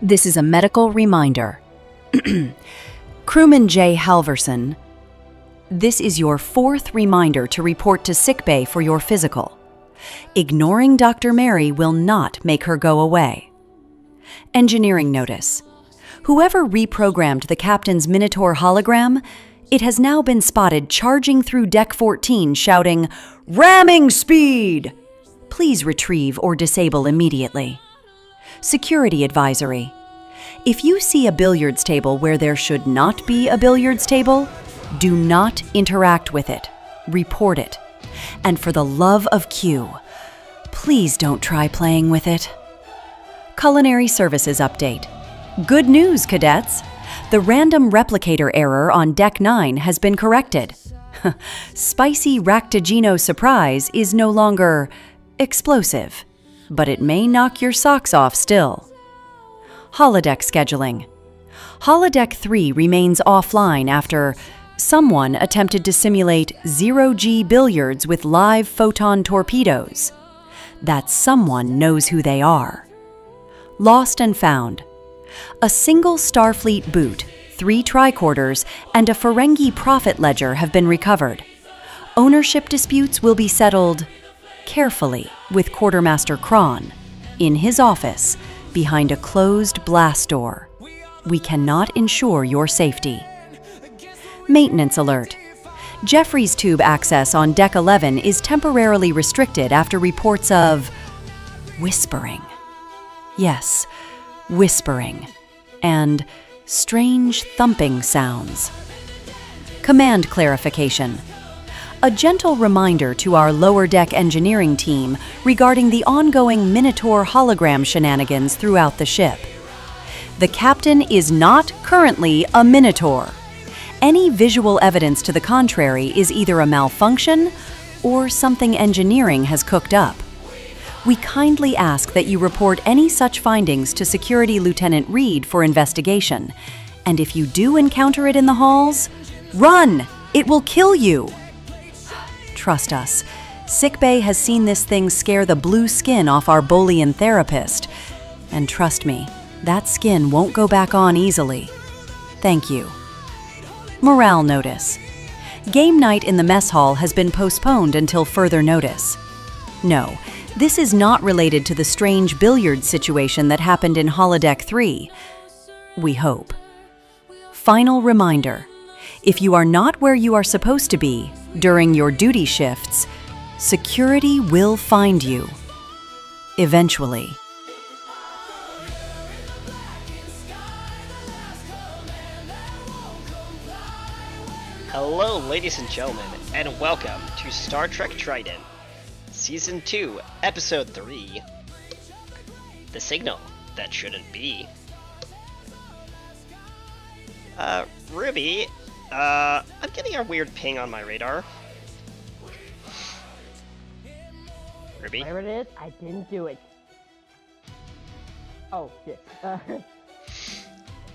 This is a medical reminder. Crewman J. Halverson, this is your 4th reminder to report to sickbay for your physical. Ignoring Dr. Mary will not make her go away. Engineering notice. Whoever reprogrammed the captain's Minotaur hologram, it has now been spotted charging through Deck 14 shouting, "Ramming speed!" Please retrieve or disable immediately. Security advisory. If you see a billiards table where there should not be a billiards table, do not interact with it. Report it. And for the love of Q, please don't try playing with it. Culinary services update. Good news, cadets! The random replicator error on Deck 9 has been corrected. Spicy Ractigino surprise is no longer explosive, but it may knock your socks off still. Holodeck scheduling. Holodeck 3 remains offline after someone attempted to simulate zero-G billiards with live photon torpedoes. That someone knows who they are. Lost and found. A single Starfleet boot, 3 tricorders, and a Ferengi profit ledger have been recovered. Ownership disputes will be settled carefully with Quartermaster Kron in his office behind a closed blast door. We cannot ensure your safety. Maintenance alert. Jeffries tube access on Deck 11 is temporarily restricted after reports of whispering. Yes, whispering. And strange thumping sounds. Command clarification. A gentle reminder to our lower deck engineering team regarding the ongoing Minotaur hologram shenanigans throughout the ship. The captain is not currently a Minotaur. Any visual evidence to the contrary is either a malfunction or something engineering has cooked up. We kindly ask that you report any such findings to Security Lieutenant Reed for investigation. And if you do encounter it in the halls, run! It will kill you! Trust us. Sickbay has seen this thing scare the blue skin off our Bolian therapist. And trust me, that skin won't go back on easily. Thank you. Morale notice. Game night in the mess hall has been postponed until further notice. No, this is not related to the strange billiard situation that happened in Holodeck 3. We hope. Final reminder. If you are not where you are supposed to be during your duty shifts, security will find you. Eventually. Hello, ladies and gentlemen, and welcome to Star Trek Trident, Season 2, Episode 3, The Signal That Shouldn't Be. Ruby, I'm getting a weird ping on my radar. Ruby? Whatever it is, I didn't do it. Oh, shit.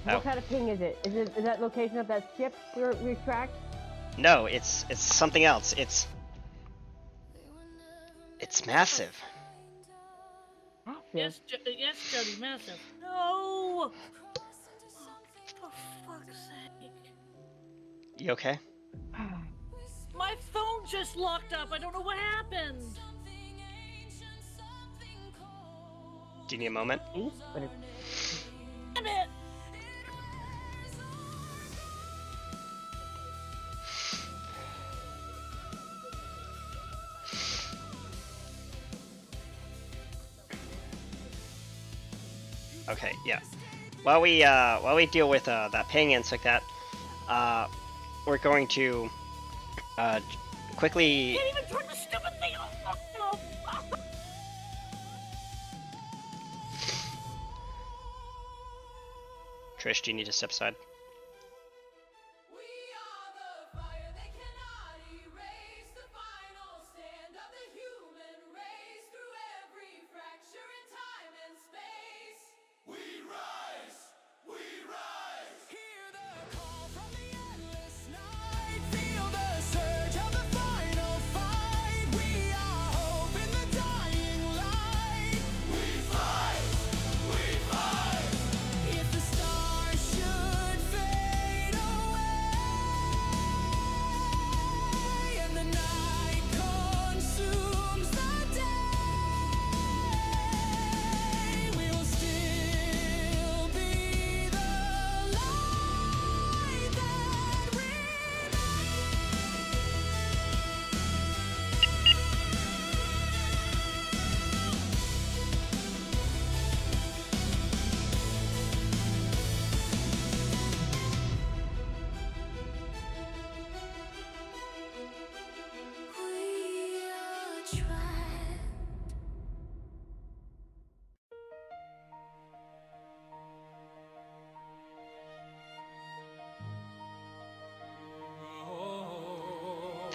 What kind of ping is it? Is that location of that ship we tracked? No, it's something else. It's massive. Massive? Yes, Jody, massive. No! For fuck's sake. You okay? My phone just locked up. I don't know what happened. Do you need a moment? Damn it! Okay, yeah. While we deal with that ping and stuff like that, we're going to quickly. Can't even turn the stupid thing off. Trish, do you need to step aside?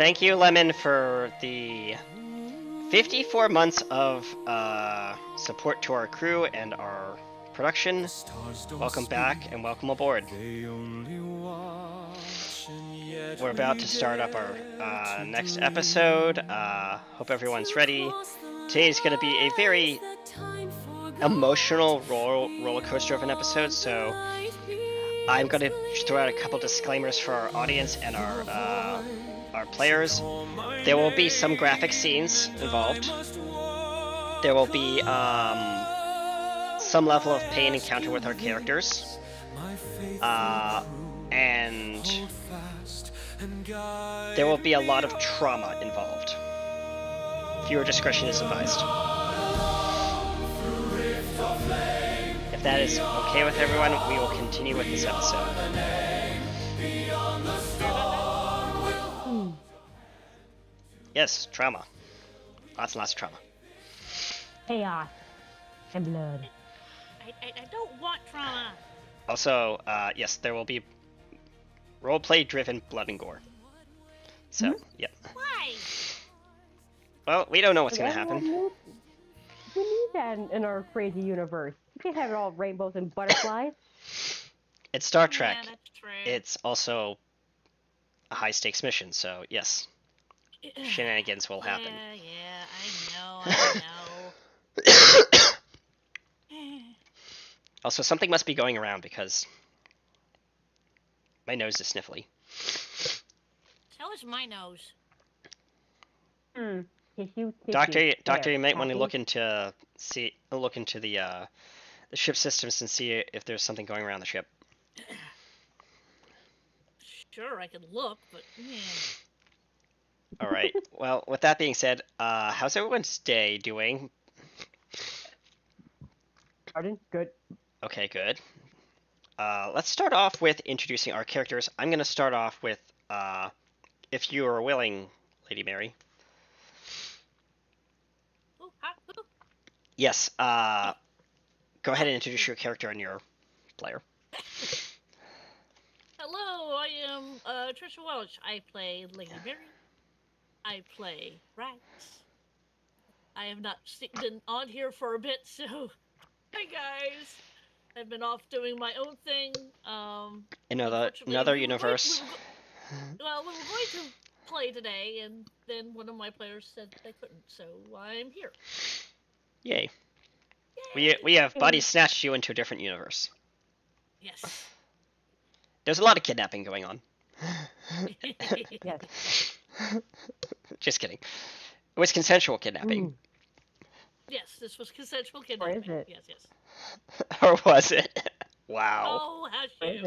thank you, Lemon, for the 54 months of support to our crew and our production. Welcome back and welcome aboard. We're about to start up our next episode. Hope everyone's ready. Today's going to be a very emotional roller coaster of an episode, so I'm going to throw out a couple disclaimers for our audience and our players. There will be some graphic scenes involved. There will be some level of pain encountered with our characters. And there will be a lot of trauma involved. Viewer discretion is advised. If that is okay with everyone, we will continue with this episode. Yes, trauma. Lots and lots of trauma. Chaos and blood. I don't want trauma. Also, yes, there will be roleplay-driven blood and gore. So, yep. Why? Well, we don't know what's going to happen. We need that in our crazy universe. You can't have it all rainbows and butterflies. It's Star Trek. Yeah, that's true. It's also a high-stakes mission, so yes, shenanigans will happen. Yeah, I know. Also, something must be going around because my nose is sniffly. Tell us my nose. Tissue. Doctor, There, you might want to copy. look into the ship systems and see if there's something going around the ship. Sure, I could look, but All right. Well, with that being said, how's everyone's day doing? Pardon? Good. Okay, good. Let's start off with introducing our characters. I'm going to start off with, if you are willing, Lady Mary. ooh. Yes, go ahead and introduce your character and your player. Hello, I am Trisha Welch. I play Lady Mary. I play Rex. I have not been on here for a bit, so hi guys. I've been off doing my own thing. Another unfortunately, universe. we were going to play today, and then one of my players said they couldn't, so I'm here. Yay. We have body snatched you into a different universe. Yes. There's a lot of kidnapping going on. Yes. Just kidding. It was consensual kidnapping. Yes, this was consensual kidnapping. is it? Yes. Or was it? Wow. Oh, hush What is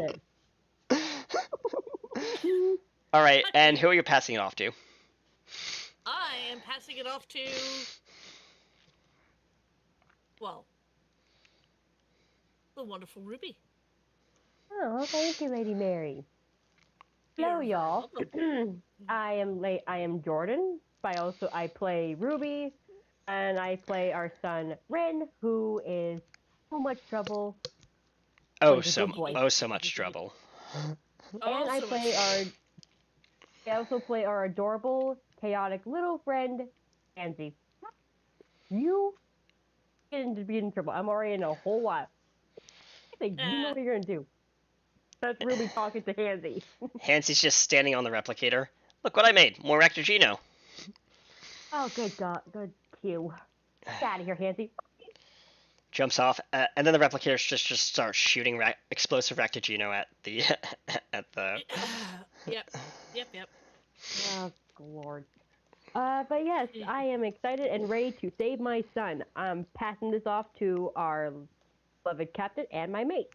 you. it? Alright, and who are you passing it off to? I am passing it off to, well, the wonderful Ruby. Oh, thank you, Lady Mary. Hello, You're y'all. welcome. I am Jordan. I play Ruby, and I play our son Ren, who is so much trouble. Oh, he's a so good boy. much trouble. And I also play our adorable, chaotic little friend, Pansy. You get into being in trouble. I'm already in a whole lot. I think you know what you're gonna do. That's Ruby talking to Hansy. Hansy's just standing on the replicator. Look what I made. More Rector Oh, good God, good cue. Get out of here, Hansy. Jumps off, and then the replicator just starts shooting explosive Rector at the at the. Yep. Oh, Lord. But yes, I am excited and ready to save my son. I'm passing this off to our beloved captain and my mate.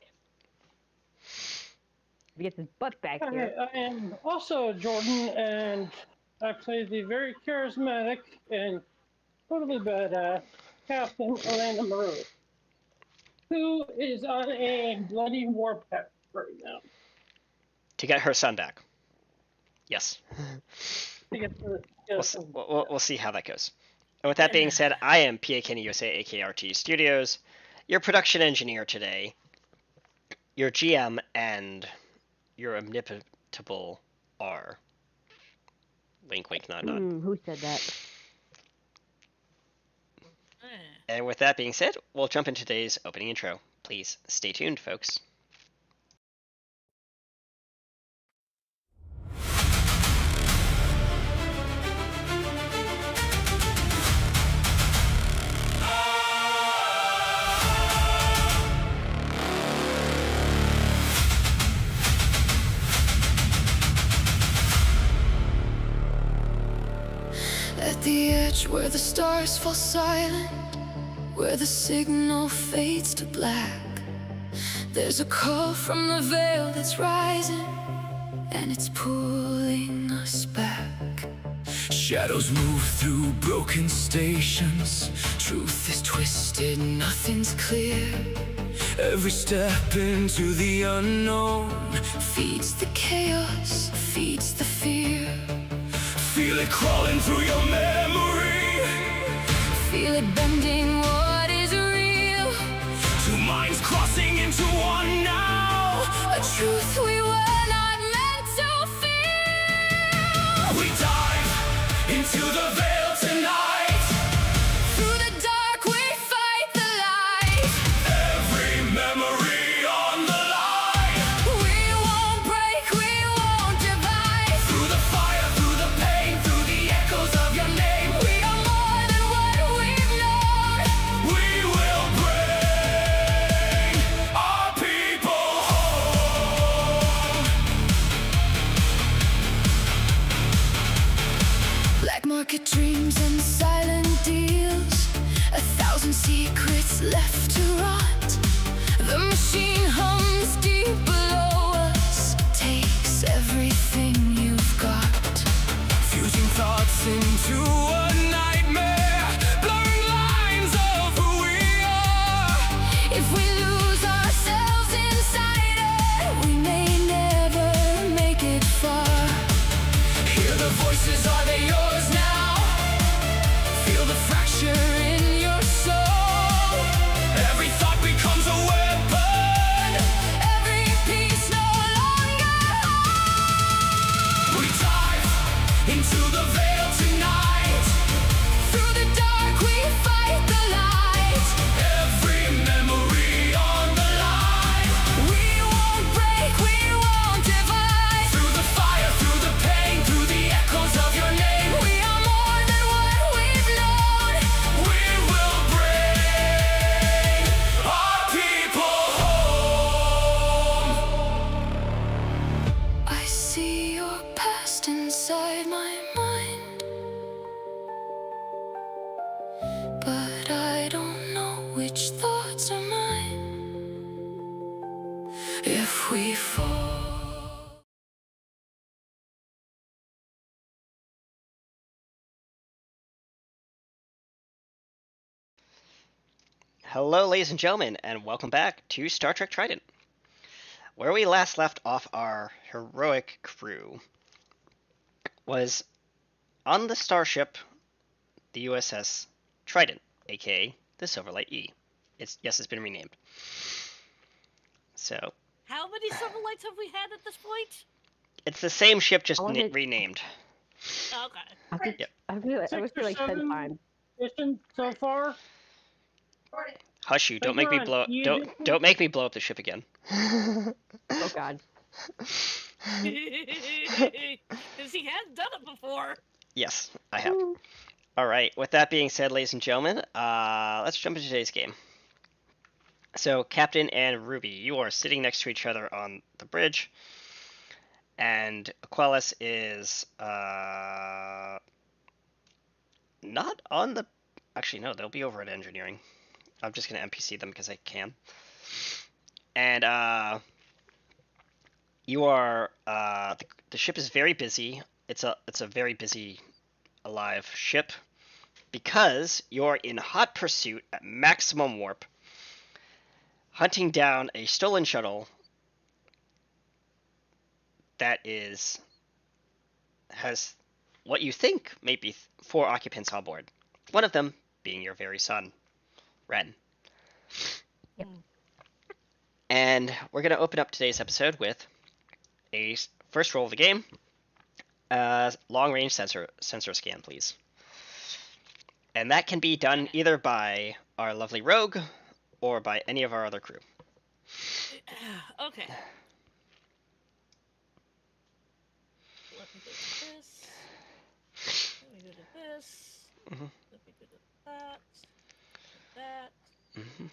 He gets his butt back here. I am also Jordan, and I play the very charismatic and totally badass Captain Elena Maru, who is on a bloody warpath right now. To get her son back. Yes. We'll see how that goes. And with that being said, I am PA Kenny USA, aka RT Studios, your production engineer today, your GM, and your omnipotable R. Wink, wink, nod, nod. Who said that? And with that being said, we'll jump into today's opening intro. Please stay tuned, folks. At the edge where the stars fall silent, where the signal fades to black, there's a call from the veil that's rising, and it's pulling us back. Shadows move through broken stations. Truth is twisted, nothing's clear. Every step into the unknown feeds the chaos, feeds the fear. Feel it crawling through your memory. Feel it bending what is real. Two minds crossing into one now. A truth we were not meant to feel. We dive into the veil tonight. Through the dark we fight the light. Every memory on the line. We won't break, we won't divide. Through the fire, through the pain, through the echoes of your name. We are more than what we've known. We will bring our people home. Black market dreams and silent deals. 1,000 secrets left to rot. The machine hums deep below us, takes everything you've got. Fusing thoughts into a nightmare, blurring lines of who we are. If we lose ourselves inside it, we may never make it far. Hear the voices, are they yours now? Feel the fracture in your soul. Every thought becomes a weapon. Every piece no longer holds. We dive into the veil tonight. Through the dark we fight the light. Every memory on the line. We won't break, we won't divide. Through the fire, through the pain, through the echoes of your name. We are more than what we've known. We will bring our people home. I see your past inside my mind, but I don't know which thoughts are mine. If we fall. Hello, ladies and gentlemen, and welcome back to Star Trek Trident. Where we last left off, our heroic crew was on the starship, the USS Trident, aka the Silverlight E. It's been renamed. So How many Silverlights have we had at this point? it's the same ship, just I wanted- renamed. Okay. I think Yep. I feel like, I was 6 or like 10 7 times. mission so far. Hush you! Don't make me John, blow. you Don't didn't- don't make me blow up the ship again. Oh god. Because he has done it before. Yes, I have. All right. With that being said, ladies and gentlemen, let's jump into today's game. So, Captain and Ruby, you are sitting next to each other on the bridge, and Aquelis is not on the. Actually, no, they'll be over at engineering. I'm just gonna NPC them because I can. And you are the ship is very busy. It's a very busy, alive ship because you're in hot pursuit at maximum warp, hunting down a stolen shuttle that has what you think may be 4 occupants on board. One of them being your very son, Ren. Yep. And we're going to open up today's episode with a first roll of the game. Long-range sensor scan, please. And that can be done either by our lovely rogue or by any of our other crew. Okay. Let me go to this. Let me go to this. Mhm. Let me go to that. That. Mm-hmm.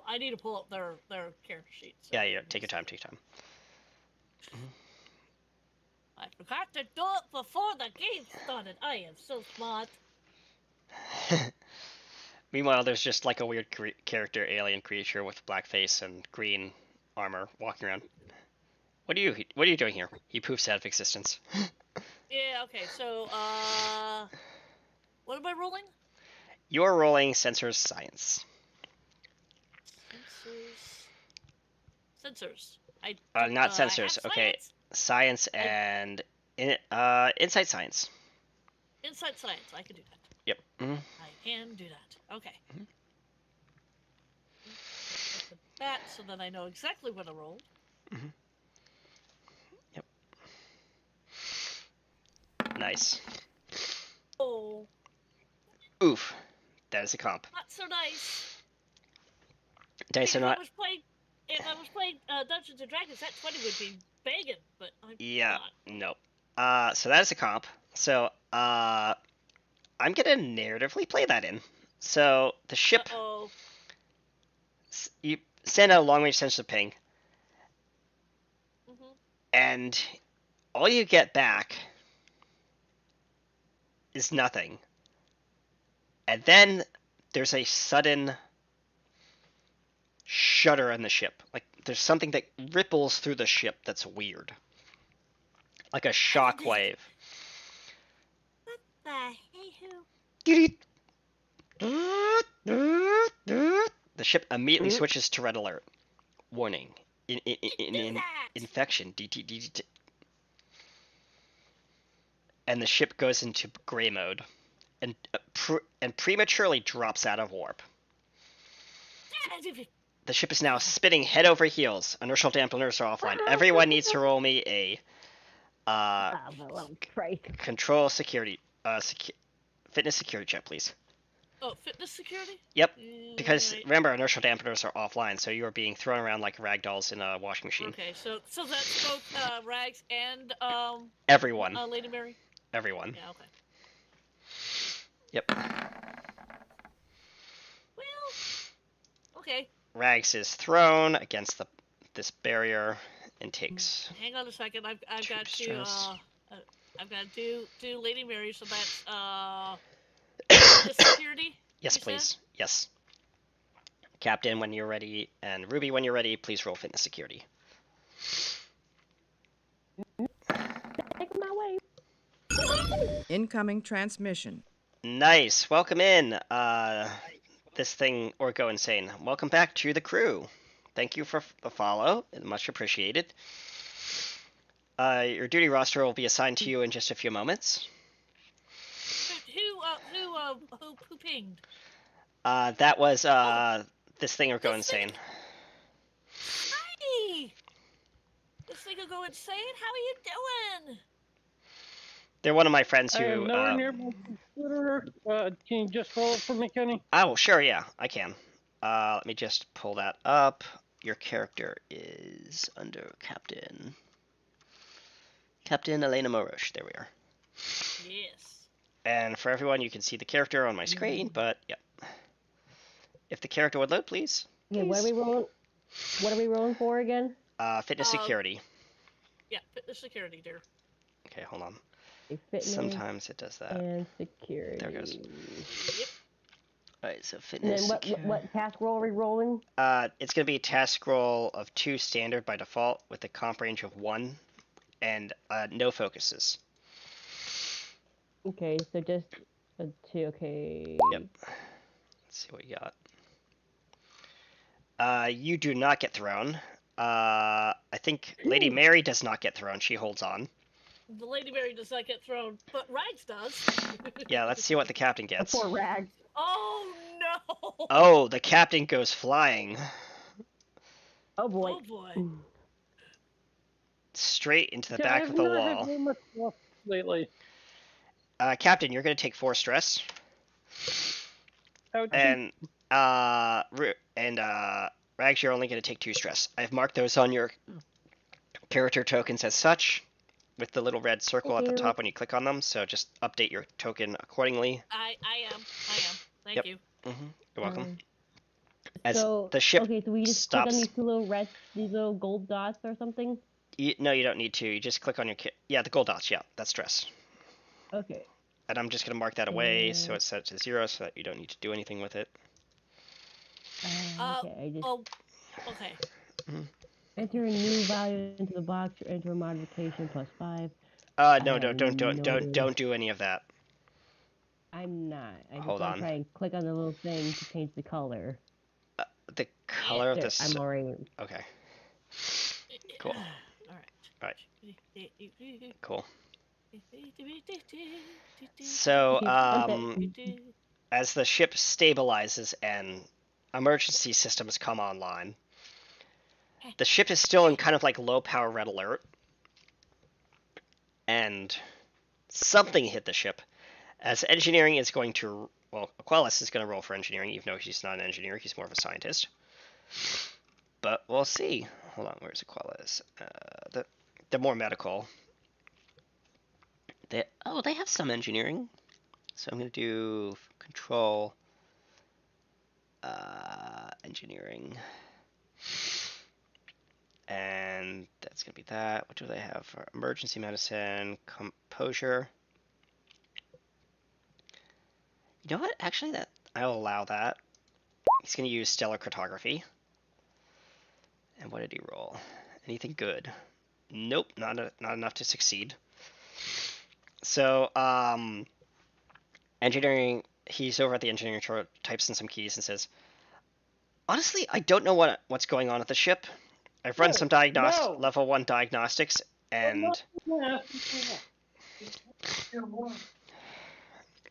I need to pull up their character sheets. Yeah, yeah. Take your time. Take your time. I forgot to do it before the game started. I am so smart. Meanwhile, there's just like a weird character alien creature with black face and green armor walking around. What are you doing here? He poofs out of existence. Yeah. Okay. So, what am I rolling? You're rolling sensors science. Sensors. Not I sensors. have Okay, science and insight science. Inside science. I can do that. Yep. Mm-hmm. I can do that. Okay. That, so then I know exactly what I rolled. Mm-hmm. Yep. Nice. Oh. Oof. That is a comp. Not so nice. Dice are not. If I was playing Dungeons and Dragons, that 20 would be banging, but I'm Yeah. not. No. So that is a comp. So I'm gonna narratively play that in. So the ship. Uh-oh. You send out a long-range sensor ping, Mm-hmm. and all you get back is nothing. And then there's a sudden shudder in the ship. Like there's something that ripples through the ship that's weird. Like a shock wave. What the hey-hoo? The ship immediately switches to red alert. Warning. Infection. DT. And the ship goes into gray mode. And prematurely drops out of warp. The ship is now spinning head over heels. Inertial dampeners are offline. Everyone needs to roll me a control security fitness security check, please. Oh, fitness security? Yep. Because Right. remember, inertial dampeners are offline, so you are being thrown around like rag dolls in a washing machine. Okay, so that's both Rags and Everyone. Lady Mary. Everyone. Yeah. Okay. Yep. Well. Okay. Rags is thrown against this barrier and takes. Hang on a second. I've got to distress. I've got to do Lady Mary, so that's the security. Yes, you please. said? Yes. Captain, when you're ready, and Ruby, when you're ready, please roll fitness security. Take my way. Incoming transmission. Nice. Welcome in. This thing or go insane. Welcome back to the crew. Thank you for the follow. Much appreciated. Your duty roster will be assigned to you in just a few moments. Who pinged? That was this thing or go insane. Hi! This thing will go insane? How are you doing? They're one of my friends I who. am nowhere near my computer. Can you just roll it for me, Kenny? Oh, sure, yeah, I can. Let me just pull that up. Your character is under Captain. Captain Elena Morosh. There we are. Yes. And for everyone, you can see the character on my screen, but yep. If the character would load, please. Okay, what are we rolling? What are we rolling for again? Fitness security. Yeah, fitness security, dear. Okay, hold on. Fitness Sometimes it does that. and security. There it goes. Yep. Alright, so And fitness then what task roll are we rolling? It's going to be a task roll of 2 standard by default with a comp range of 1 and no focuses. Okay, so just a 2. Okay. Yep. Let's see what you got. You do not get thrown. I think Lady Mary does not get thrown. She holds on. The Lady Mary does not get thrown, but Rags does. Yeah, let's see what the captain gets. Poor Rags. Oh no! Oh, the captain goes flying. Oh boy. Oh boy. Straight into the Yeah, back I've of the not had wall. very much luck lately. Captain, you're going to take 4 stress. Ouchie. And, Rags, you're only going to take 2 stress. I've marked those on your character tokens as such, with the little red circle at the top when you click on them, so just update your token accordingly. I am. Thank Yep. you. You're welcome. Um, As so the ship okay, so we just click on stops. these two little red, these little gold dots or something. No, you don't need to. You just click on your yeah, the gold dots. Yeah, that's stress. Okay. And I'm just going to mark that away so it's set to 0 so that you don't need to do anything with it. Okay, I just Oh, okay. enter a new value into the box or enter a modification +5. No, don't do any of that. I'm not. I just Hold want on. to try and click on the little thing to change the color. The color of There, this. I'm already. Okay. Cool. Alright. Cool. So, Okay. as the ship stabilizes and emergency systems come online, the ship is still in kind of like low power red alert, and something hit the ship. As engineering is going to, well, Aquelis is going to roll for engineering, even though he's not an engineer, he's more of a scientist. But we'll see. Hold on, where's Aquelis? The more medical. They have some engineering. So I'm going to do control, engineering. And that's going to be that. What do they have for emergency medicine, composure? You know what? Actually, I'll allow that. He's going to use stellar cartography. And what did he roll? Anything good? Nope, not enough to succeed. So, engineering. He's over at the engineering chart, types in some keys, and says, "Honestly, I don't know what's going on at the ship. I've run some level 1 diagnostics, and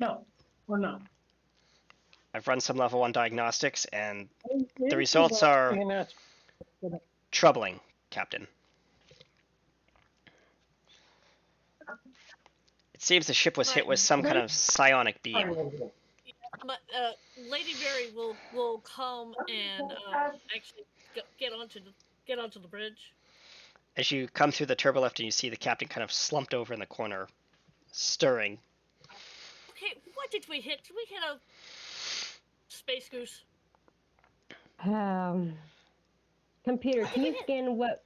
No, we're not. I've run some level 1 diagnostics, and the results are troubling, Captain. It seems the ship was hit with some kind of psionic beam." But Lady Mary will come and actually get onto the bridge. As you come through the turbolift and you see the captain kind of slumped over in the corner, stirring. Okay, what did we hit? Did we hit a space goose? Computer, can you scan what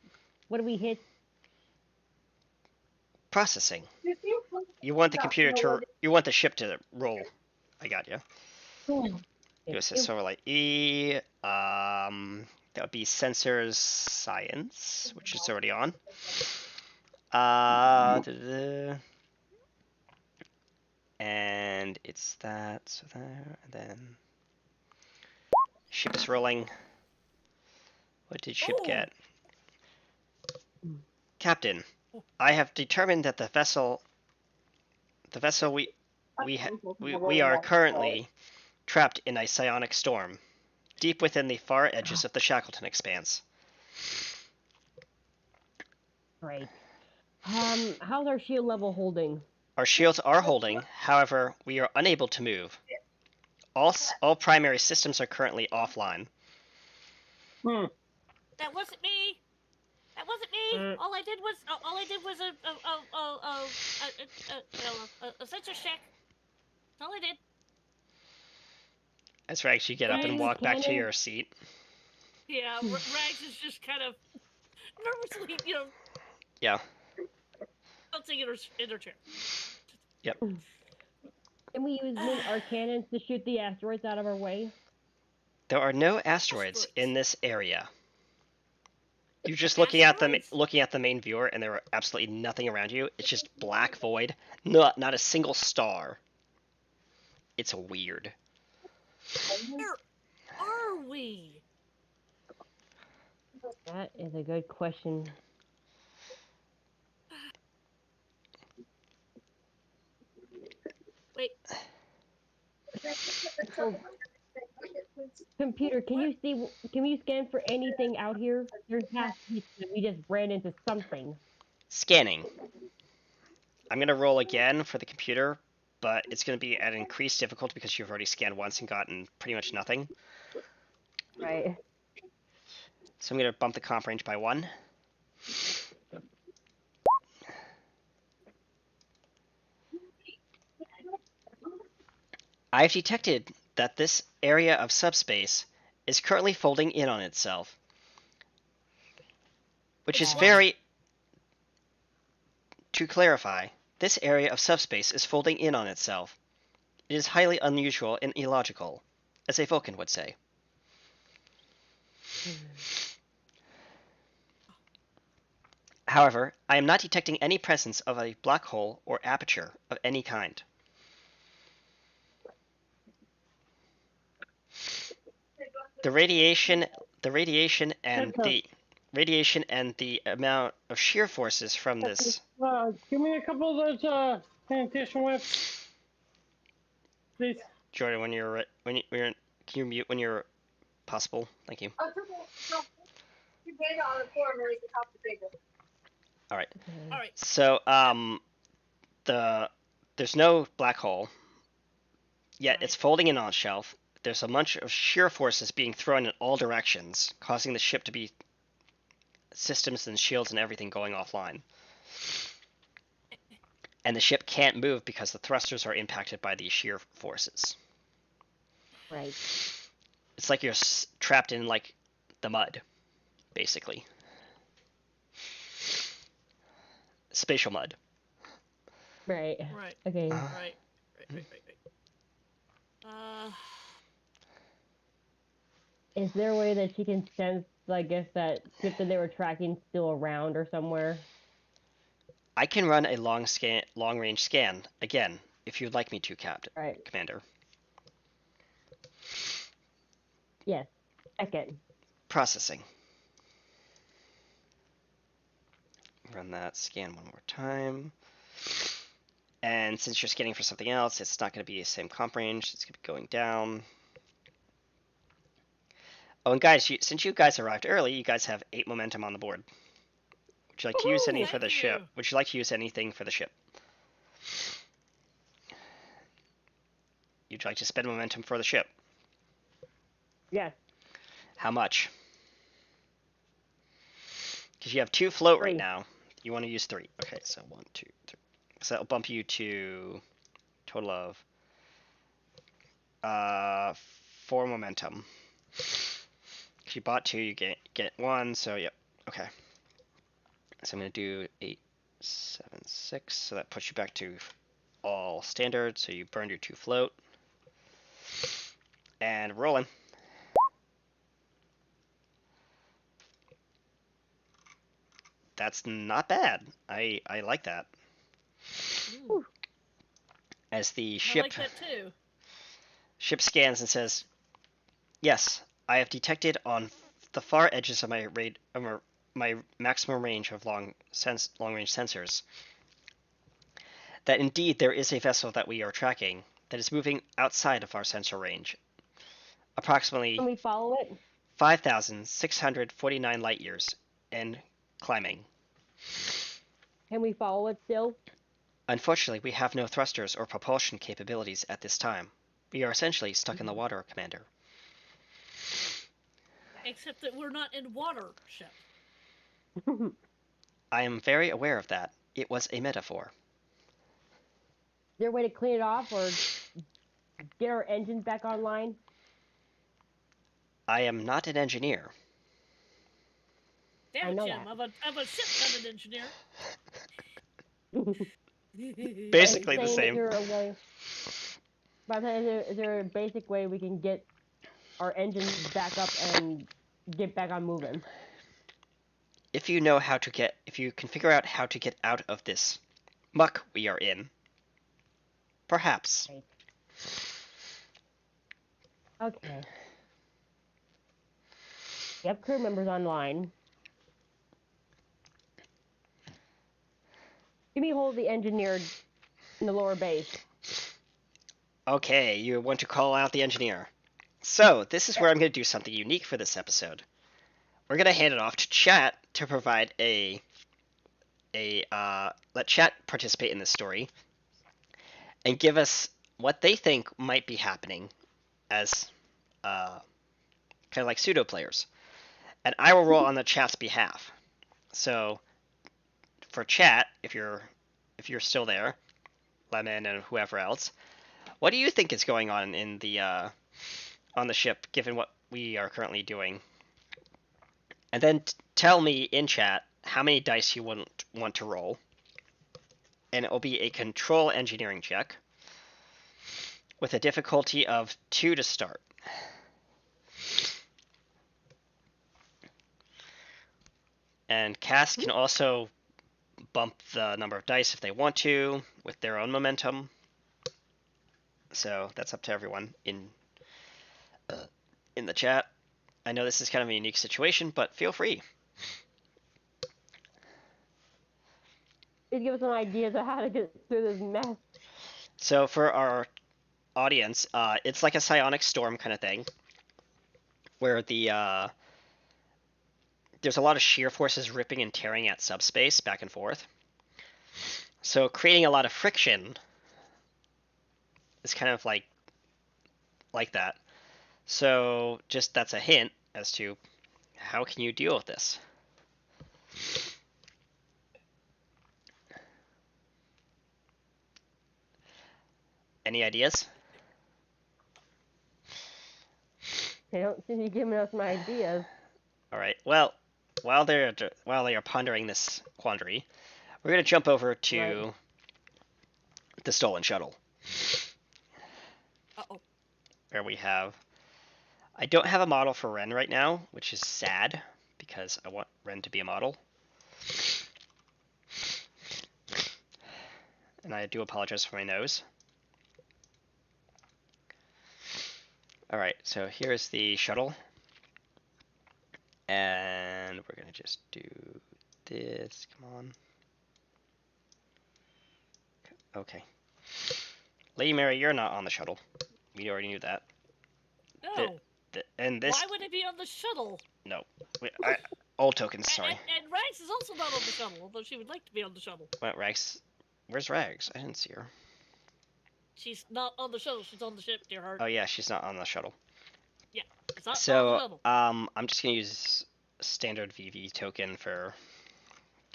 do we hit? Processing. You want the computer to, you want the ship to roll. I got you. USS Silverlight E. That would be sensors science, which is already on. And it's that, so there, and then ship is rolling. What did ship get? Captain, I have determined that the vessel we are currently trapped in a psionic storm, deep within the far edges of the Shackleton Expanse. Great. How's our shield level holding? Our shields are holding, however, we are unable to move. All primary systems are currently offline. That wasn't me. That wasn't me. All I did was a sensor check. That's all I did. As Rags, you get up and walk back to your seat. Yeah, Rags is just kind of nervously, Yeah. bouncing in her chair. Yep. Can we use our cannons to shoot the asteroids out of our way? There are no asteroids in this area. You're just looking at the main viewer, and there are absolutely nothing around you. It's just black void, not a single star. It's weird. Where are we? That is a good question. Wait. Computer, can you see? Can you scan for anything out here? There has to be. We just ran into something. Scanning. I'm going to roll again for the computer, but it's going to be at increased difficulty because you've already scanned once and gotten pretty much nothing. Right. So I'm going to bump the comp range by 1. I've detected that this area of subspace is currently folding in on itself, which is very... To clarify, this area of subspace is folding in on itself. It is highly unusual and illogical, as a Vulcan would say. However, I am not detecting any presence of a black hole or aperture of any kind. The radiation and the amount of shear forces from this. Give me a couple of those sanitation whips, please. Jordan, when you're can you mute when you're possible? Thank you. All right. All right. So there's no black hole yet. It's folding in on its shelf. There's a bunch of shear forces being thrown in all directions, causing the ship to be systems and shields and everything going offline. And the ship can't move because the thrusters are impacted by these shear forces. Right. It's like you're trapped in like the mud, basically. Spatial mud. Right. Right. Okay. Right. Is there a way that she can sense, like, if that ship that they were tracking still around or somewhere? I can run a long range scan again, if you'd like me to, Right. Commander. Yes. Second. Processing. Run that scan one more time. And since you're scanning for something else, it's not going to be the same comp range. It's going to be going down. Oh, and guys, since you guys arrived early, you guys have 8 momentum on the board. Would you like to use any for the ship? Would you like to use anything for the ship? You'd like to spend momentum for the ship? Yes. How much? Because you have 2 float 3. right now. You want to use 3. Okay, so 1, 2, 3. So that'll bump you to a total of 4 momentum. If you bought 2, you get 1. So yep. Okay. So I'm gonna do 8, 7, 6. So that puts you back to all standard. So you burned your 2 float. And rolling. That's not bad. I like that. Ooh. As the I ship like that too. Ship scans and says, "Yes, I have detected on the far edges of my maximum range of long range sensors that indeed there is a vessel that we are tracking that is moving outside of our sensor range, approximately Can we follow it? 5,649 light years, and climbing. Can we follow it still? Unfortunately, we have no thrusters or propulsion capabilities at this time. We are essentially stuck in the water, Commander." Except that we're not in water, ship. I am very aware of that. It was a metaphor. Is there a way to clean it off or get our engines back online? I am not an engineer. Damn I it, know Jim. that. I'm a ship, not an engineer. Basically the Saying, same. Is there a basic way we can get our engines back up and get back on moving? If you can figure out how to get out of this muck we are in, perhaps. Right. Okay. We have crew members online. Give me hold of the engineer in the lower base. Okay, you want to call out the engineer. So this is where I'm going to do something unique for this episode. We're going to hand it off to chat to provide let chat participate in this story and give us what they think might be happening as kind of like pseudo players, and I will roll on the chat's behalf. So for chat, if you're still there, Lemon and whoever else, what do you think is going on in the on the ship, given what we are currently doing? And then tell me in chat how many dice you want to roll, and it will be a control engineering check with a difficulty of 2 to start. And cast can also bump the number of dice if they want to with their own momentum. So that's up to everyone in the chat. I know this is kind of a unique situation, but feel free. It gives us some ideas of how to get through this mess. So for our audience, it's like a psionic storm kind of thing, where there's a lot of shear forces ripping and tearing at subspace back and forth. So creating a lot of friction is kind of like that. So just that's a hint as to how can you deal with this. Any ideas? They don't seem to be giving us some ideas. All right. Well, while they are pondering this quandary, we're going to jump over to the stolen shuttle. Uh-oh. Where we have... I don't have a model for Ren right now, which is sad, because I want Ren to be a model. And I do apologize for my nose. Alright, so here's the shuttle. And we're going to just do this. Come on. Okay. Lady Mary, you're not on the shuttle. We already knew that. No. And this... Why would it be on the shuttle? No. Old tokens, sorry. And Rags is also not on the shuttle, although she would like to be on the shuttle. What, Rags? Where's Rags? I didn't see her. She's not on the shuttle, she's on the ship, dear heart. Oh yeah, she's not on the shuttle. Yeah, it's not on the So, shuttle. I'm just gonna use standard VV token to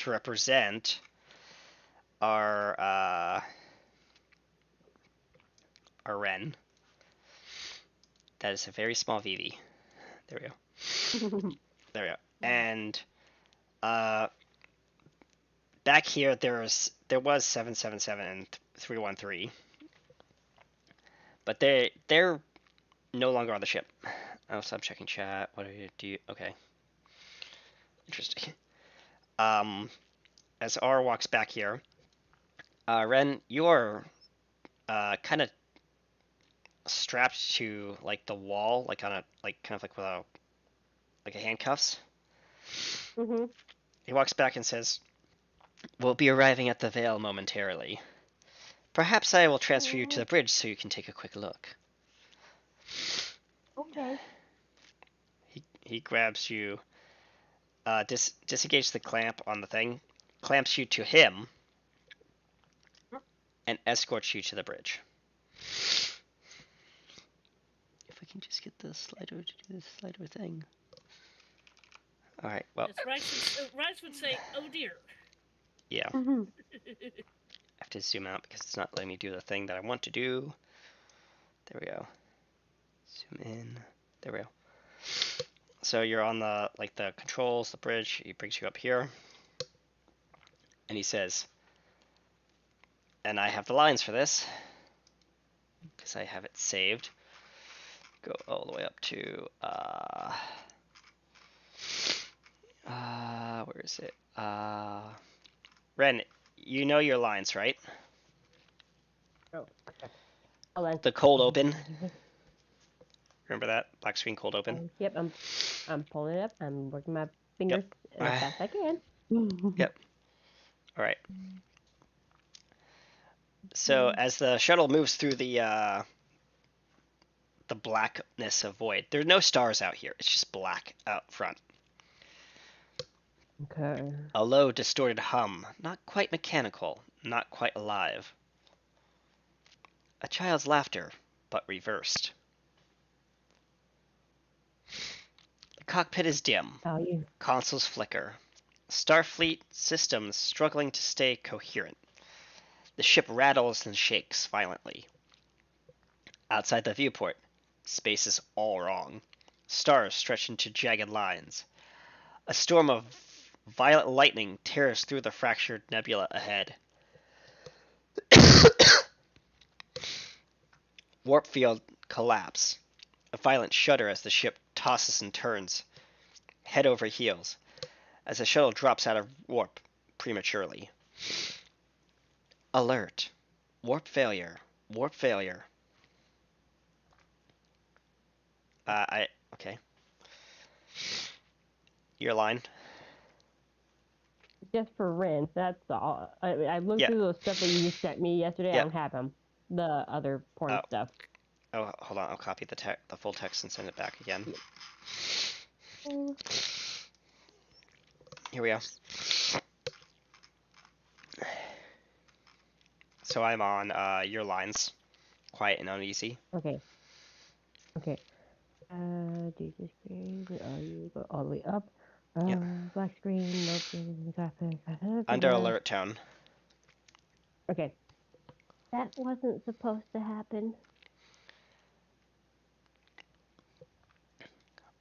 represent our Ren. That is a very small VV. There we go. There we go. And back here there was 777 and 313, but they're no longer on the ship. I'll stop checking chat. What do you? Okay. Interesting. As R walks back here, Ren, you are kind of strapped to like the wall, like on a kind of like with a handcuffs. Mm-hmm. He walks back and says, "We'll be arriving at the Vale momentarily. Perhaps I will transfer you to the bridge so you can take a quick look." Okay. He grabs you, disengage the clamp on the thing, clamps you to him, and escorts you to the bridge. If I can just get the slider to do this slider thing. All right. Well. Rags would say, "Oh dear." Yeah. Mm-hmm. I have to zoom out because it's not letting me do the thing that I want to do. There we go. Zoom in. There we go. So you're on the controls, the bridge. He brings you up here. And he says, and I have the lines for this because I have it saved. Go all the way up to where is it? Ren, you know your lines, right? Oh, okay. Hold on. The cold open. Remember that? Black screen cold open? Yep, I'm pulling it up. I'm working my fingers as fast as I can. Yep. All right. So as the shuttle moves through the the blackness of void. There are no stars out here. It's just black out front. Okay. A low, distorted hum, not quite mechanical, not quite alive. A child's laughter, but reversed. The cockpit is dim. How you? Consoles flicker. Starfleet systems struggling to stay coherent. The ship rattles and shakes violently. Outside the viewport, space is all wrong. Stars stretch into jagged lines. A storm of violet lightning tears through the fractured nebula ahead. Warp field collapse. A violent shudder as the ship tosses and turns, head over heels, as the shuttle drops out of warp prematurely. Alert. Warp failure. Warp failure. Okay. Your line. Just for Rin, that's all. I looked Yeah. through those stuff that you just sent me yesterday. Yeah. I don't have them. The other porn Oh. stuff. Oh, hold on. I'll copy the full text and send it back again. Here we go. So I'm on your lines. Quiet and uneasy. Okay. Okay. Jesus Christ, you go all the way up. Yep. Black screen, nope, in the graphic. Under alert tone. Okay. That wasn't supposed to happen.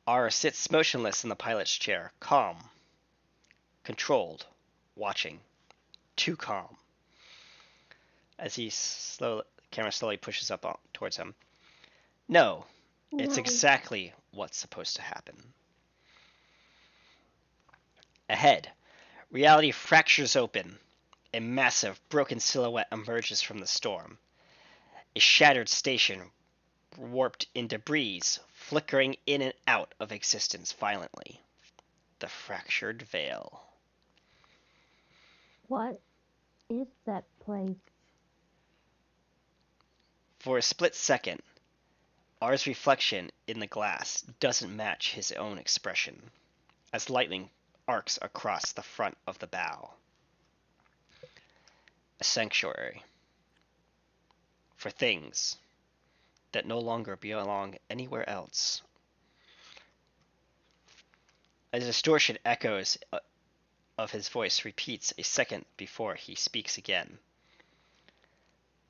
R sits motionless in the pilot's chair, calm, controlled, watching, too calm. As camera slowly pushes up towards him. No, it's No. exactly what's supposed to happen. Ahead, reality fractures open. A massive, broken silhouette emerges from the storm. A shattered station, warped in debris, flickering in and out of existence violently. The fractured veil. What is that place? For a split second, R's reflection in the glass doesn't match his own expression, as lightning arcs across the front of the bow. A sanctuary for things that no longer belong anywhere else. A distortion echoes of his voice repeats a second before he speaks again.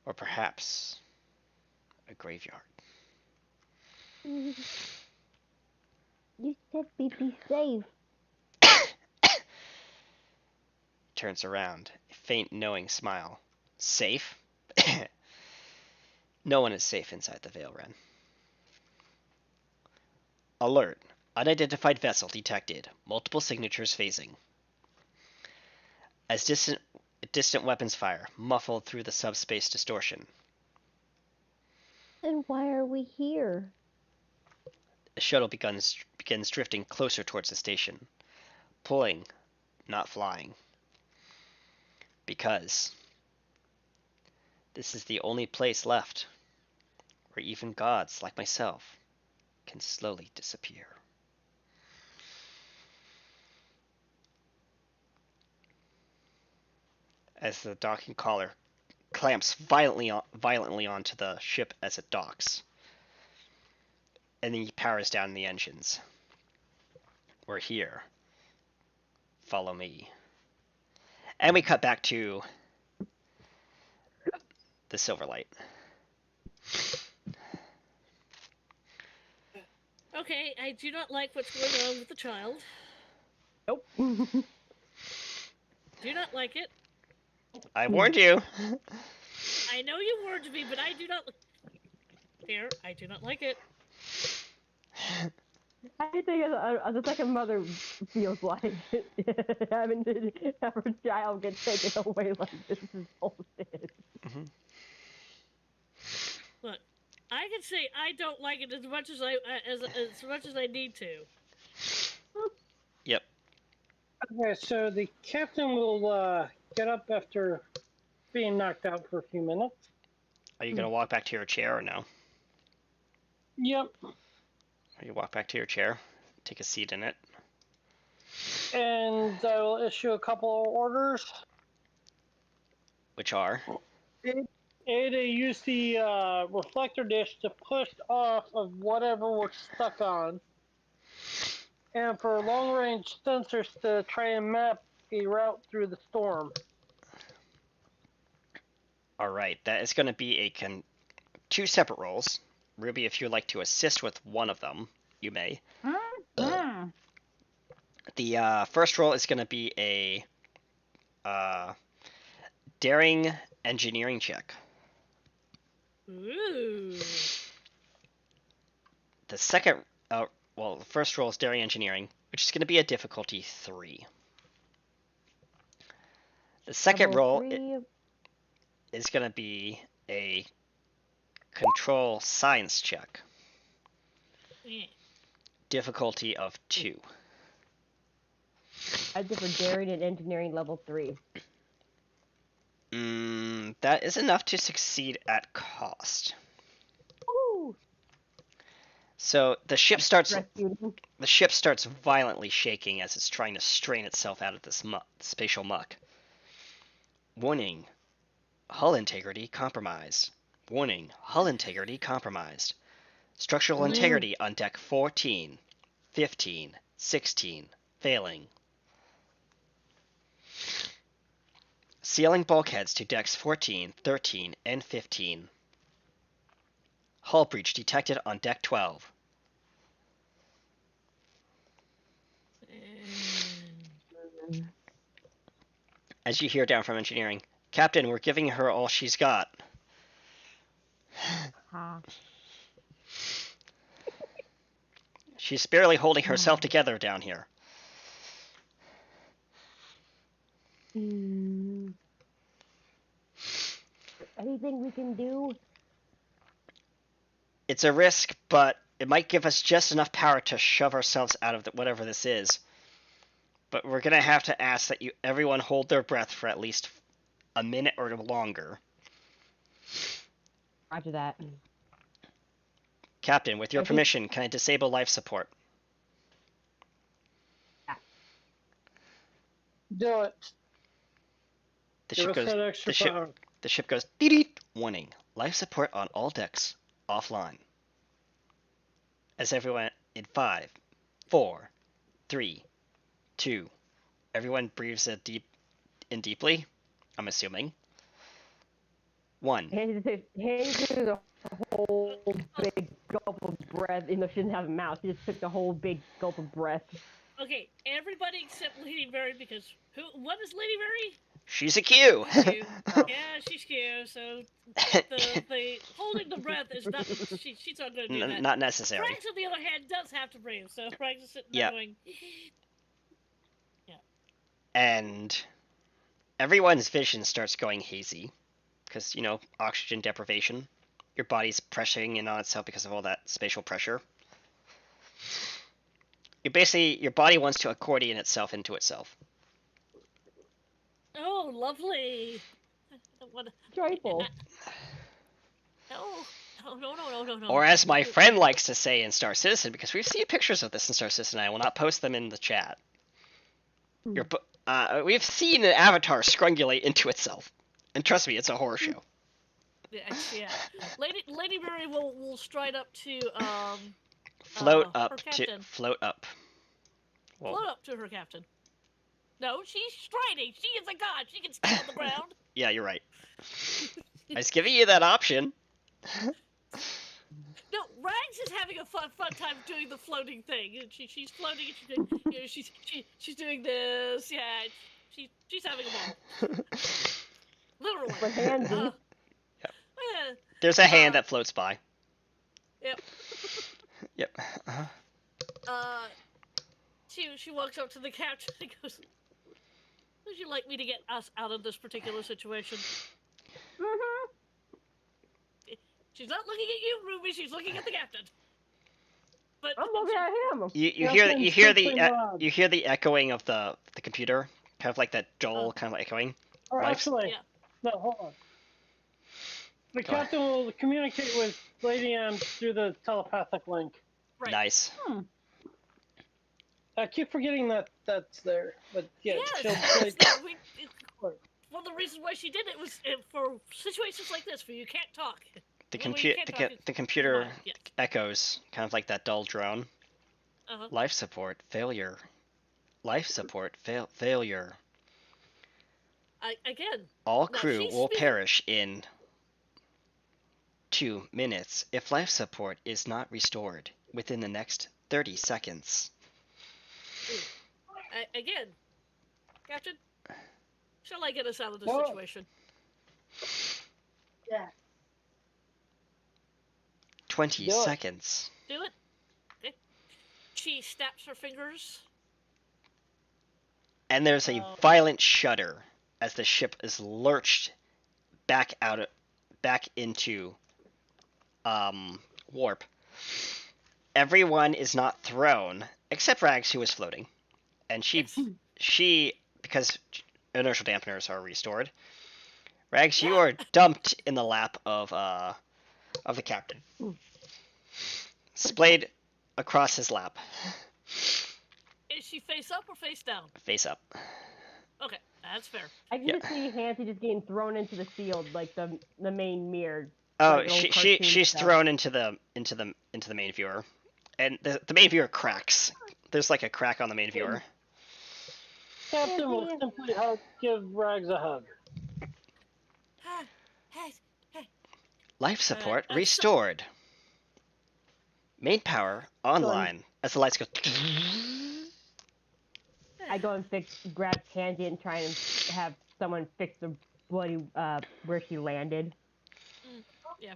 Or perhaps a graveyard. You said we'd be safe. Turns around, a faint knowing smile. Safe? No one is safe inside the Veil, Ren. Alert. Unidentified vessel detected. Multiple signatures phasing. As distant weapons fire, muffled through the subspace distortion. Then why are we here? The shuttle begins drifting closer towards the station. Pulling, not flying. Because this is the only place left where even gods like myself can slowly disappear. As the docking collar clamps violently onto the ship as it docks. And then he powers down the engines. We're here. Follow me. And we cut back to the Silverlight. Okay, I do not like what's going on with the child. Nope. Do not like it. I warned you. I know you warned me, but I do not. Here, I do not like it. I think as a second mother feels like having to have her child get taken away like this is bullshit. Mm-hmm. Look, I can say I don't like it as much as I need to. Yep. Okay, so the captain will get up after being knocked out for a few minutes. Are you going to walk back to your chair or no? Yep. You walk back to your chair, take a seat in it. And I will issue a couple of orders. Which are? A, to use the reflector dish to push off of whatever we're stuck on. And for long-range sensors to try and map a route through the storm. Alright, that is going to be two separate roles. Ruby, if you would like to assist with one of them, you may. The first role is going to be a daring engineering check. Ooh. The second, the first role is daring engineering, which is going to be a difficulty 3. The second role is going to be a control science check. Yeah. Difficulty of 2. I did for daring and engineering level 3. That is enough to succeed at cost. Ooh. So the ship starts Rescued. violently shaking as it's trying to strain itself out of this spatial muck. Warning: hull integrity compromised. Warning: hull integrity compromised. Structural integrity on deck 14, 15, 16, failing. Sealing bulkheads to decks 14, 13, and 15. Hull breach detected on deck 12. As you hear down from engineering, Captain, we're giving her all she's got. She's barely holding herself together down here. Anything we can do? It's a risk, but it might give us just enough power to shove ourselves out of whatever this is. But we're going to have to ask that everyone hold their breath for at least a minute or longer. Roger that. Captain, with your permission, can I disable life support? Do it. The Give ship us goes. that extra power. The ship goes. Dee-dee! Warning: life support on all decks offline. As everyone in 5, 4, 3, 2. Everyone breathes deeply. I'm assuming. 1. Hands through the whole big gulp of breath. You know, she didn't have a mouth. She just took the whole big gulp of breath. Okay, everybody except Lady Mary, because what is Lady Mary? She's a Q. Q. Yeah, she's Q. So the holding the breath is not. She's not going to do that. Not necessary. Franks, on the other hand, does have to breathe. So Franks is sitting there going. Yeah. And everyone's vision starts going hazy because oxygen deprivation. Your body's pressing in on itself because of all that spatial pressure. Your body wants to accordion itself into itself. Oh, lovely. Joyful. No. Or as my friend likes to say in Star Citizen, because we've seen pictures of this in Star Citizen, I will not post them in the chat. We've seen an avatar scrungulate into itself. And trust me, it's a horror show. Yeah. Lady Mary will stride up to Float her up captain. Float up. Well, Float up to her captain. No, she's striding. She is a god. She can stay on the ground. Yeah, you're right. I was giving you that option. No, Rags is having a fun time doing the floating thing. She's floating and she's doing this. Yeah, she's having a ball. Literally. But handy. Yeah. There's a hand that floats by. Yep. Yep. She walks up to the captain and goes, "Would you like me to get us out of this particular situation?" Mm-hmm. She's not looking at you, Ruby. She's looking at the captain. But I'm looking at him. You hear the echoing of the computer, kind of like that dull kind of echoing. Or Life- actually, Yeah. no, hold on. The captain will communicate with Lady M through the telepathic link. Right. Nice. I keep forgetting that that's there, but yeah, she'll Yes, like. one of the reasons why she did it was for situations like this, where you can't talk. The When you can't talk, the computer yes. echoes, kind of like that dull drone. Uh-huh. Life support failure. Life support failure. Again. All now crew she's will speaking- perish in 2 minutes if life support is not restored within the next 30 seconds. Again, Captain, shall I get us out of this No. situation? 20 Do it. seconds. Do it. Okay. She snaps her fingers. And there's a violent shudder as the ship is lurched back into warp. Everyone is not thrown except Rags, who is floating, and she because inertial dampeners are restored. Rags, you are dumped in the lap of the captain, splayed across his lap, Is she face up or face down? face up. Okay, that's fair. I can just see Hansi just getting thrown into the field like the main mirror. Oh, like old she's cartoon stuff. thrown into the main viewer, and the main viewer cracks. There's like a crack on the main viewer. Captain will simply give Rags a hug. Hey. Life support I'm restored. Main power online. As the lights go. I go and grab Hansi and try and have someone fix the bloody where she landed. Yeah.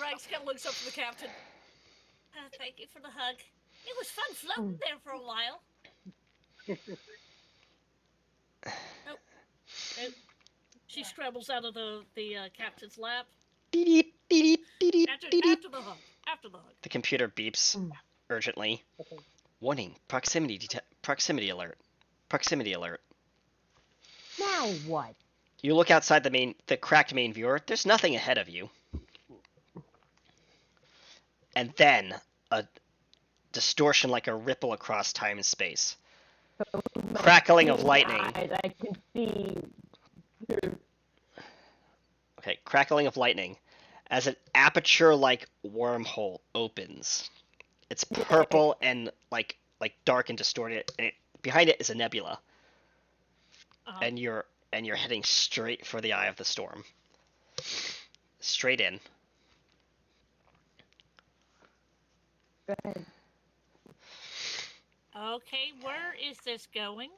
Rags kind of looks up to the captain. Thank you for the hug. It was fun floating there for a while. Nope. She scrambles out of the captain's lap. After the hug. After the hug. The computer beeps urgently. Warning: proximity alert. Proximity alert. Now what? You look outside the cracked main viewer. There's nothing ahead of you. And then a distortion like a ripple across time and space. Crackling of lightning. I can see. Okay, crackling of lightning as an aperture-like wormhole opens. It's purple and like dark and distorted. And behind it is a nebula, and you're heading straight for the eye of the storm. Straight in. Go ahead. Okay, where is this going?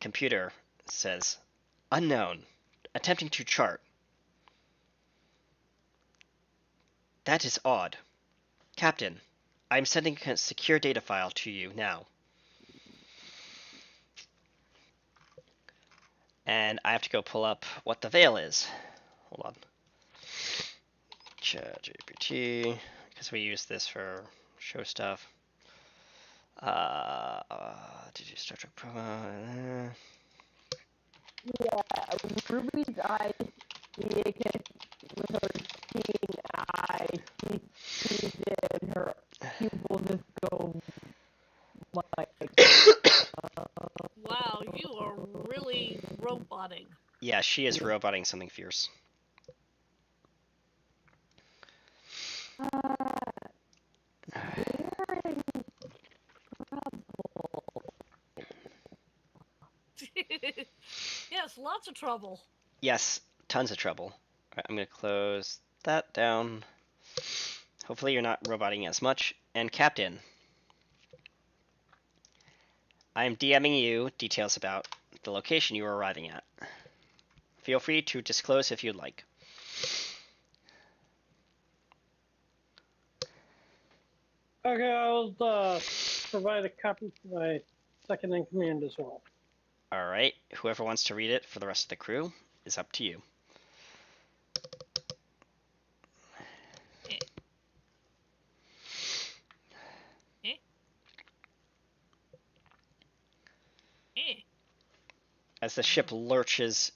Computer says, unknown. Attempting to chart. That is odd. Captain, I'm sending a secure data file to you now. And I have to go pull up what the veil is. Hold on. ChatGPT, because we use this for show stuff. Did you Star Trek promo? Yeah, Ruby's eyes with her keen eyes, she sees it and her pupils just go like. Wow, you are really roboting. Yeah, she is roboting something fierce. Yes, lots of trouble. Yes, tons of trouble. Alright, I'm going to close that down. Hopefully you're not roboting as much. And Captain, I am DMing you details about the location you are arriving at. Feel free to disclose if you'd like. Okay, I'll provide a copy to my second in command as well. Alright, whoever wants to read it for the rest of the crew is up to you. As the ship lurches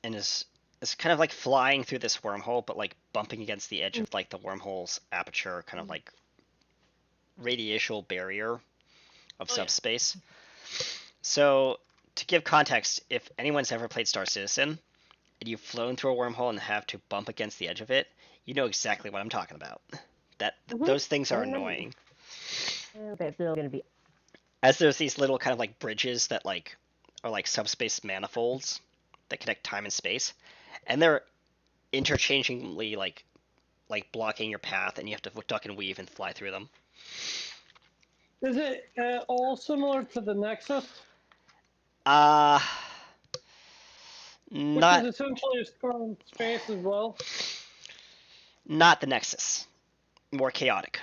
and is it's kind of like flying through this wormhole, but like bumping against the edge of like the wormhole's aperture, kind of like radiational barrier of Oh, yeah. subspace. So, to give context, if anyone's ever played Star Citizen and you've flown through a wormhole and have to bump against the edge of it, you know exactly what I'm talking about. Those things are annoying. Okay, it's still gonna be. As there's these little kind of like bridges that like are like subspace manifolds that connect time and space, and they're interchangingly like blocking your path, and you have to duck and weave and fly through them. Is it all similar to the Nexus? Uh Which not is essentially a star in space as well. not the Nexus. More chaotic.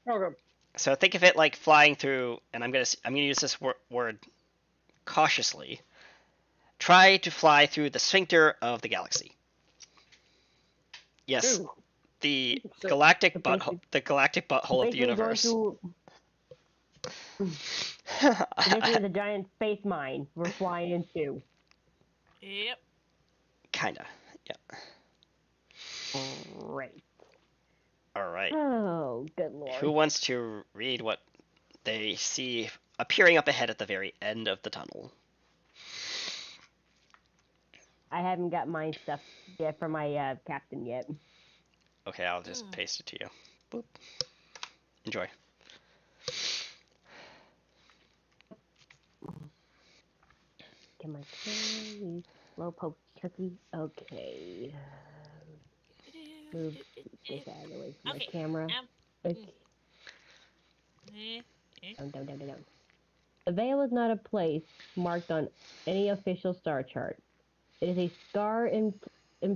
Okay. So think of it like flying through, and I'm gonna use this word cautiously. Try to fly through the sphincter of the galaxy. Yes, Ooh. the So- galactic so butthole, the galactic butthole of the Basically universe. Basically, the giant space mine we're flying into. Yep. Kinda. Yeah. Great. All right. Oh, good lord. Who wants to read what they see appearing up ahead at the very end of the tunnel? I haven't got my stuff yet from my captain yet. Okay, I'll just paste it to you. Boop. Enjoy. Come on, please. Low poke turkey. Okay. Move this out of the way from Okay. my camera. Okay. Eh, eh. Down. The Veil is not a place marked on any official star chart. It is a star in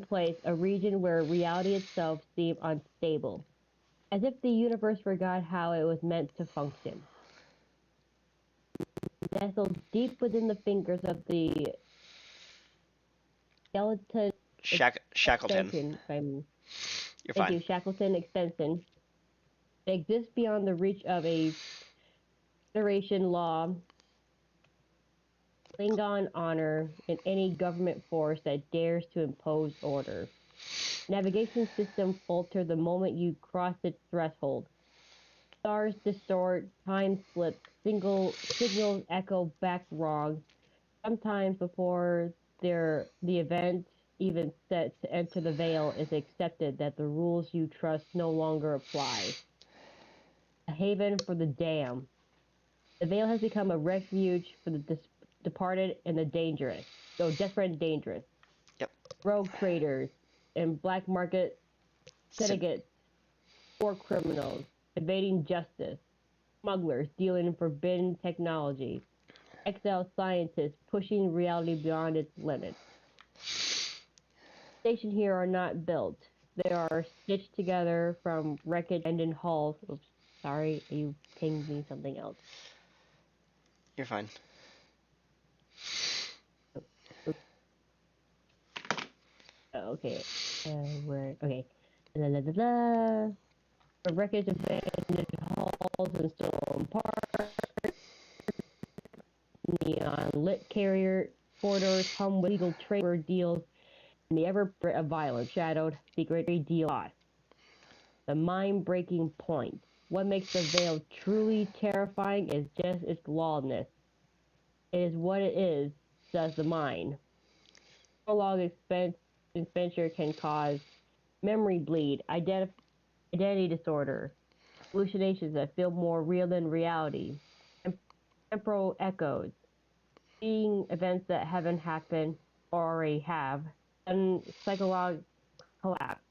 place, a region where reality itself seems unstable, as if the universe forgot how it was meant to function. Nestled deep within the fingers of the skeleton Shackleton. extension, You're thank fine. you, Shackleton extension, that exists beyond the reach of a Federation law, Klingon honor, and any government force that dares to impose order. Navigation system falter the moment you cross its threshold. Stars distort, time slips, signals echo back wrong. Sometimes before the event even set to enter the Veil is accepted that the rules you trust no longer apply. A haven for the damned. The Veil has become a refuge for the departed and the dangerous. So desperate and dangerous. Yep. Rogue traders and black market syndicates, war criminals, evading justice, smugglers dealing in forbidden technology, exiled scientists pushing reality beyond its limits. Stations here are not built. They are stitched together from wreckage and in halls. Oops, sorry, you pinged me something else. You're fine. Okay. Okay. The wreckage of abandoned halls and stolen parts. Neon lit carrier corridors hum with legal trade deals and the ever of violence, shadowed secret deal lost. The mind-breaking point. What makes the Veil truly terrifying is just its lawlessness. It is what it is, says the mind. Prolonged expenditure can cause memory bleed, identity disorder, hallucinations that feel more real than reality, temporal echoes, seeing events that haven't happened or already have, and psychological collapse.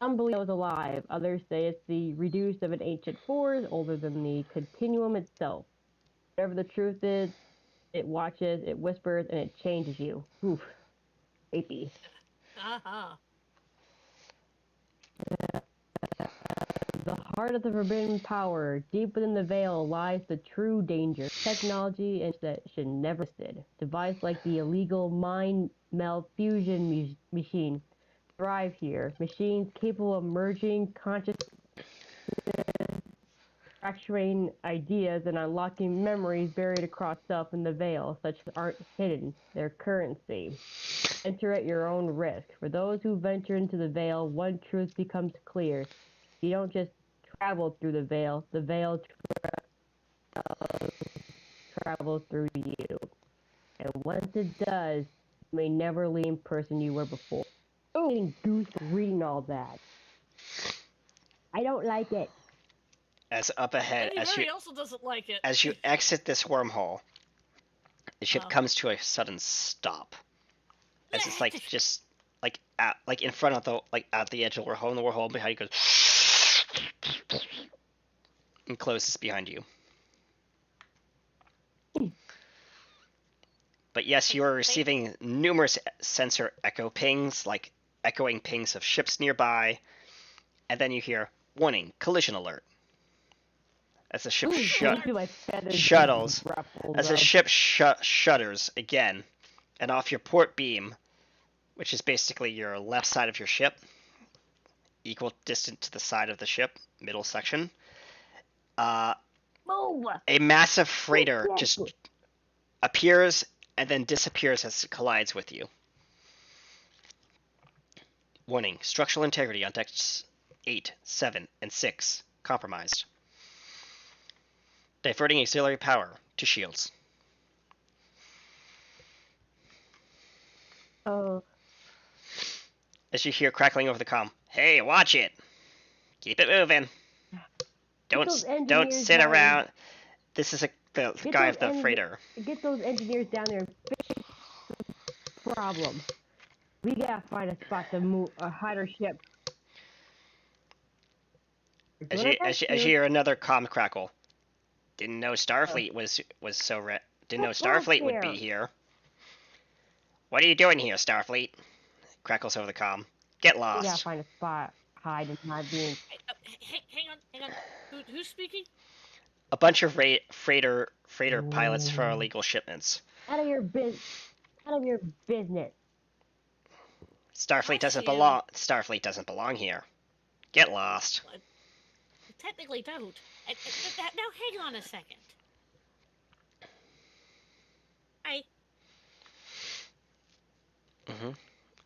Some believe it was alive, others say it's the reduce of an ancient force older than the continuum itself. Whatever the truth is, it watches, it whispers, and it changes you. Oof. Creepy. Uh-huh. The heart of the forbidden power, deep within the Veil, lies the true danger. Technology that should never existed. Device like the illegal mind meld fusion machine thrive here. Machines capable of merging consciousness fracturing ideas and unlocking memories buried across self in the veil, such that aren't hidden, their currency. Enter at your own risk. For those who venture into the veil, one truth becomes clear. You don't just travel through the veil travels through you. And once it does, you may never leave the person you were before. I'm getting goose reading all that. I don't like it. As up ahead, Lady also doesn't like it. as you exit this wormhole, the ship comes to a sudden stop. As it's like just like in front of the at the edge of the wormhole, and the wormhole behind you goes and closes behind you. But yes, you are receiving numerous sensor echo pings, like echoing pings of ships nearby, and then you hear warning, collision alert. As the ship shuttles, as the ship shudders again, and off your port beam, which is basically your left side of your ship, equal distant to the side of the ship, middle section, a massive freighter just appears and then disappears as it collides with you. Warning, structural integrity on decks 8, 7, and 6 compromised. Diverting auxiliary power to shields. Oh. As you hear crackling over the comm, hey, watch it! Keep it moving! Don't sit around. This is the guy of the freighter. Get those engineers down there and fix the problem. We gotta find a spot to move hide our ship. As you hear another comm crackle. Didn't know Starfleet was so didn't know Starfleet would be here. What are you doing here, Starfleet? Crackles over the comm. Get lost. We gotta find a spot, hide and not being. Hang on. Who's speaking? A bunch of freighter pilots for illegal shipments. Out of your business. Starfleet doesn't belong. Starfleet doesn't belong here. Get lost. Technically don't. Now hang on a second.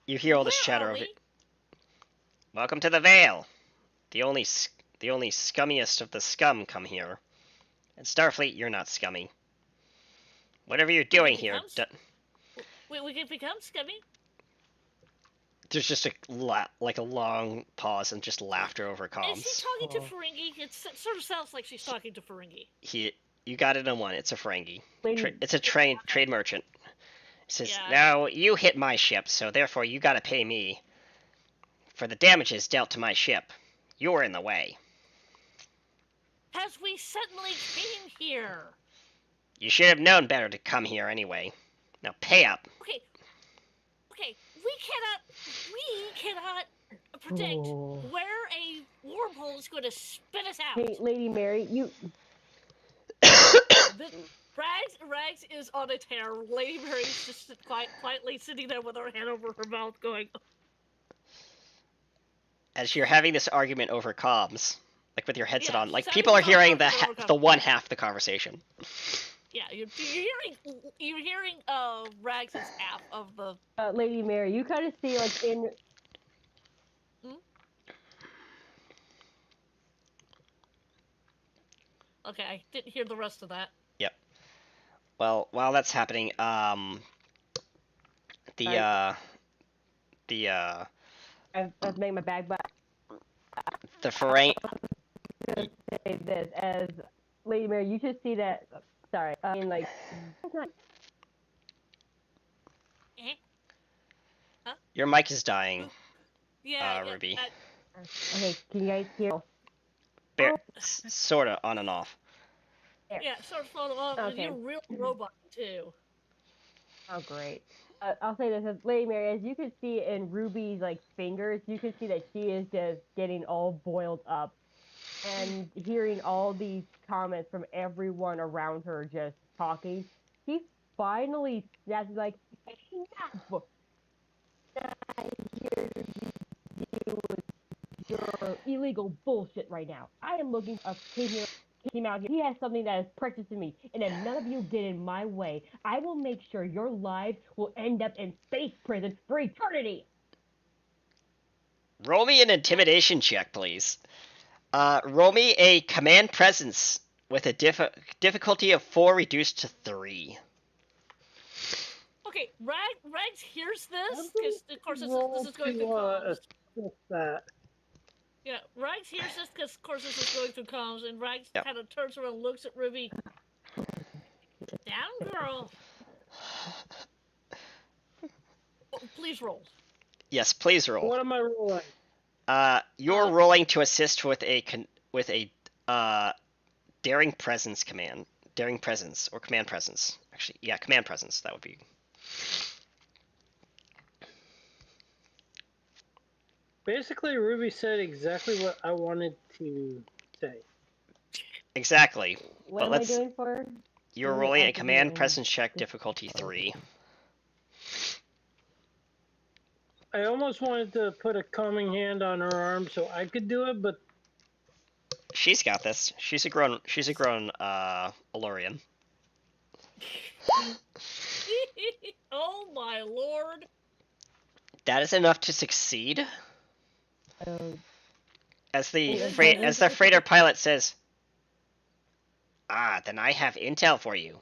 You hear all this chatter of it. Welcome to the Veil. The only scummiest of the scum come here. And Starfleet, you're not scummy. Whatever you're doing here. We can become scummy. There's just a long pause and just laughter over comms. Is she talking to Ferengi? It sort of sounds like she's talking to Ferengi. You got it in one. It's a Ferengi. It's a trade merchant. He says, "Now you hit my ship, so therefore you got to pay me for the damages dealt to my ship. You're in the way." As we suddenly came here. You should have known better to come here anyway. Now pay up. Okay. We cannot predict where a wormhole is going to spit us out. Hey, Lady Mary, you. Rags is on a tear. Lady Mary's just quietly sitting there with her hand over her mouth, going. As you're having this argument over comms, like with your headset on, like people are hearing the one half of the conversation. Yeah, you're hearing Rags' half of the. Lady Mary, you kind of see like in. Okay, I didn't hear the rest of that. Yep. Well, while that's happening, I've made my bag back. The Ferengi. Say this as Lady Mary, you should see that. Sorry, I mean like. It's not. Huh? Your mic is dying. Yeah, Ruby. Okay, can you guys hear? Sorta on and off. Yeah, sort of floating off. Okay. And you're a real robot too. Oh, great. I'll say this as Lady Mary, as you can see in Ruby's like fingers, you can see that she is just getting all boiled up, and hearing all these comments from everyone around her just talking. She finally snaps like, "Enough! I'm here to deal with your illegal bullshit right now. I am looking up here came out here. He has something that is precious to me, and if none of you get in my way, I will make sure your lives will end up in space prison for eternity. Roll me an intimidation check, please. Roll me a command presence with a difficulty of 4 reduced to 3. Okay, Rags hears this because of course this is going through roll comms. assist that. Yeah, Rags hears this because of course this is going through comms, and Rags Yep. kind of turns around and looks at Ruby. Down, girl. Oh, please roll. Yes, please roll. What am I rolling? You're rolling to assist with a daring presence command. Daring presence or command presence. Actually, yeah, command presence. That would be. Basically, Ruby said exactly what I wanted to say. Exactly. What But am I doing for? You're Ruby, rolling I a have to do command it presence check, difficulty 3. I almost wanted to put a calming hand on her arm so I could do it, but She's got this. She's a grown Elorian. Oh my lord. That is enough to succeed. Oh, As the Yeah, as the freighter pilot says, then I have intel for you.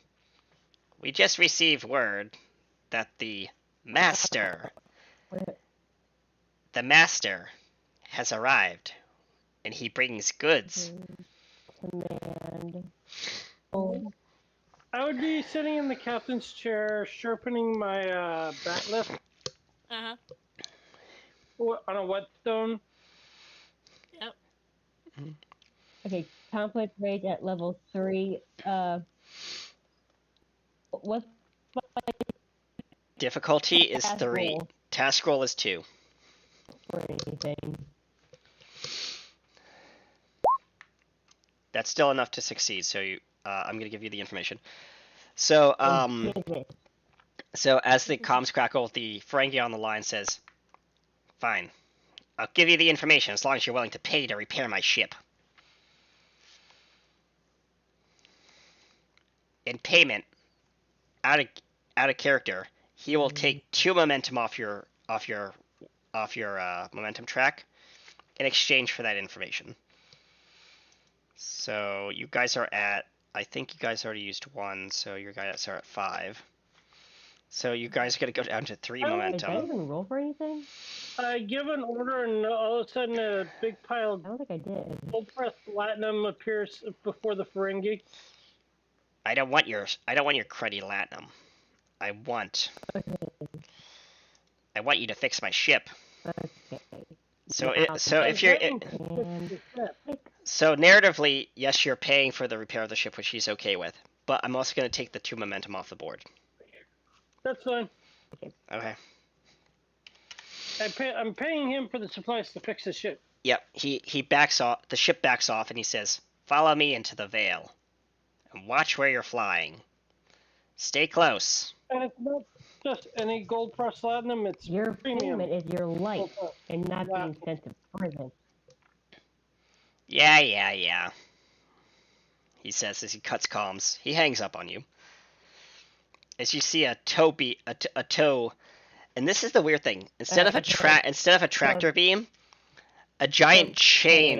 We just received word that the master has arrived, and he brings goods. command. Oh, I would be sitting in the captain's chair, sharpening my bat lift Uh-huh. on a whetstone. Yep. okay, conflict rage at level 3. What's Difficulty is Task 3. roll. Task roll is 2. for anything? That's still enough to succeed. So I'm gonna give you the information. So So as the comms crackle, the Ferengi on the line says, "Fine, I'll give you the information as long as you're willing to pay to repair my ship. In payment, out of character, he will take 2 momentum off your momentum track in exchange for that information." So you guys are at, I think you guys already used 1, so your guys are at 5. So you guys are gonna go down to 3 Did I momentum. even roll for anything? I give an order, and all of a sudden, a big pile I of don't think I did. gold-pressed platinum appears before the Ferengi. I don't want your cruddy latinum. I want you to fix my ship. Okay. So Now, if you're and so narratively, yes, you're paying for the repair of the ship, which he's okay with. But I'm also going to take the 2 momentum off the board. That's fine. Okay. I'm paying him for the supplies to fix the ship. Yep. He backs off. The ship backs off, and he says, "Follow me into the Veil, and watch where you're flying. Stay close." And it's not just any gold-pressed platinum, it's your premium. payment is your life gold-pressed. and not Yeah. being sent to prison. Yeah. He says as he cuts comms. He hangs up on you. As you see a tow, and this is the weird thing. Instead of a tractor beam, a giant chain,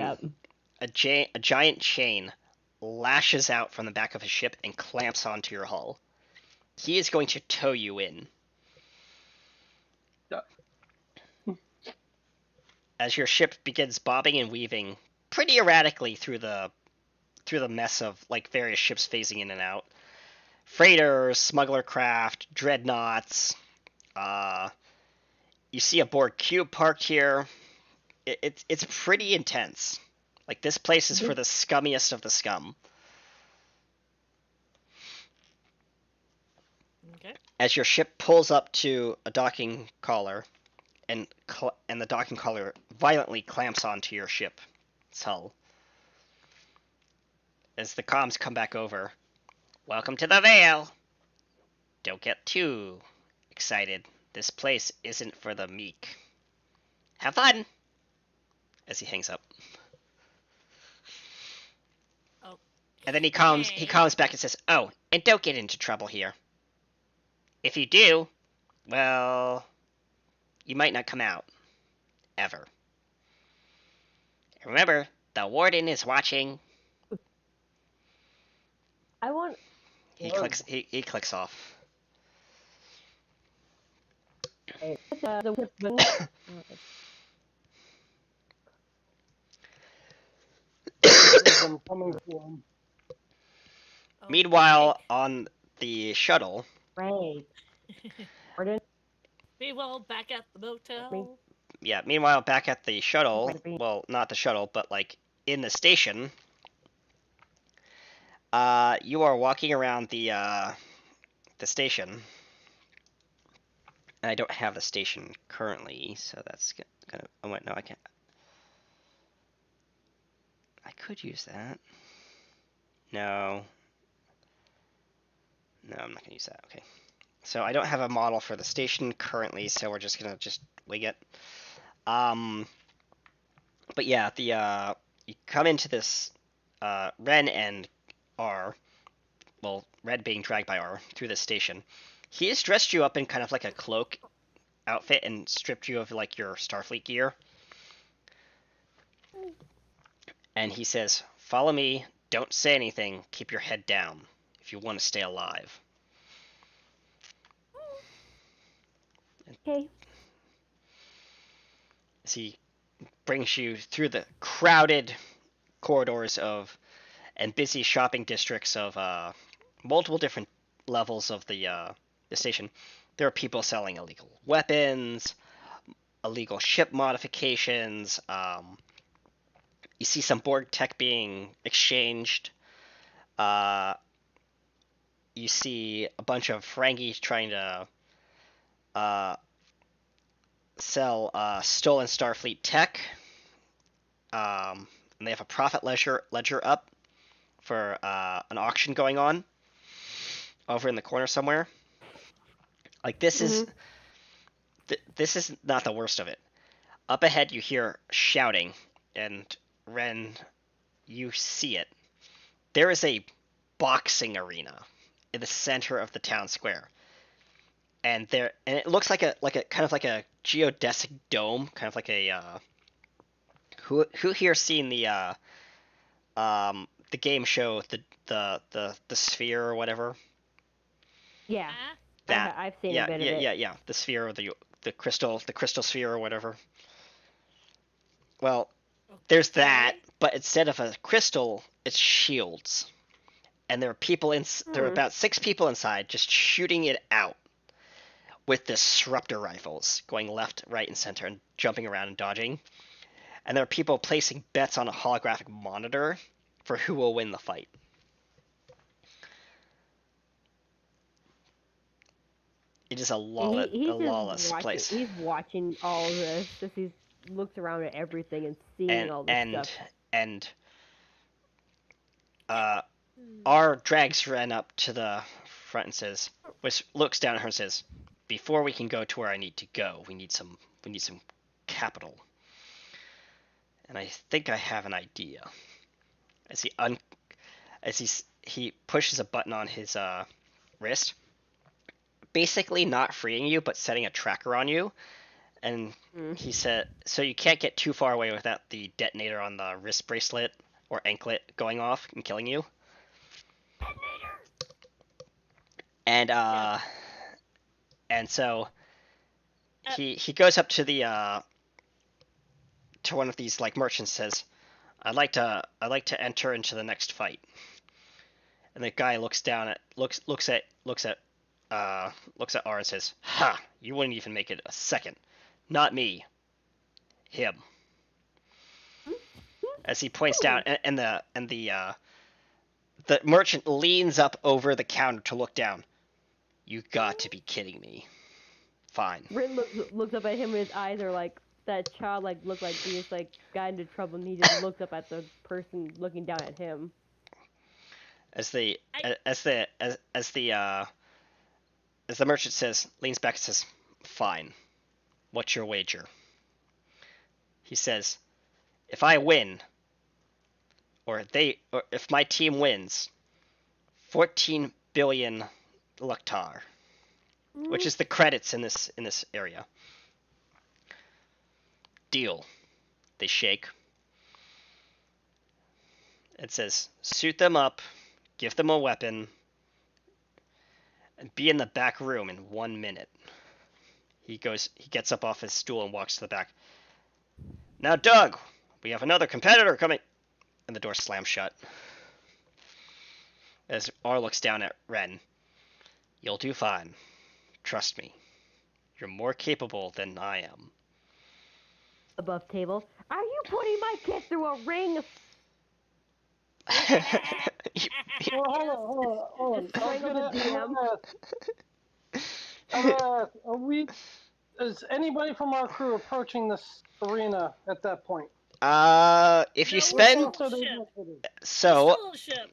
a giant chain lashes out from the back of his ship and clamps onto your hull. He is going to tow you in. As your ship begins bobbing and weaving pretty erratically through the mess of like various ships phasing in and out. Freighters, smuggler craft, dreadnoughts. You see a Borg cube parked here. It's pretty intense. Like, this place is for the scummiest of the scum. Okay. As your ship pulls up to a docking collar, and the docking collar violently clamps onto your ship's hull. As the comms come back over, "Welcome to the Veil. Don't get too excited. This place isn't for the meek. Have fun." As he hangs up. And then he comes back and says, "Oh, and don't get into trouble here. If you do, well, you might not come out ever. Remember, the warden is watching." I want. He clicks. He clicks off. The weapon. I'm coming to him. Meanwhile, on the shuttle, Right. Pardon? Meanwhile, back at the motel. meanwhile back at the shuttle, Might be. well, not the shuttle, but like in the station, you are walking around the station. And I don't have the station currently, so that's gonna. Oh wait, no, I can't. I could use that. No. No, I'm not gonna use that. Okay. So I don't have a model for the station currently, so we're just gonna wing it. But yeah, you come into this Ren and R, well, Red being dragged by R through the station. He has dressed you up in kind of like a cloak outfit and stripped you of like your Starfleet gear. And he says, "Follow me. Don't say anything. Keep your head down if you want to stay alive." Okay. As he brings you through the crowded corridors of and busy shopping districts of multiple different levels of the station. There are people selling illegal weapons, illegal ship modifications. You see some Borg tech being exchanged. You see a bunch of Ferengis trying to sell stolen Starfleet tech. And they have a profit ledger up for an auction going on over in the corner somewhere. Like this is not the worst of it. Up ahead, you hear shouting, and Ren, you see it. There is a boxing arena in the center of the town square, and it looks like a kind of like a geodesic dome, kind of like a who here seen the game show the sphere or whatever. Yeah. That I've seen a bit of it. Yeah. The sphere or the crystal sphere or whatever. Well, there's that, but instead of a crystal, it's shields, and there are people there are about 6 people inside just shooting it out with disruptor rifles, going left, right, and center, and jumping around and dodging. And there are people placing bets on a holographic monitor for who will win the fight. It is a lawless place. He's watching all this. Just he looks around at everything and seeing all this stuff. And R drags Ren up to the front and says, looks down at her and says, "Before we can go to where I need to go, we need some capital. And I think I have an idea." As he pushes a button on his wrist, basically not freeing you, but setting a tracker on you. And he said, so you can't get too far away without the detonator on the wrist bracelet or anklet going off and killing you. And so he goes up to the to one of these like merchants, says, I'd like to enter into the next fight." And the guy looks at R and says, "Ha! You wouldn't even make it a second. Not me. Him." As he points down, and the merchant leans up over the counter to look down. "You got to be kidding me." "Fine." Rin looks up at him, and his eyes are like that childlike look, like he just like got into trouble, and he just looks up at the person looking down at him. As the merchant leans back and says, "Fine. What's your wager?" He says, "If I win, or if my team wins, 14 billion luktar, which is the credits in this area. Deal. They shake. It says, suit them up, give them a weapon, and be in the back room in 1 minute. He gets up off his stool and walks to the back. Now, Doug, we have another competitor coming. And the door slams shut. As R looks down at Ren. You'll do fine. Trust me. You're more capable than I am. Above table. Are you putting my kid through a ring? Well, hold on. Strangle the DM. Is anybody from our crew approaching this arena at that point? If you No, spend so Fellowship.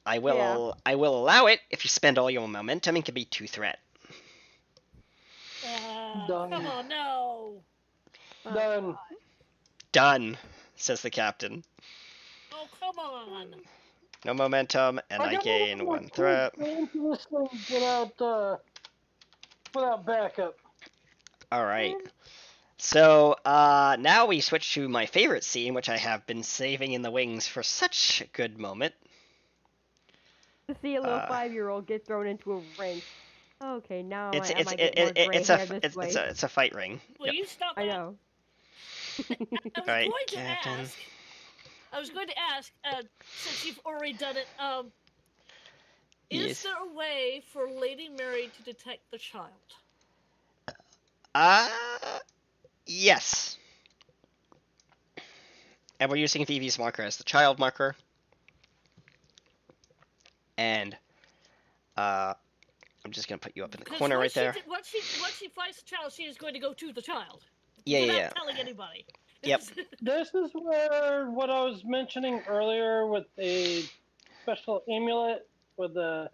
I will allow it if you spend all your momentum and can be 2 threat. Done. Come on, no. Done. Done, says the captain. Oh, come on. No momentum, and I gain 1 threat. Into this thing without backup. Alright. So, now we switch to my favorite scene, which I have been saving in the wings for such a good moment. To see a little 5-year-old get thrown into a ring. Okay, now It's I might get more gray hair this way. it's a fight ring. Will you stop that? I know. Alright, I was going to ask, since you've already done it, Yes. is there a way for Lady Mary to detect the child? Yes. And we're using Vivi's marker as the child marker. And, I'm just gonna put you up in the Because corner right there. Once she finds the child, she is going to go to the child. Yeah, without yeah. telling anybody. Yep. This is where what I was mentioning earlier with a special amulet with a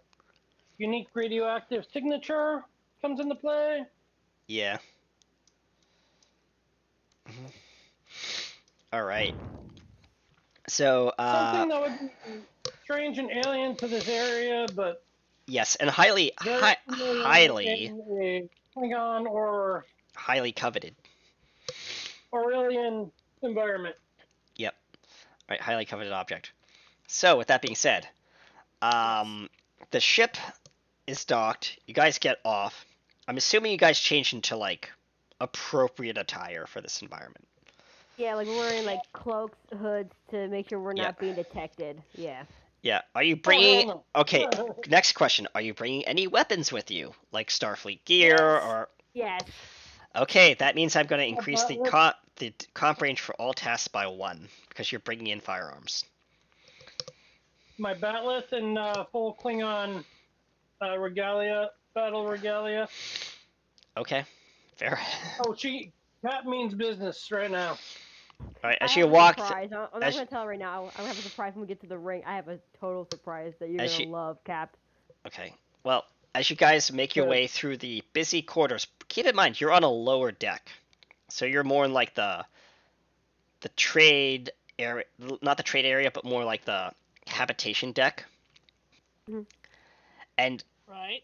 unique radioactive signature comes into play. Yeah. Alright. So, Something that would be strange and alien to this area, but yes, and highly very familiar in a Klingon or coveted. Aurelian environment. Yep. Alright, highly coveted object. So, with that being said, the ship is docked. You guys get off. I'm assuming you guys change into, like, appropriate attire for this environment. Yeah, like we're wearing like cloaks, hoods to make sure we're not being detected. Yeah. Yeah. Are you bringing... no. Okay, next question. Are you bringing any weapons with you? Like Starfleet gear or... Yes. Okay, that means I'm going to increase the comp range for all tasks by 1, because you're bringing in firearms. My batleth and full Klingon regalia, battle regalia. Okay, fair. Oh, that means business right now. Alright, as I you have a walk... surprise. I'm not gonna tell right now. I'm gonna have a surprise when we get to the ring. I have a total surprise that you're gonna love, Cap. Okay, well, as you guys make your way through the busy quarters, keep in mind, you're on a lower deck. So you're more in, like, the trade area... Not the trade area, but more like the habitation deck. Mm-hmm. And... Right.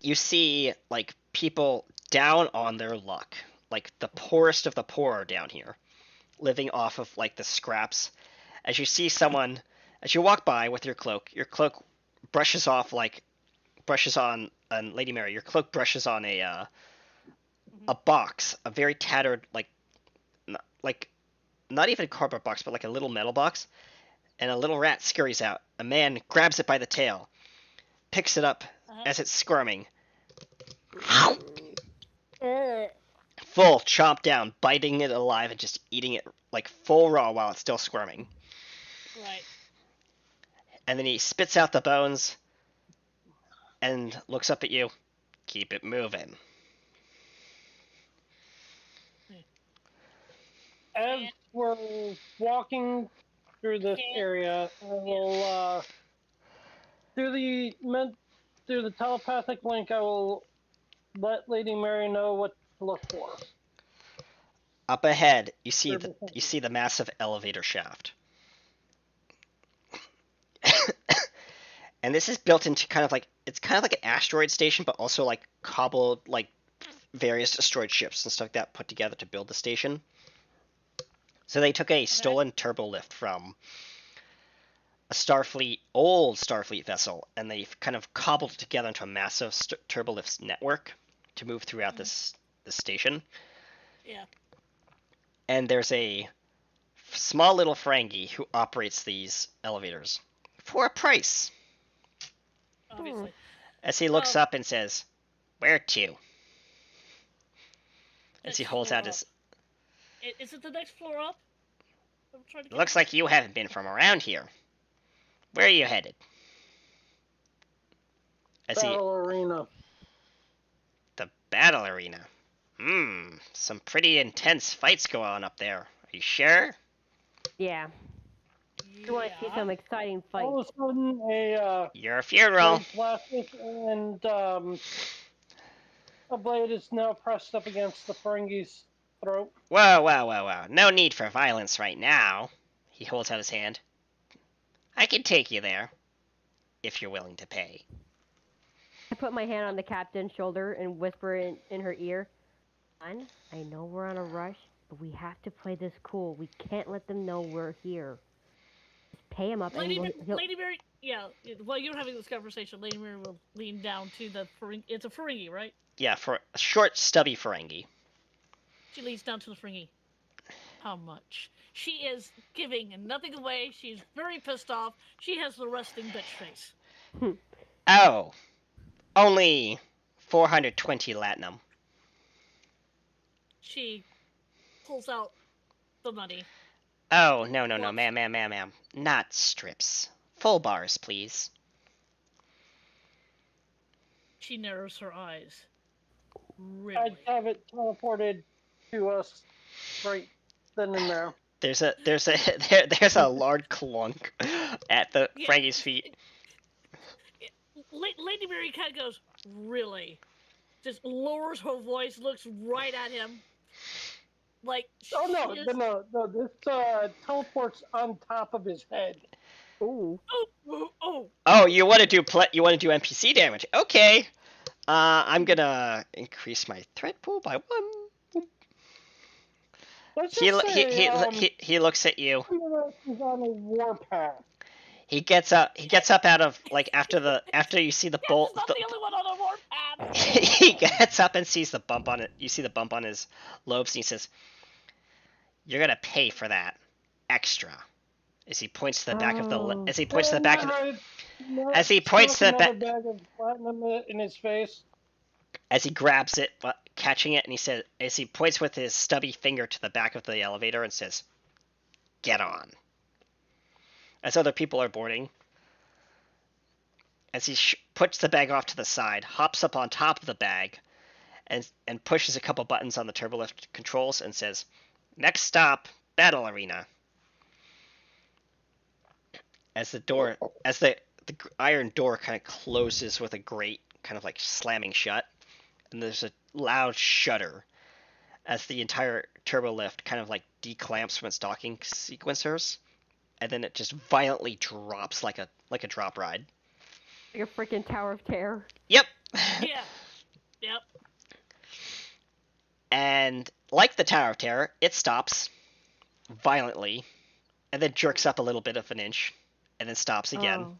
You see, like, people down on their luck. Like, the poorest of the poor are down here, living off of, like, the scraps. As you see someone, as you walk by with your cloak brushes on Lady Mary, your cloak brushes on a box, a very tattered, like, not even a cardboard box, but like a little metal box, and a little rat scurries out. A man grabs it by the tail, picks it up as it's squirming. Full chomp down, biting it alive and just eating it like full raw while it's still squirming. Right. And then he spits out the bones and looks up at you. Keep it moving. As we're walking through this area, I will through the telepathic link, I will let Lady Mary know what to look for. Up ahead, you see the massive elevator shaft. And this is built into kind of like an asteroid station, but also like cobbled like various destroyed ships and stuff like that put together to build the station. So they took a stolen turbolift from a old Starfleet vessel, and they've kind of cobbled it together into a massive turbolift network to move throughout this station. Yeah. And there's a small little Ferengi who operates these elevators for a price. Obviously. As he looks up and says, "Where to?" As he holds out his... Is it the next floor up? I'm trying to Looks like you haven't been from around here. Where are you headed? Battle arena. The battle arena. Some pretty intense fights go on up there. Are you sure? Yeah. You want to see some exciting fights. All of a sudden, Your funeral. blade flashes and a blade is now pressed up against the Ferengi's throat. Whoa. No need for violence right now. He holds out his hand. I can take you there, if you're willing to pay. I put my hand on the captain's shoulder and whisper in her ear, "Son, I know we're on a rush, but we have to play this cool. We can't let them know we're here. Just pay him up Lady, and he'll..." Lady Mary, yeah, while you're having this conversation, Lady Mary will lean down to the Ferengi. It's a Ferengi, right? Yeah, for a short, stubby Ferengi. She leans down to the Ferengi. How much? She is giving nothing away. She's very pissed off. She has the resting bitch face. Oh, only 420 latinum. She pulls out the money. Oh, no, ma'am. Not strips. Full bars, please. She narrows her eyes. Really? I'd have it teleported to us right then and there. There's a large clunk at the Ferengi's feet. Lady Mary kind of goes, really? Just lowers her voice, looks right at him. Like, Oh no! This teleports on top of his head. Ooh. Oh, you want to do NPC damage? Okay. I'm gonna increase my threat pool by 1. Let's He just say, he looks at you. He's on a warpath. He gets up out of like after you see the bolt. He's not the only one on a warpath. He gets up and sees the bump on it. You see the bump on his lobes, and he says, "You're gonna pay for that extra." As he points to the back of the as he points to the back of the, as he points to the back bag of platinum in his face. as he grabs it, catching it, and he says, as he points with his stubby finger to the back of the elevator and says, "Get on." As other people are boarding, as he puts the bag off to the side, hops up on top of the bag, and pushes a couple buttons on the turbolift controls and says, "Next stop, battle arena." As the iron door kind of closes with a grate, kind of like slamming shut, and there's a loud shudder as the entire turbolift kind of like declamps from its docking sequencers, and then it just violently drops like a drop ride. Like a freaking Tower of Terror. Yep. Yeah. Yep. And like the Tower of Terror, it stops violently, and then jerks up a little bit of an inch, and then stops again.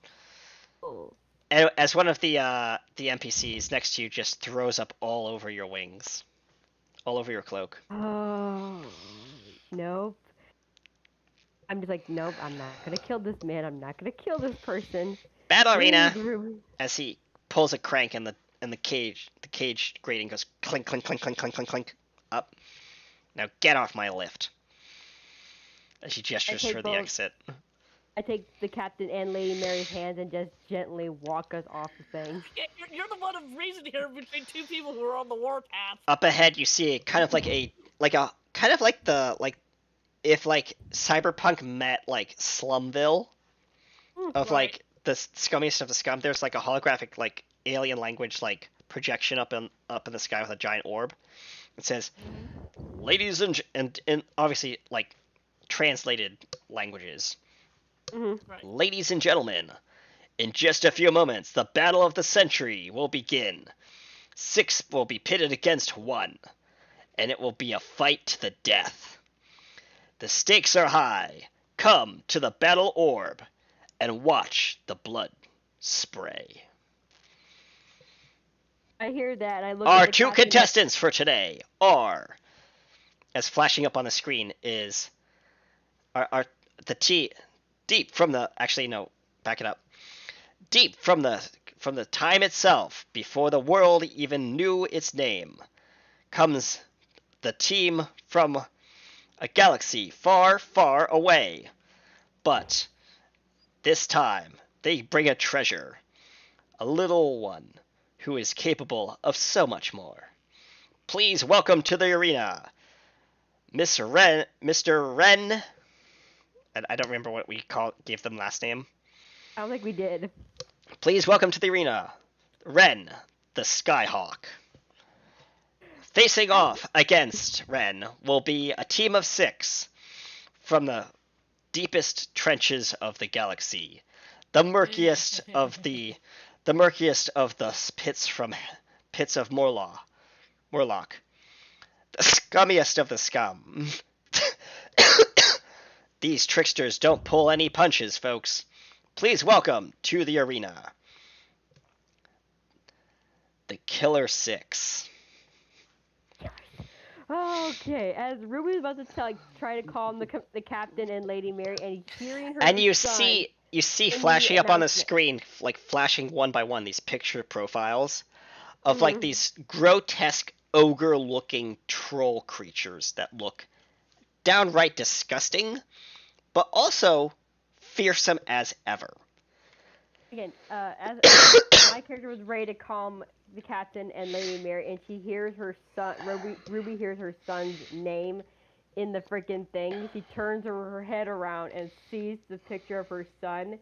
Oh. And as one of the NPCs next to you just throws up all over your wings, all over your cloak. Oh. Nope. I'm just like, nope, I'm not gonna kill this man. I'm not gonna kill this person. Battle arena. As he pulls a crank and the cage grating goes clink clink clink clink clink clink clink up. Now get off my lift. As she gestures for the exit. I take the captain and Lady Mary's hands and just gently walk us off the thing. Yeah, you're the one of reason here between two people who are on the warpath. Up ahead, you see kind of like if like Cyberpunk met like Slumville, of like the scummiest of the scum. There's like a holographic like alien language like projection up in the sky with a giant orb. It says, "Ladies and obviously like translated languages." Mm-hmm. Right. "Ladies and gentlemen, In just a few moments, the battle of the century will begin. 6 will be pitted against 1, and it will be a fight to the death. The stakes are high. Come to the battle orb and watch the blood spray. I hear that. And I look. Our at the 2 captain contestants for today are, as flashing up on the screen is, are the deep from the, actually no, back it up. Deep from the time itself, before the world even knew its name, comes the team from a galaxy far, far away. But this time, they bring a treasure, a little one who is capable of so much more. Please welcome to the arena, Mr. Ren. I don't remember what we gave them last name. I don't think we did. Please welcome to the arena, Ren, the Skyhawk. Facing off against Ren will be a team of 6 from the deepest trenches of the galaxy, the murkiest of the pits of Morlock, the scummiest of the scum. These tricksters don't pull any punches, folks. Please welcome to the arena, the Killer 6. Okay, as Ruby's about to try to calm the captain and Lady Mary, and hearing her. And you son see in the flashing up on the announcement. screen, like flashing one by one, these picture profiles of like these grotesque ogre-looking troll creatures that look downright disgusting, but also fearsome as ever. Again, as my character was ready to calm the captain and Lady Mary, and she hears her son. Ruby hears her son's name in the freaking thing. She turns her head around and sees the picture of her son.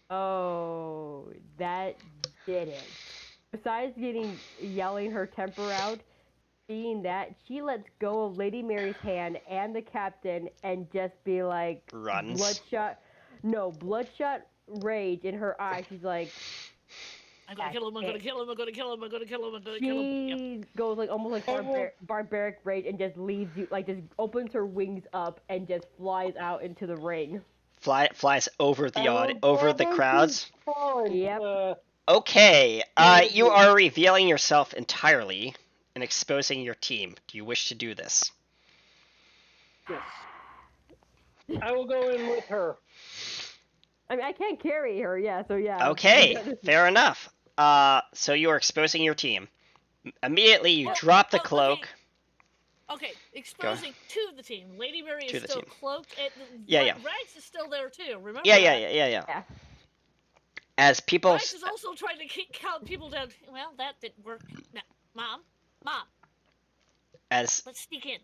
Oh, that did it. Besides yelling her temper out, seeing that, she lets go of Lady Mary's hand and the captain and just be like, Runs. bloodshot rage in her eyes. She's like, I'm gonna kill him, I'm gonna kill him, I'm gonna kill him, I'm gonna kill him, I'm gonna kill him. Yep. she goes like almost like barbaric rage and just leaves you, like just opens her wings up and just flies out into the ring. Flies over the crowds. Yep. Okay, you are revealing yourself entirely and exposing your team. Do you wish to do this? Yes. I will go in with her. I mean, I can't carry her, yeah, so yeah. Okay, fair enough. So you are exposing your team. Immediately you drop the cloak. Okay, exposing to the team. Lady Mary To is the still team. cloaked, and Yeah. Rags is still there too, remember Yeah. Yeah. As people... Rags is also trying to count people down. Well, that didn't work. No, Mom, As let's sneak in.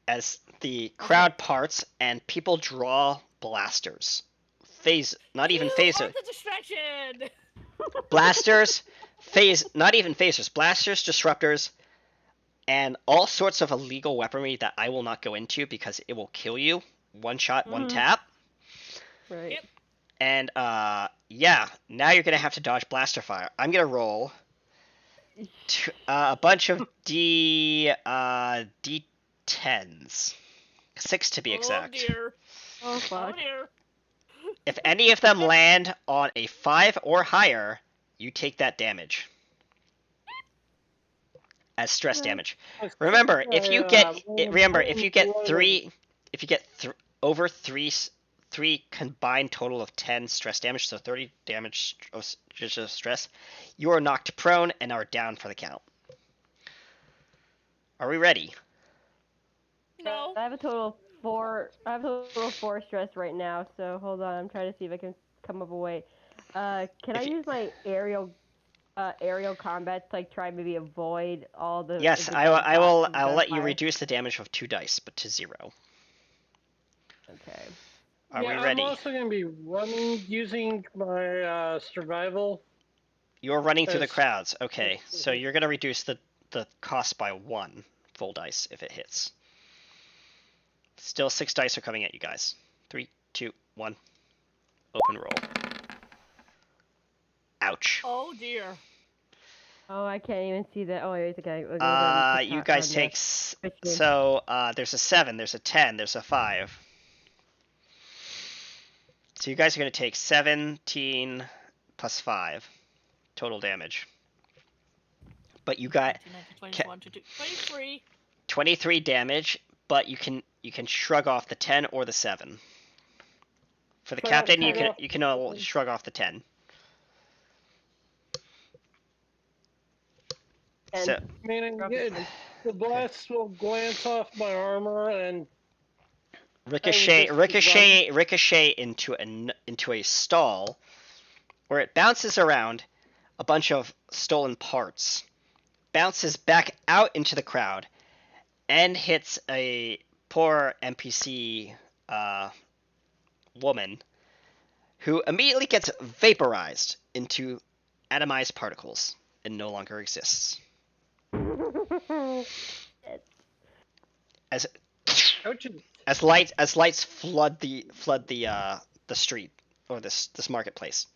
as the crowd parts and people draw blasters. Not even You phasers. are the distraction! Blasters, not even phasers, blasters, disruptors, and all sorts of illegal weaponry that I will not go into because it will kill you. One shot, one tap. Right. Yep. And, yeah, now you're going to have to dodge blaster fire. I'm going to roll a bunch of D10s. 6 to be exact. Oh dear. Oh, fuck. Oh dear. If any of them land on a 5 or higher, you take that damage. As stress damage. Remember, if you get over three combined total of 10 stress damage, so 30 damage of stress, you are knocked prone and are down for the count. Are we ready? No. I have a total of 4 stress right now, so hold on, I'm trying to see if I can come up a way. Can I use my aerial combat to like try and maybe avoid all the... Yes, the I'll let you gunfire? reduce the damage of 2 dice, but to 0. Okay. Are we ready? I'm also going to be running using my survival. You're running through the Yes. crowds. Okay, so you're going to reduce the cost by 1 full dice if it hits. Still 6 dice are coming at you guys. 3, 2, 1. Open roll. Ouch. Oh dear. Oh, I can't even see that. Oh, it's okay. You guys take there's a 7, there's a 10, there's a 5. So you guys are gonna take 17 plus 5 total damage. But you got 21, 23. 23 damage, but you can shrug off the 10 or the 7. For the captain, you can all shrug off the 10. So Meaning the blast will glance off my armor and ricochet into a stall where it bounces around a bunch of stolen parts, bounces back out into the crowd, and hits a poor NPC woman who immediately gets vaporized into atomized particles and no longer exists. As lights flood the street or this marketplace.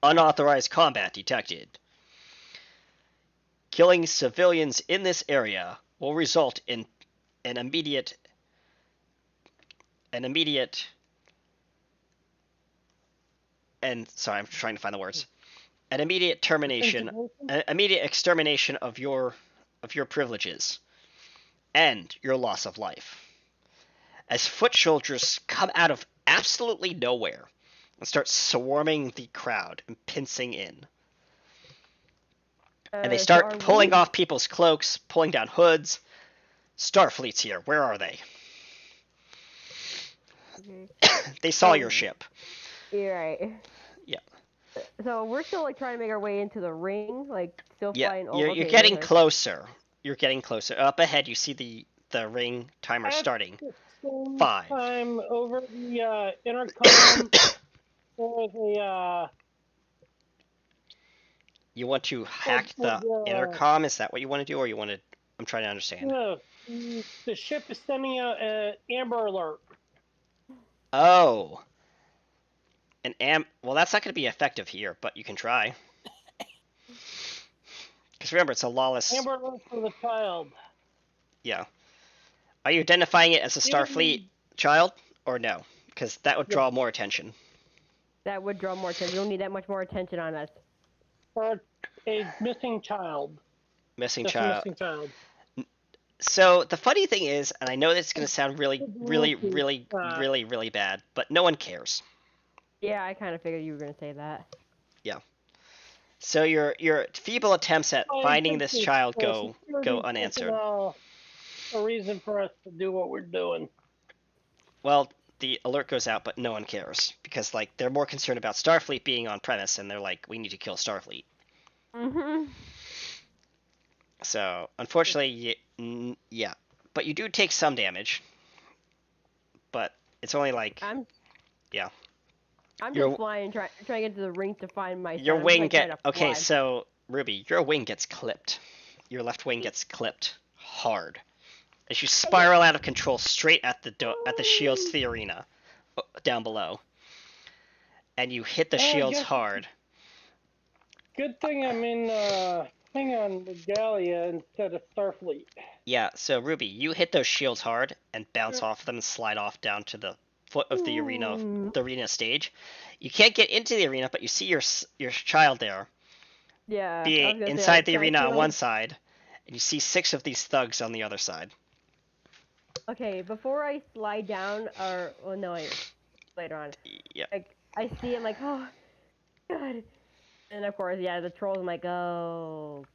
Unauthorized combat detected. Killing civilians in this area will result in an immediate and sorry, I'm trying to find the words. An immediate termination, an immediate extermination of your privileges and your loss of life. As foot soldiers come out of absolutely nowhere and start swarming the crowd and pincing in. And they start pulling off people's cloaks, pulling down hoods. Starfleet's here. Where are they? They saw your ship. You're right. Yeah. So we're still like trying to make our way into the ring, like still flying. Yeah, you're getting closer. You're getting closer. Up ahead, you see the ring timer starting. 5. I'm over the intercom. There's a. You want to hack the intercom? Is that what you want to do, or you want to? I'm trying to understand. No, the ship is sending out an amber alert. Oh. Well, that's not going to be effective here, but you can try. Because remember, it's a lawless. Amber alert for the child. Yeah. Are you identifying it as a Starfleet child, or no? Because that would draw more attention. That would draw more attention. We don't need that much more attention on us. Or a missing child. Missing Just child. a missing child. So the funny thing is, and I know this is going to sound really bad, but no one cares. Yeah, I kind of figured you were going to say that. Yeah. So your feeble attempts at finding this child go unanswered. A reason for us to do what we're doing. Well, the alert goes out, but no one cares because like they're more concerned about Starfleet being on premise, and they're like, we need to kill Starfleet. Mhm. So unfortunately, yeah, but you do take some damage. But it's only like yeah. I'm just flying, trying to get to the ring to find my son. Your wing fly. So Ruby, your wing gets clipped. Your left wing gets clipped hard as you spiral out of control straight at the shields to the arena down below, and you hit the shields hard. Good thing I'm in on Regalia instead of Starfleet. Yeah, so Ruby, you hit those shields hard and bounce off them and slide off down to the foot of the arena stage. You can't get into the arena, but you see your child there. Yeah. Being inside the arena on one side, and you see 6 of these thugs on the other side. Okay, before I slide down, later on. Yeah. Like I see him, like, oh, God. And of course, yeah, the trolls. I'm like, oh,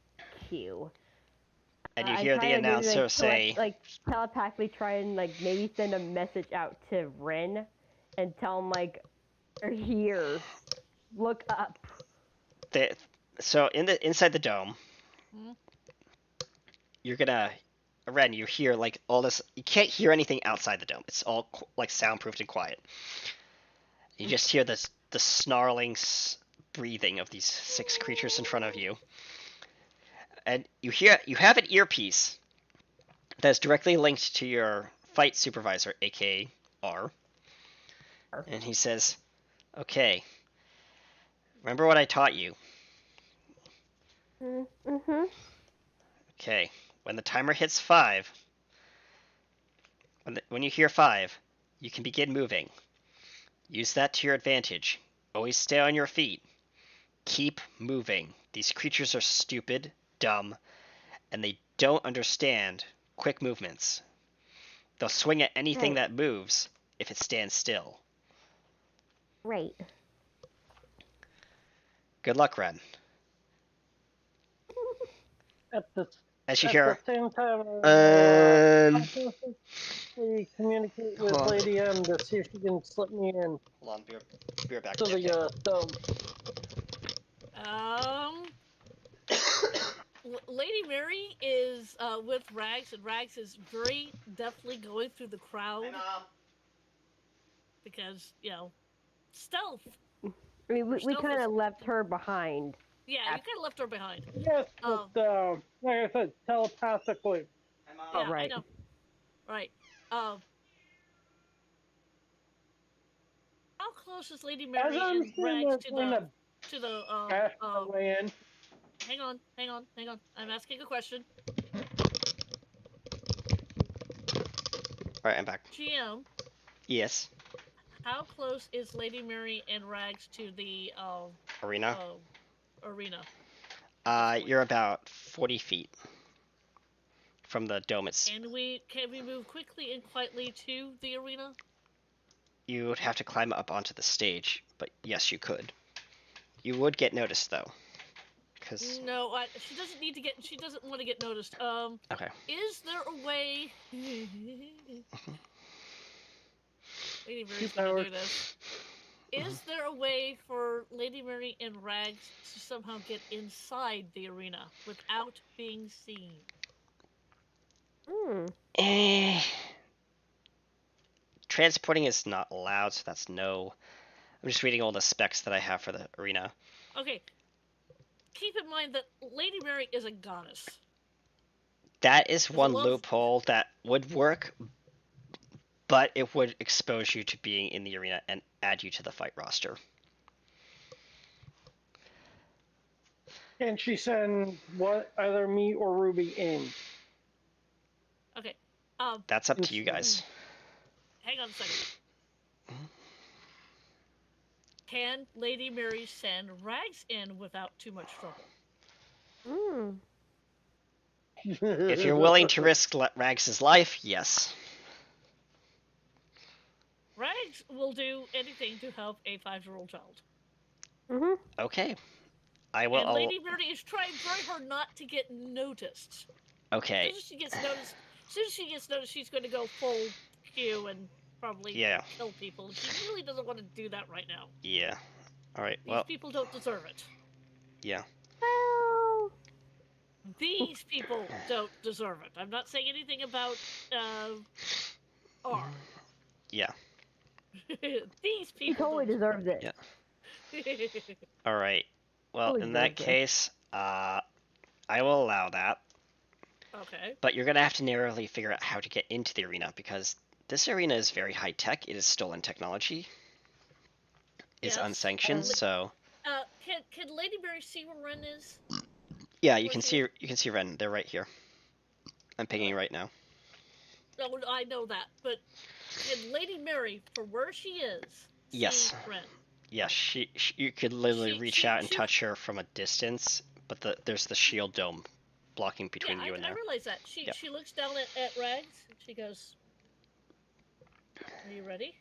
Q. And you hear the announcer say, like telepathically try and like maybe send a message out to Ren, and tell him like, "They're here, look up." So inside the dome, you're gonna, Ren. You hear like all this. You can't hear anything outside the dome. It's all like soundproofed and quiet. You just hear the snarling breathing of these 6 creatures in front of you. And you have an earpiece that's directly linked to your fight supervisor, aka R. And he says, "Okay, Remember what I taught you. Mm-hmm. Okay. When the timer hits 5, when you hear 5, you can begin moving. Use that to your advantage. Always stay on your feet. Keep moving. These creatures are stupid, dumb, and they don't understand quick movements. They'll swing at anything Right. that moves if it stands still. Right. Good luck, Ren. At the As you at hear, the same time, um, I'll consciously communicate with Hold on. Lady M to see if she can slip me in hold on, be right back. to the stove. Lady Mary is with Rags, and Rags is very deftly going through the crowd because stealth. I mean, we Stealth kind is- of left her behind. Yeah, you kind of left her behind. Yes, but like I said, telepathically. Yeah, right. I know. Right. How close is Lady As Mary I'm and standing Rags there trying to the bash my way in, hang on. I'm asking a question. Alright, I'm back. GM, Yes. how close is Lady Mary and Rags to the Arena? arena? You're about 40 feet from the dome. And can we move quickly and quietly to the arena? You would have to climb up onto the stage, but yes, you could. You would get noticed, though. Because... No, she doesn't need to get. She doesn't want to get noticed. Okay. Is there a way? Lady Mary's gonna do this. Is there a way for Lady Mary and Rags to somehow get inside the arena without being seen? Transporting is not allowed, so that's no. I'm just reading all the specs that I have for the arena. Okay. Keep in mind that Lady Mary is a goddess. That is There's one a lot of- loophole that would work, but it would expose you to being in the arena and add you to the fight roster. can she send either me or Ruby in? Okay. That's up to you guys. Hang on a second. Can Lady Mary send Rags in without too much trouble? If you're willing to risk Rags' life, yes. Rags will do anything to help a 5-year-old child. Okay. I will. And Lady Mary is trying very hard not to get noticed. Okay. As soon as she gets noticed, she's going to go full Q and probably kill people. And she really doesn't want to do that right now. Yeah. All right. These people don't deserve it. Yeah. These people don't deserve it. I'm not saying anything about R. Yeah. These He people totally deserves it. Yeah. All right. Well, Totally in that deserves it. case, I will allow that. Okay. But you're gonna have to narrowly figure out how to get into the arena because this arena is very high tech. It is stolen technology. It's unsanctioned, so. Can Lady Mary see where Ren is? Yeah, you can see Ren. They're right here. I'm pinging right now. No, I know that, but can Lady Mary, for where she is, see Yes. Ren? Yes, you could literally reach out and touch her from a distance, but there's the shield dome blocking between you and I there. realize that. She looks down at Rags and she goes, "Are you ready?"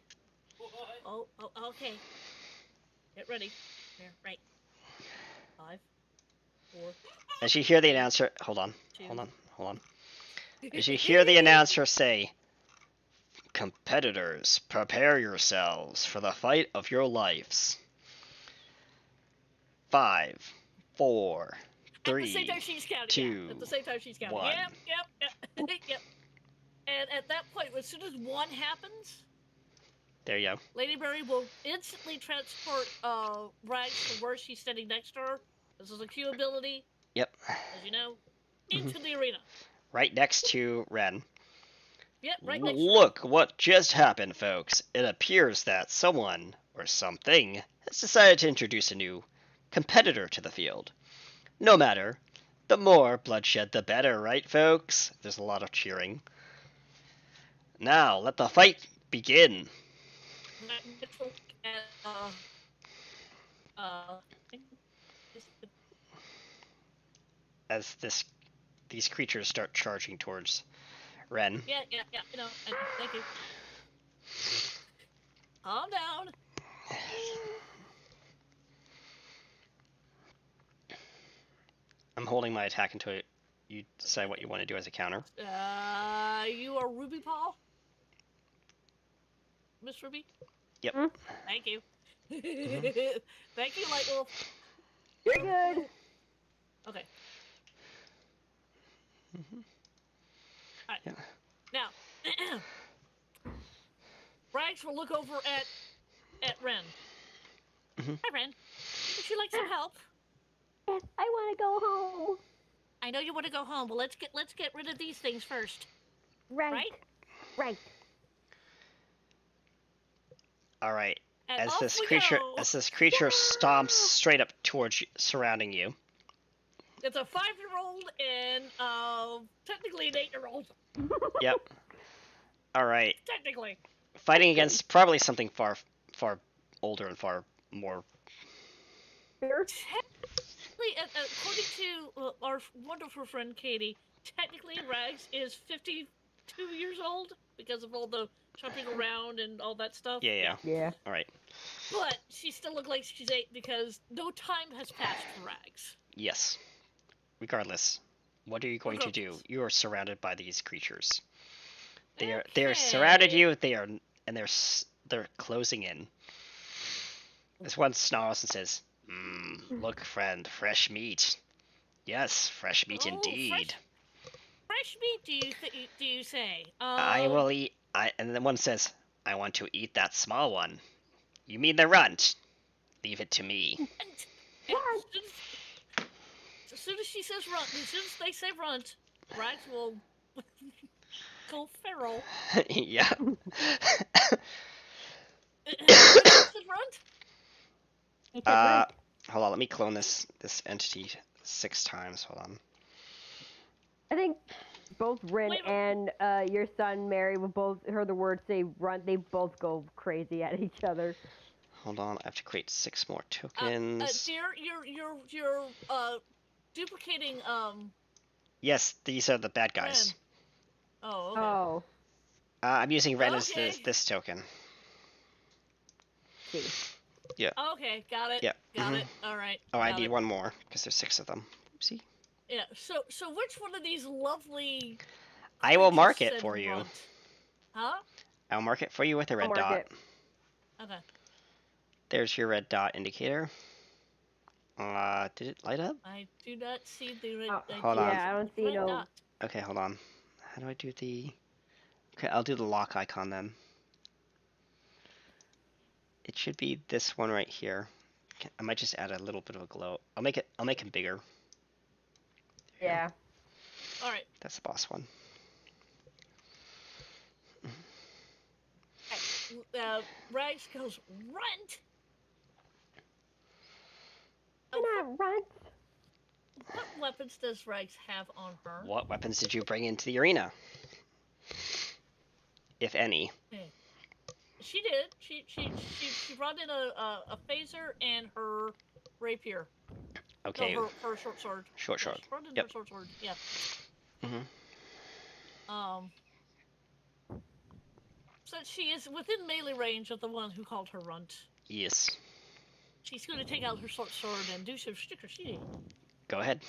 Oh, okay. Get ready. Here, right. 5, 4. As you hear the announcer, hold on. As you hear the announcer say, "Competitors, prepare yourselves for the fight of your lives." 5, 4, 3, At the same time she's counting. 2, At the same time she's counting. 1. Yep. And at that point, as soon as 1 happens, There you go. Lady Mary will instantly transport Rags from where she's standing next to her. This is a Q ability. Yep. As you know, into the arena. Right next to Ren. Yep, right next to Look what just happened, folks. It appears that someone, or something, has decided to introduce a new competitor to the field. No matter. The more bloodshed, the better, right, folks? There's a lot of cheering. Now, let the fight begin. Let's look at, As these creatures start charging towards Ren. yeah, you know, thank you. Calm down. I'm holding my attack until you decide what you want to do as a counter. You are Ruby Paul? Miss Ruby? Yep. Thank you. Thank you, Light Wolf. You're good. Okay. Alright. Yeah. Now, Rags will look over at Ren. Hi, Ren. Would you like some help? Yes, I want to go home. I know you want to go home, but let's get rid of these things first. Right. All right. And As off this we creature go. stomps straight up towards you, surrounding you. It's a 5-year-old and technically an 8-year-old. Yep. All right. Technically. Fighting against probably something far older and far more. Technically, according to our wonderful friend Katie, technically Rags is 52 years old because of all the jumping around and all that stuff. Yeah. All right. But she still looks like she's 8 because no time has passed for Rags. Yes. Regardless, what are you going to do? You are surrounded by these creatures. They are surrounded you. They're closing in. This one snarls and says, "Look, friend, fresh meat. Yes, fresh meat indeed. Fresh meat, do you say? I will eat." And then one says, "I want to eat that small one. You mean the runt? Leave it to me." As soon as she says runt, as soon as they say runt, Rags will go feral. Yeah. Runt? Hold on. Let me clone this entity 6 times. Hold on. I think both Rin Wait. and your son Mary will both heard the word say runt. They both go crazy at each other. Hold on. I have to create 6 more tokens. Dear, you're duplicating Yes, these are the bad guys. Ren. Oh, okay. Oh. I'm using Ren as Okay. this token. See. Yeah. Okay, got it. Yeah. Got it. All right. Oh, I got need it. one more because there's 6 of them. Oopsie. Yeah. So which one of these lovely? I will mark creatures it said for you. runt? Huh? I'll mark it for you with a red mark dot. it. Okay. There's your red dot indicator. Did it light up? I do not see the red. Oh, hold on. Yeah, I don't see red no. dot. Okay, hold on. How do I do the... Okay, I'll do the lock icon then. It should be this one right here. I might just add a little bit of a glow. I'll make him bigger. Yeah. All right. That's the boss one. Rags goes runt. Can I runt? What weapons does Rags have on her? What weapons did you bring into the arena? If any. She did. She brought in a phaser and her rapier. Okay. No, her short sword. Short sword. She brought in Yep. her short sword. Yeah. Mm-hmm. So she is within melee range of the one who called her runt. Yes. She's going to take out her short sword and do some sticker shooting. Go ahead.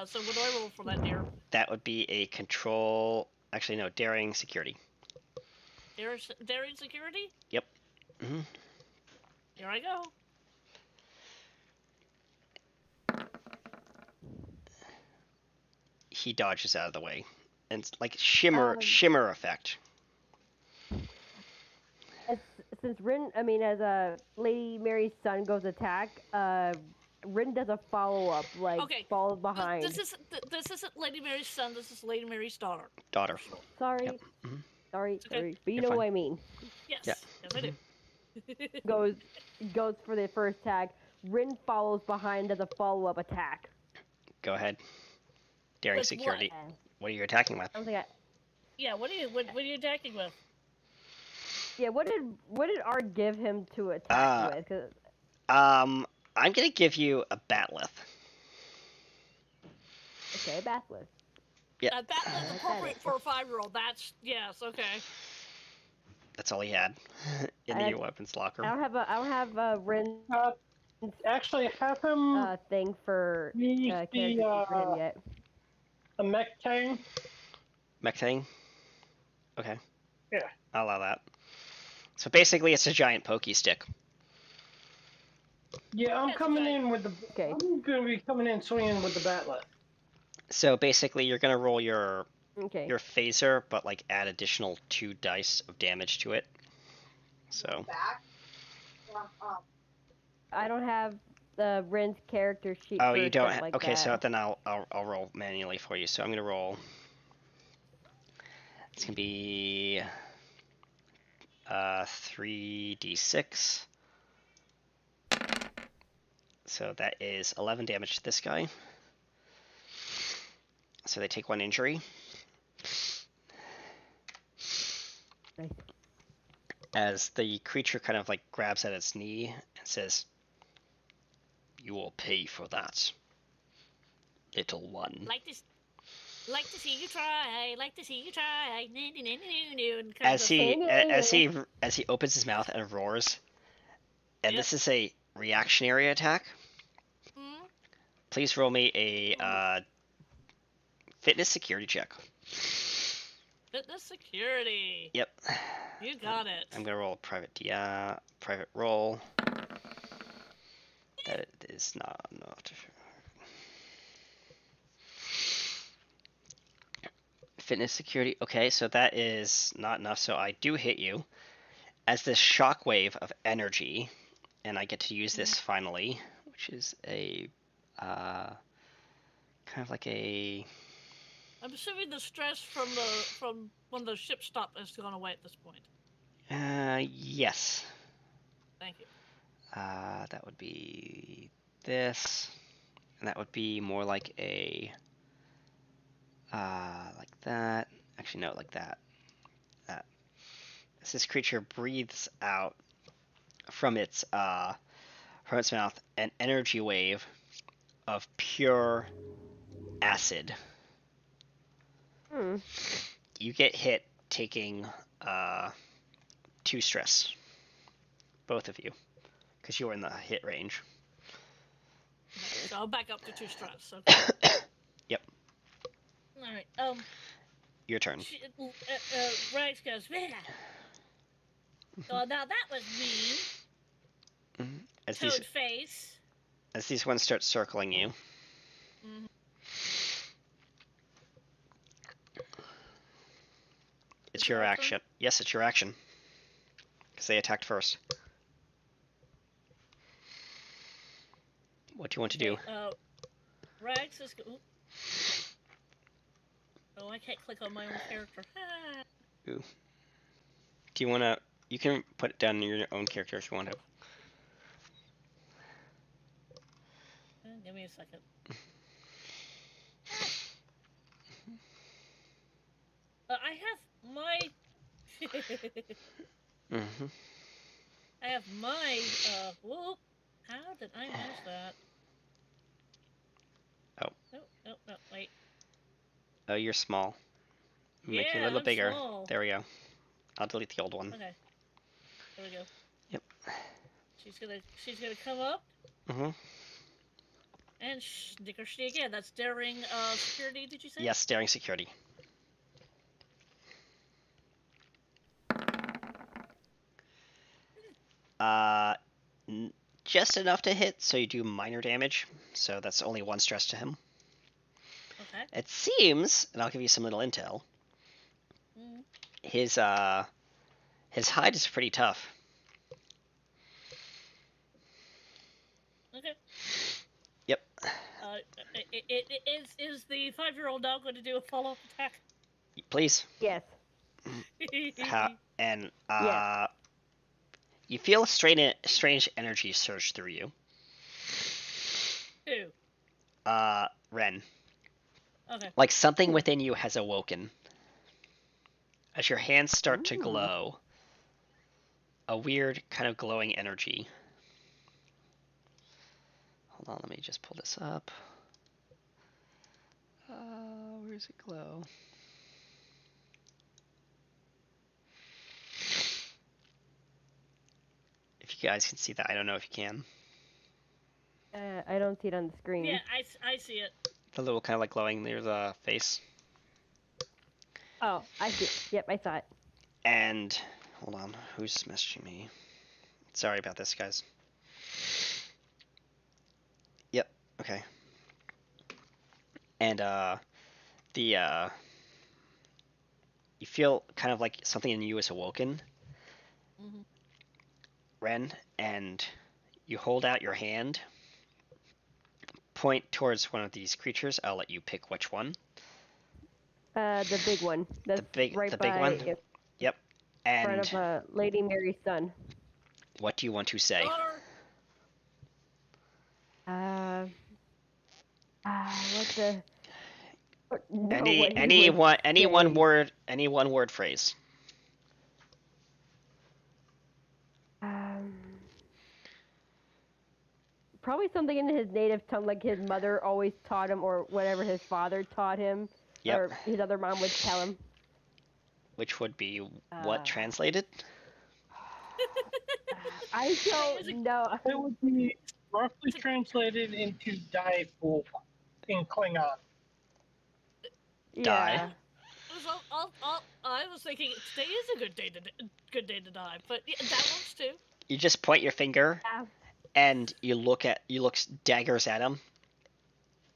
So what do I roll for that, dear? That would be a control... Actually, no. Daring security. Daring security? Yep. Mm-hmm. Here I go. He dodges out of the way. And it's like shimmer effect. Since as Lady Mary's son goes attack, Rin does a follow-up, falls behind. This isn't Lady Mary's son, this is Lady Mary's daughter. Daughter. Sorry. Yep. Mm-hmm. Sorry, okay. sorry. But you You're know fine. what I mean. Yes. Yeah. Yes, I do. Goes for the first tag. Rin follows behind as a follow-up attack. Go ahead. Daring With security. Uh, What are you attacking with? I don't think I. Yeah, what are you attacking with? Yeah, what did Art give him to attack Uh, with? 'Cause- I'm gonna give you a batleth. okay, Bathless. Yeah, That was that appropriate is. for a 5-year-old. That's yes, okay. that's all he had in the weapons locker. I don't have Rin's Actually, have him thing for use character sheet for him yet. the mech tank. Mech thing? Okay. Yeah. I'll allow that. So basically, it's a giant pokey stick. Yeah, I'm That's coming right. in with the. Okay. I'm gonna be coming in swinging with the batlet. So basically, you're gonna roll your Okay. phaser, but like add additional 2 dice of damage to it. So I don't have the Rin's character sheet. oh, for you don't. stuff like Okay, that. so then I'll roll manually for you. So I'm gonna roll. It's gonna be 3d6. So that is 11 damage to this guy. So they take 1 injury. Nice. As the creature kind of like grabs at its knee and says, "You will pay for that, little one." Like to see you try. Like to see you try. And As he opens his mouth and roars, and Yep. this is a reactionary attack. Mm, Please roll me a fitness security check. fitness security. Yep. You got it. I'm gonna roll a private roll. That is not enough. Fitness security. Okay, so that is not enough. So I do hit you as this shockwave of energy, and I get to use this finally, which is a kind of like a. I'm assuming the stress from when the ship stopped has gone away at this point. Yes. Thank you. That would be this, and that would be more like a. Like that. Actually, no, like that. That. As this creature breathes out from its mouth an energy wave of pure acid. Hmm. You get hit, taking 2 stress, both of you, because you were in the hit range. Okay, so I'll back up to 2 stress. Okay. Yep. All right. Your turn. Rex goes, man. Oh, now that was mean. As Toad face. these ones start circling you. Mhm. It's Is it your my turn? action. Yes, it's your action. Because they attacked first. What do you want to do? Rex is. Oh, I can't click on my own character. Ooh. Do you want to? You can put it down in your own character if you want to. Give me a second. I have my. Mm-hmm. I have my. Whoop. How did I miss that? Oh. No, wait. Oh, you're small. Make you a Yeah, little I'm bigger. small. There we go. I'll delete the old one. Okay. There we go. Yep. She's gonna come up Mm-hmm. and snicker she again. That's daring security, did you say? Yes, daring security. Just enough to hit, so you do minor damage. So that's only 1 stress to him. Okay. It seems, and I'll give you some little intel. Mm. His hide is pretty tough. Okay. Yep. Is the 5-year-old now going to do a follow-up attack? Please. Yes. You feel a strange energy surge through you. Who? Ren. Okay. Like something within you has awoken. As your hands start to Ooh. glow, a weird kind of glowing energy. Hold on, let me just pull this up. Where's it glow? If you guys can see that, I don't know if you can. I don't see it on the screen. Yeah, I see it. The little kind of like glowing near the face. Oh, I see it. Yep, I saw it. And hold on, who's messaging me? Sorry about this, guys. Yep, okay. And you feel kind of like something in you is awoken, Mm-hmm. Ren, and you hold out your hand, point towards one of these creatures. I'll let you pick which one. The big one. That's right the by big one. Yep. in front And of Lady Mary's son. what do you want to say? Daughter. What the? No, Any one word phrase. Um, probably something in his native tongue, like his mother always taught him, or whatever his father taught him, Yep. or his other mom would tell him. Which would be what translated? I don't know. It would be roughly translated into die fool in Klingon. Yeah. I was thinking today is a good day to die, but yeah, that works too. You just point your finger Yeah. and you look daggers at him,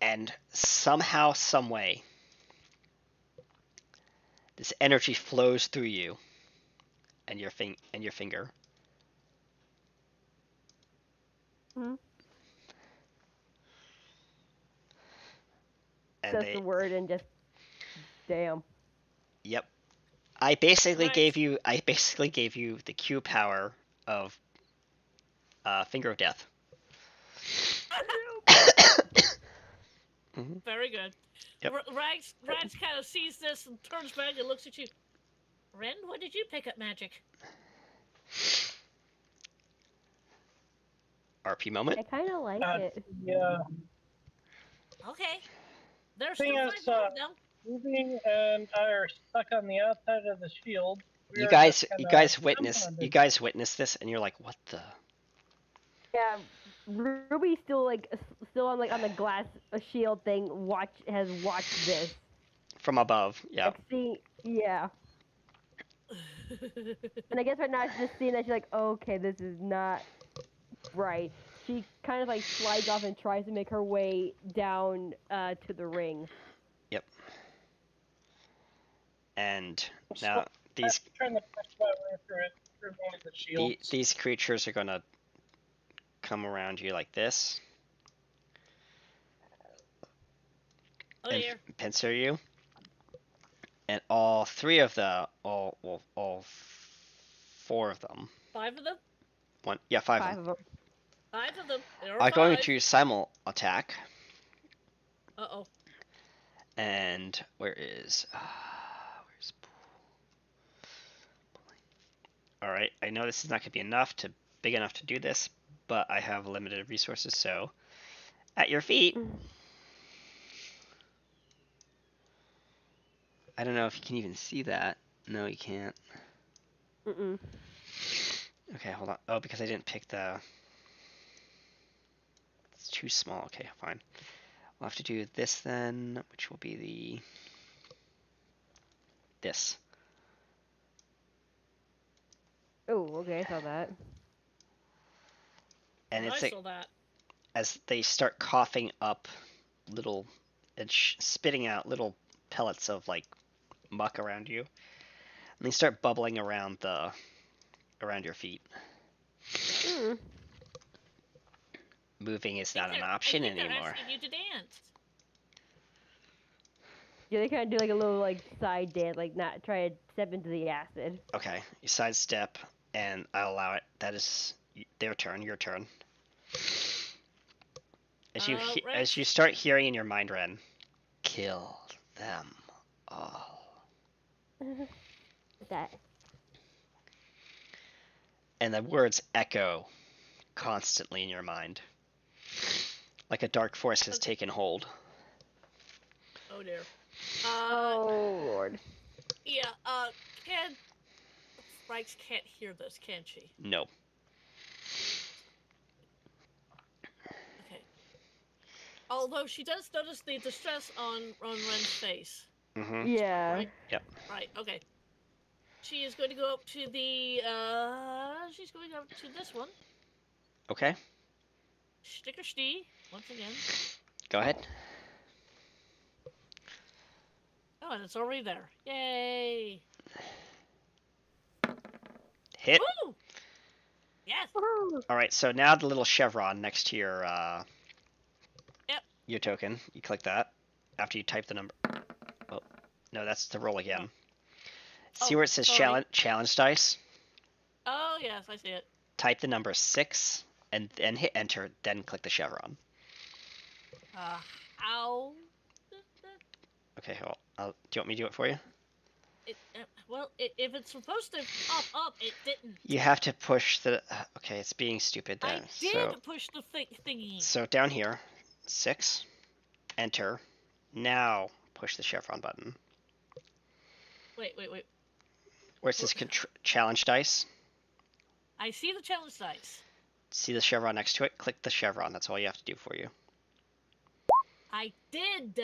and somehow, some way, this energy flows through you and your finger. Hmm? And Says the word and just damn. Yep. I basically Right. gave you the Q power of Finger of Death. Very good. Yep. Rags kind of sees this and turns back and looks at you. Ren, when did you pick up magic? RP moment. I kind of like it. Yeah. Okay. There's Thing still is, 5 more of them. Ruby and I are stuck on the outside of the shield. We You are guys just you kinda guys witness dumbfounded. this and you're like, what the? Yeah, Ruby's still on the glass shield thing. Has watched this. From above. Yeah. Like, see, yeah. And I guess right now she's just seeing that she's like, okay, this is not right. She kind of like slides off and tries to make her way down to the ring. Yep. And So, now these trying to push my way through it through one of the shields. these creatures are gonna come around you like this Oh and dear. pincer you. And all four of them. 5 of them? Five Five of them. of them. 5 of them. There Are are going 5. to simul attack. Uh-oh. And where's Alright, I know this is not gonna be big enough to do this, but I have limited resources, so at your feet. I don't know if you can even see that. No, you can't. Mm-mm. Okay, hold on. Oh, because I didn't pick the... It's too small. Okay, fine. We'll have to do this then, which will be this. Oh, okay, I saw that. And I it's saw that. as they start coughing up little and spitting out little pellets of like muck around you, and they start bubbling around your feet. Mm. Moving is not an option I think they're anymore. asking you to dance. Yeah, they kind of do like a little like side dance, like not try to step into the acid. Okay, you sidestep, and I'll allow it. That is their turn. Your turn. As Rex? you start hearing in your mind, Ren, kill them all. That. And the words echo constantly in your mind. Like a dark force has taken hold. Oh dear. Oh Lord. Yeah, can Rex can't hear this, can she? No. Okay. Although she does notice the distress on Ren's face. Mm-hmm. Yeah. Right? Yep. Right, okay. She is going to go up to the, she's going up to this one. Okay. Sticker Stee, once again. Go ahead. Oh, and it's already there. Yay! Hit. Woo! Yes! Woohoo. Alright, so now the little chevron next to your, Yep. your token. You click that after you type the number. Oh, no, that's the roll again. See Oh, where it says sorry. challenge dice? Oh, yes, I see it. Type the number 6 and then hit enter, then click the chevron. How? Okay, well, do you want me to do it for you? If it's supposed to pop up, it didn't. You have to push the... okay, it's being stupid then. I did push the thingy. So down here, 6, enter. Now push the chevron button. Wait. Where it says challenge dice. I see the challenge dice. See the chevron next to it? Click the chevron. That's all you have to do for you. I did.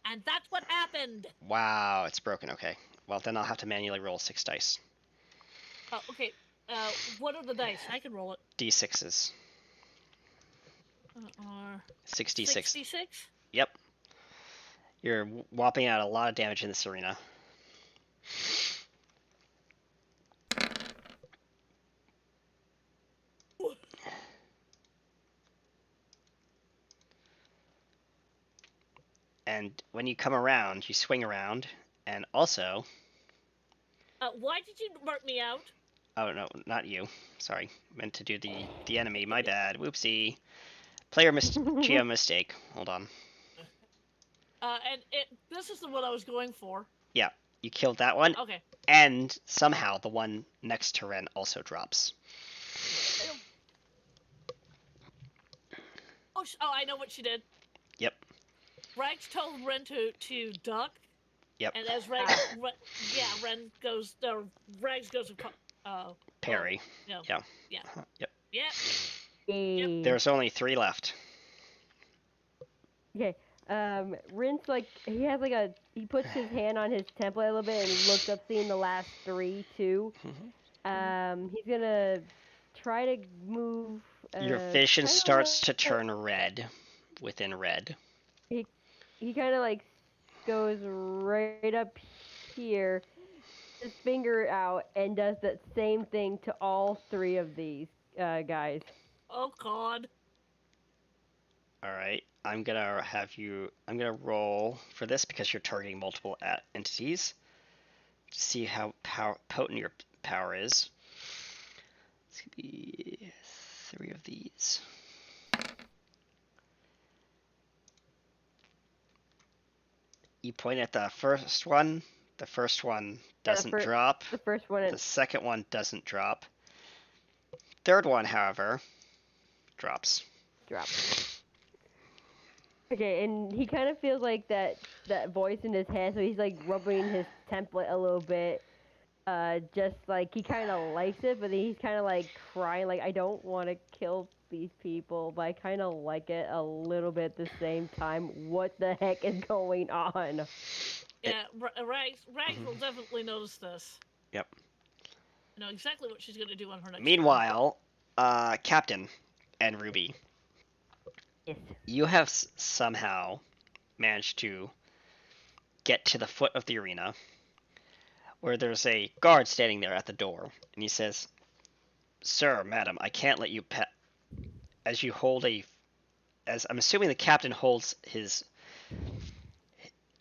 And that's what happened. Wow, it's broken. Okay. Well, then I'll have to manually roll 6 dice. Oh, okay. What are the dice? I can roll it. D6s. Or 66. 66? Yep. You're whopping out a lot of damage in this arena. And when you come around, you swing around, and also... Why did you mark me out? oh, no, not you. Sorry. Meant to do the enemy. My bad. Whoopsie. Player geo mistake. Hold on. This is the one I was going for. Yeah, you killed that one, Okay. and somehow the one next to Ren also drops. Oh, I know what she did. Yep. Rags told Ren to duck. Yep. And as Ren goes, Rags goes to Parry. no. Yeah. Yeah. Yep. Yeah. Yay. There's only 3 left. Okay. Rinse, like, he puts his hand on his template a little bit and looks up, seeing the last 3 too. He's gonna try to move. Your vision starts to turn red within red. He kind of like goes right up here, his finger out, and does that same thing to all 3 of these guys. Oh God. Alright, I'm gonna roll for this because you're targeting multiple entities. To see how potent your power is. It's gonna be 3 of these. You point at the first one. The first one doesn't drop. The first one. The second one doesn't drop. Third one, however, drops. Okay, and he kind of feels like that voice in his head, so he's like rubbing his template a little bit. Just like he kind of likes it, but then he's kind of like crying, like, I don't want to kill these people, but I kind of like it a little bit at the same time. What the heck is going on? Yeah, Rags will definitely notice this. Yep. I know exactly what she's gonna do on her next. Meanwhile, Captain and Ruby, Yes. you have somehow managed to get to the foot of the arena, where there's a guard standing there at the door, and he says, "Sir, madam, I can't let you as you hold as I'm assuming the captain holds his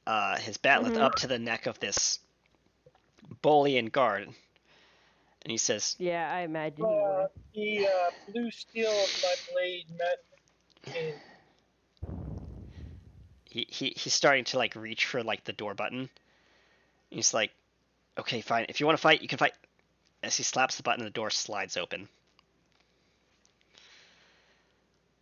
bat'let up to the neck of this Bolian guard, and he says, Yeah, I imagine he would. The blue steel of my blade met Okay. He's starting to like reach for like the door button. He's like, okay, fine. If you want to fight, you can fight. As he slaps the button, the door slides open.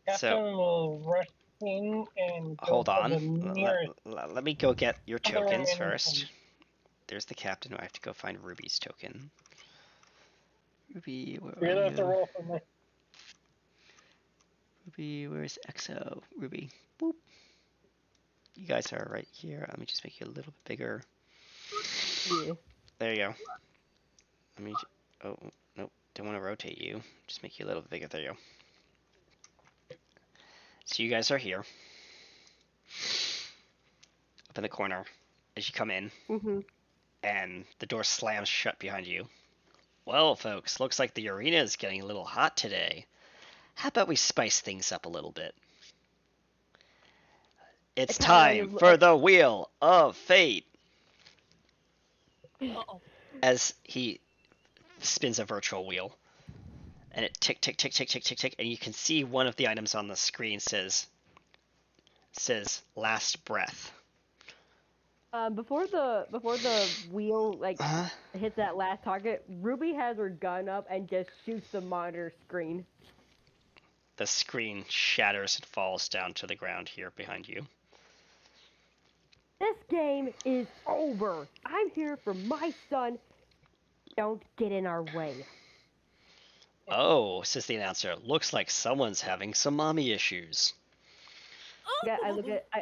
Captain So will rush in and go hold for the on. nearest Let me go get your other tokens enemy. first. There's the captain. I have to go find Ruby's token. Ruby, where You are don't have to you? roll for me. Ruby, where's EXO? Ruby. Boop. You guys are right here. Let me just make you a little bit bigger. Yeah. There you go. Let me. Oh, nope. Don't want to rotate you. Just make you a little bit bigger. There you go. So you guys are here. Up in the corner as you come in. Mm-hmm. And the door slams shut behind you. Well, folks, looks like the arena is getting a little hot today. How about we spice things up a little bit? It's time for the Wheel of Fate! Uh-oh. As he spins a virtual wheel. And it tick, tick, tick, tick, tick, tick, tick, and you can see one of the items on the screen says last breath. Before the wheel hits that last target, Ruby has her gun up and just shoots the monitor screen. The screen shatters and falls down to the ground here behind you. This game is over. I'm here for my son. Don't get in our way. Oh, says the announcer. Looks like someone's having some mommy issues. Yeah,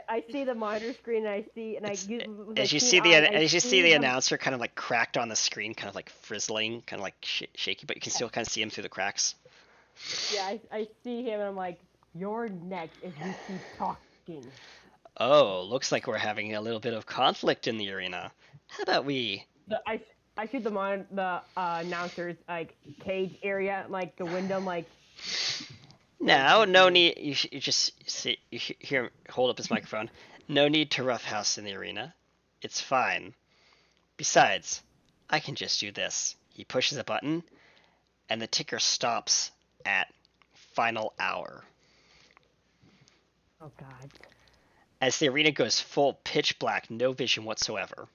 I see the monitor screen and I use As you see the announcer kind of like cracked on the screen, kind of like frizzling, kind of like shaky, but you can still kind of see him through the cracks. Yeah, I see him and I'm like, you're next if you keep talking. Oh, looks like we're having a little bit of conflict in the arena. How about we? I shoot the announcer's like cage area, like the window, like. No need. You just see. You hear him hold up his microphone. No need to roughhouse in the arena. It's fine. Besides, I can just do this. He pushes a button, and the ticker stops at final hour. Oh God. As the arena goes full pitch black, no vision whatsoever.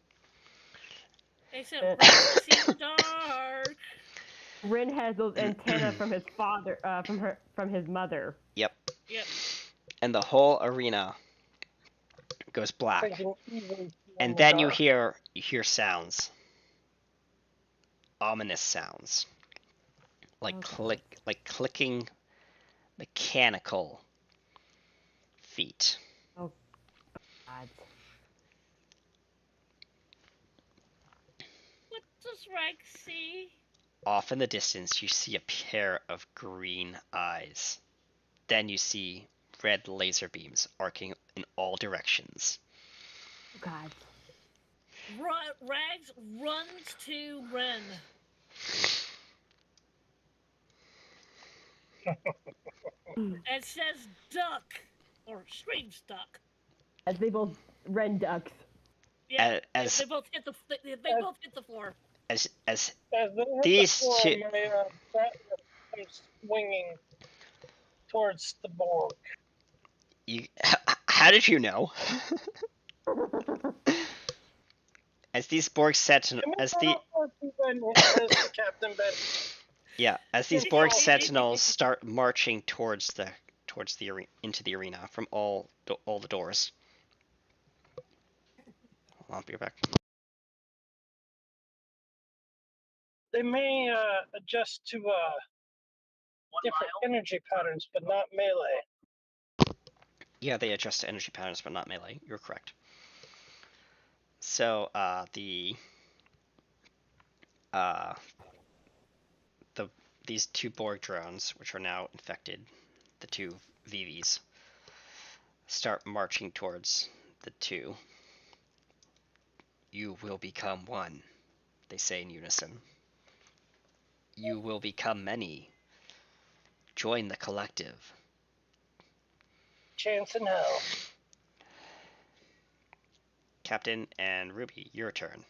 Except Rex sees dark. Rin has those antennas from his father, from his mother. Yep. Yep. And the whole arena goes black. And then you hear sounds. Ominous sounds. Like clicking mechanical feet. Oh God. What does Rex see? Off in the distance, you see a pair of green eyes. Then you see red laser beams arcing in all directions. Oh God. Rags runs to Ren. And says duck. Or screams duck. As they both Ren ducks. Yeah, they both hit the floor. As these two. I'm swinging towards the Borg. How did you know? As these Borg Sentinels, as these Borg Sentinels start marching towards the into the arena from all the doors. I'll be back. They may adjust to different energy patterns, but not melee. Yeah, they adjust to energy patterns, but not melee. You're correct. So these two Borg drones, which are now infected, the two VVs, start marching towards the two. You will become one, they say in unison. You will become many. Join the collective. Chance in hell. Captain and Ruby, your turn.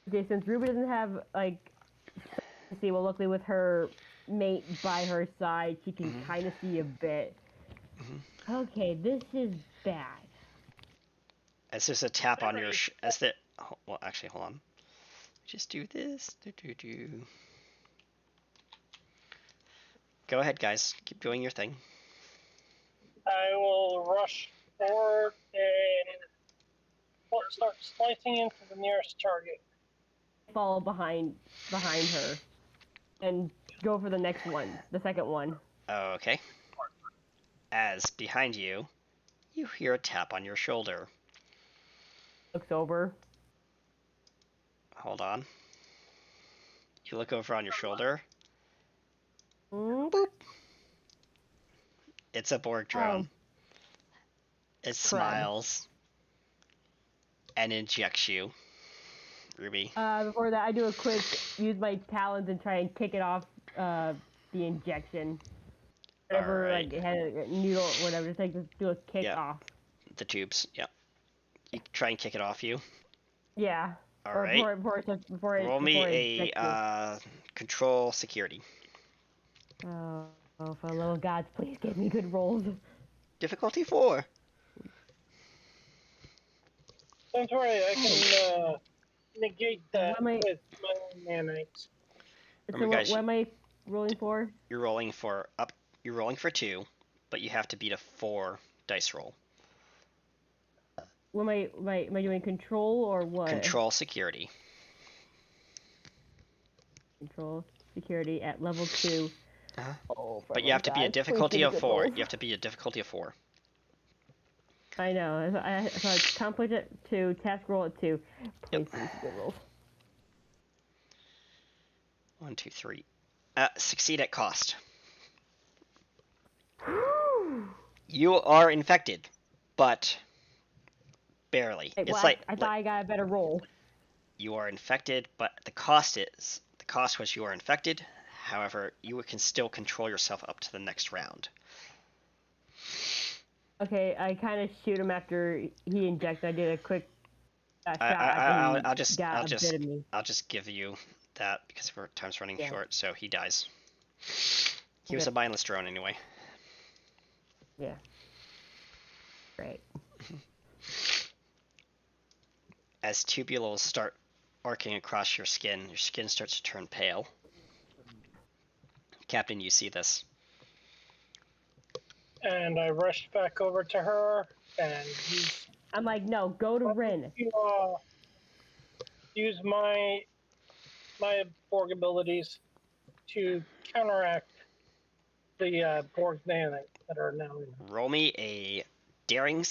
Okay, since Ruby doesn't have luckily with her mate by her side, she can kind of see a bit. Okay, this is bad. As there's a tap on your as the well, actually, hold on. Just do this. Go ahead, guys. Keep doing your thing. I will rush forward and start slicing into the nearest target. Follow behind her, and go for the next one, the second one. Okay. As behind you, you hear a tap on your shoulder. Looks over. Hold on. You look over on your shoulder. Mm. Boop. It's a Borg drone. It smiles and injects you. Ruby. Before that, I do a quick use my talons and try and kick it off the injection. Whatever, Alright. like it had a needle, whatever. Just do a kick off. The tubes. Yep. You try and kick it off you. Yeah. All right. Roll me a control security. Oh, for the love of God, please give me good rolls. Difficulty 4. Don't worry, I can negate that What am I- with my nanites. So what am I rolling for? You're rolling for 2, but you have to beat a 4 dice roll. What am I doing? Control or what? Control security. Control security at level 2. Oh, but you have to be a difficulty of 4. You have to be a difficulty of 4. I know. So I conflict at 2, task roll at 2. Please give me some good rolls. 1, 2, 3. Succeed at cost. You are infected, but barely. Wait, It's I thought I got a better roll. You are infected, but the cost was you are infected. However, you can still control yourself up to the next round. Okay, I kind of shoot him after he injected. I did a quick shot. I'll just give you that because time's running short. So he dies. He was a mindless drone anyway. Yeah. Great. As tubules start arcing across your skin starts to turn pale. Captain, you see this. And I rushed back over to her and I'm like, no, go to Rin. Use my Borg abilities to counteract the Borg nanite that are now in. Roll me a daring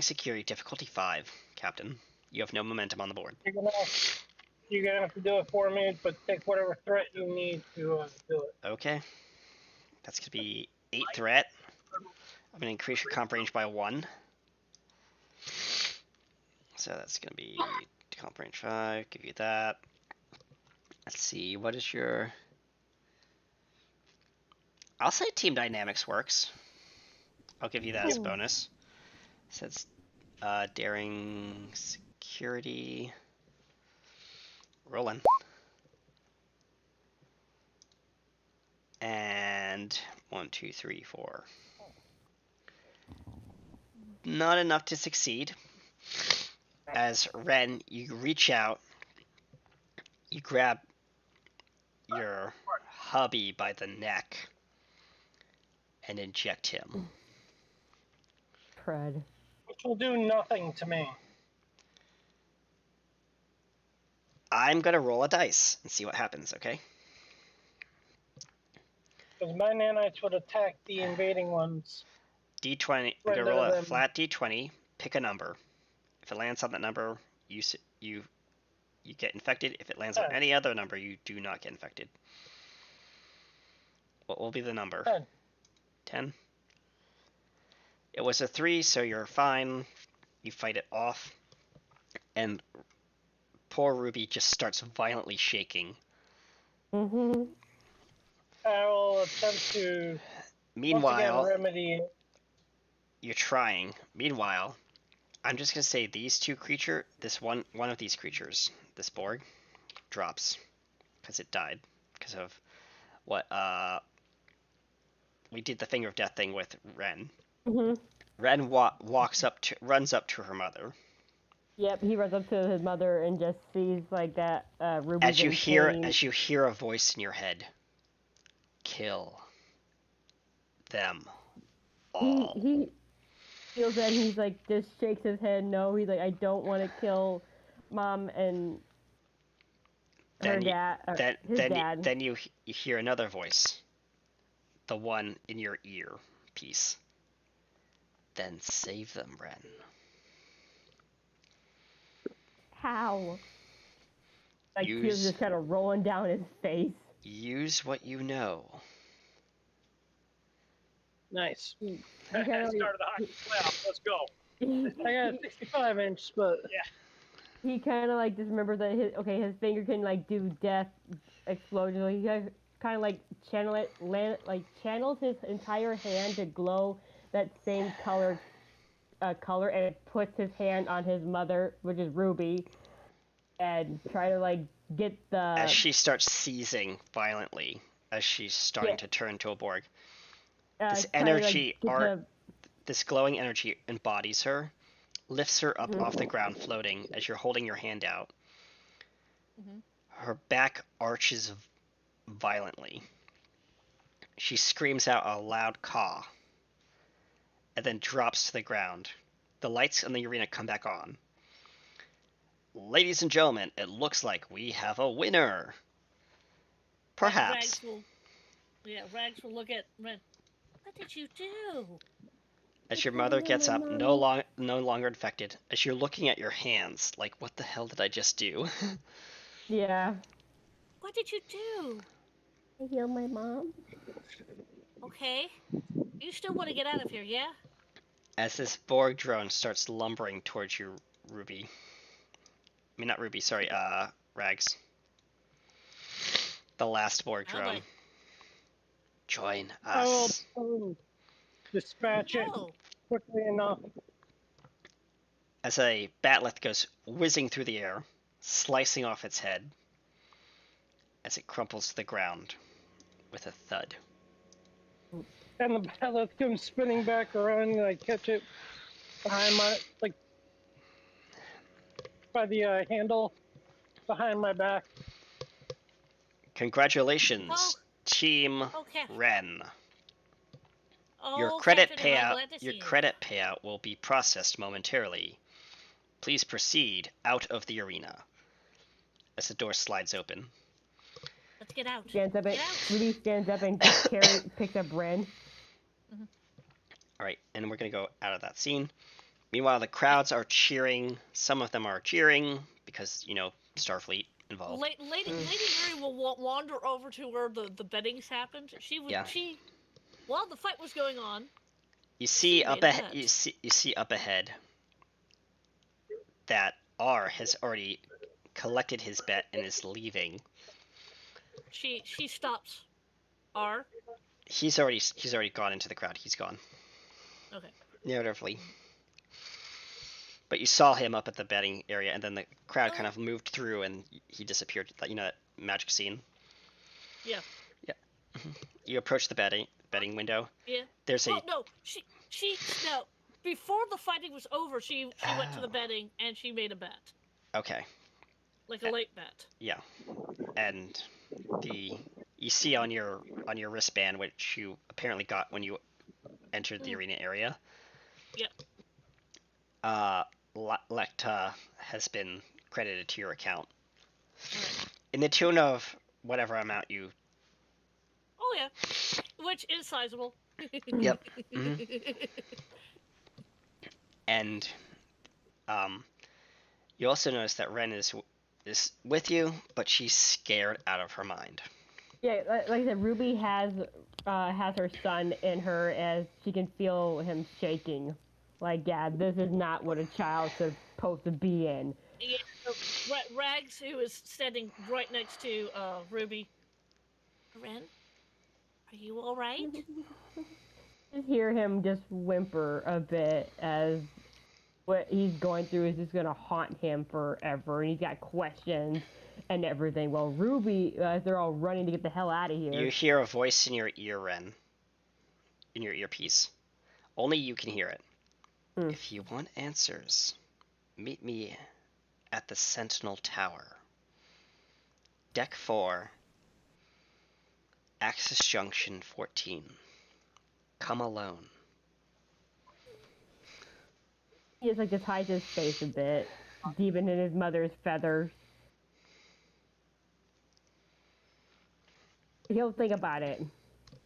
security difficulty 5, Captain. You have no momentum on the board. You're gonna have to do it for me, but take whatever threat you need to do it. Okay. That's gonna be 8 threat. I'm gonna increase your comp range by 1. So that's gonna be comp range 5. Give you that. Let's see. What is your? I'll say team dynamics works. I'll give you that as a bonus. So it's daring security. Rolling. And 1, 2, 3, 4. Not enough to succeed. As Ren, you reach out, you grab your hubby by the neck and inject him. Crud. Which will do nothing to me. I'm gonna roll a dice and see what happens, okay? Because my nanites would attack the invading ones. D20. I'm gonna roll a flat D20. Pick a number. If it lands on that number, you get infected. If it lands on any other number, you do not get infected. What will be the number? 10. 10. It was a 3, so you're fine. You fight it off, and poor Ruby just starts violently shaking. Mm-hmm. I will attempt to Meanwhile, remedy it. You're trying. Meanwhile, I'm just gonna say these two creatures, one of these creatures, this Borg, drops because it died because of what we did the finger of death thing with Ren. Hmm. Ren runs up to her mother. Yep, he runs up to his mother and just sees like that Ruby's As you in pain. hear a voice in your head, kill them all. He feels that he's like just shakes his head no. He's like, I don't want to kill mom and her Then you, dad, his dad. then you hear another voice, the one in your ear piece. Then save them, Ren. How? Like tears Use just kind of rolling down his face. use what you know. Nice. He I kind of started the hockey playoff. Let's go. I got a 65-inch, but yeah. he kind of like just remembers that his finger can like do death explosions. Like, he kind of like channels his entire hand to glow that same color, and puts his hand on his mother, which is Ruby, and try to like get the. As she starts seizing violently, as she's starting to turn to a Borg, this energy, this glowing energy embodies her, lifts her up off the ground floating as you're holding your hand out. Her back arches violently. She screams out a loud caw, and then drops to the ground. The lights in the arena come back on. Ladies and gentlemen, it looks like we have a winner. Perhaps. Rags will look at Ren. What did you do? As your mother gets up, no longer infected, as you're looking at your hands, like, what the hell did I just do? Yeah. What did you do? I healed my mom. Okay. You still want to get out of here, yeah? As this Borg drone starts lumbering towards you, Ruby. I mean, not Ruby, sorry, Rags. The last Borg drone. Join us. Oh, dispatch it Oh. quickly enough. As a batleth goes whizzing through the air, slicing off its head, as it crumples to the ground with a thud. And the pallet comes spinning back around, and I catch it behind my, like, by the handle behind my back. Congratulations, Team Okay. Ren. Oh, Captain, I'm glad to see Your you. credit payout will be processed momentarily. Please proceed out of the arena. As the door slides open. Let's get out. Ruby stands up and picks up Ren. Alright, and we're going to go out of that scene. Meanwhile, the crowds are cheering. Some of them are jeering because, Starfleet involved. Lady Mary will wander over to where the beddings happened. While the fight was going on. You see up ahead. You see up ahead that R has already collected his bet and is leaving. She stops. R. He's already gone into the crowd. He's gone. Okay. Narratively. But you saw him up at the betting area, and then the crowd kind of moved through, and he disappeared. That magic scene. Yeah. Yeah. You approach the betting window. Yeah. There's a. No. No. Before the fighting was over, she went to the betting and she made a bet. Okay. Like a late bet. Yeah. And you see on your wristband, which you apparently got when you entered the arena area. Yep. Lecta has been credited to your account. Right. In the tune of whatever amount you. Oh yeah. Which is sizable. Yep. Mm-hmm. And you also notice that Ren is with you, but she's scared out of her mind. Yeah, like I said, Ruby has her son in her as she can feel him shaking. Like, yeah, this is not what a child's supposed to be in. Yeah, Rags, who is standing right next to Ruby. Ren, are you all right? Just hear him just whimper a bit as what he's going through is just going to haunt him forever. And he's got questions and everything. Well, Ruby, as they're all running to get the hell out of here. You hear a voice in your ear, Ren. In your earpiece. Only you can hear it. Hmm. If you want answers, meet me at the Sentinel Tower. Deck 4, Axis Junction 14. Come alone. He just like just hides his face a bit, deep in his mother's feathers. He'll think about it,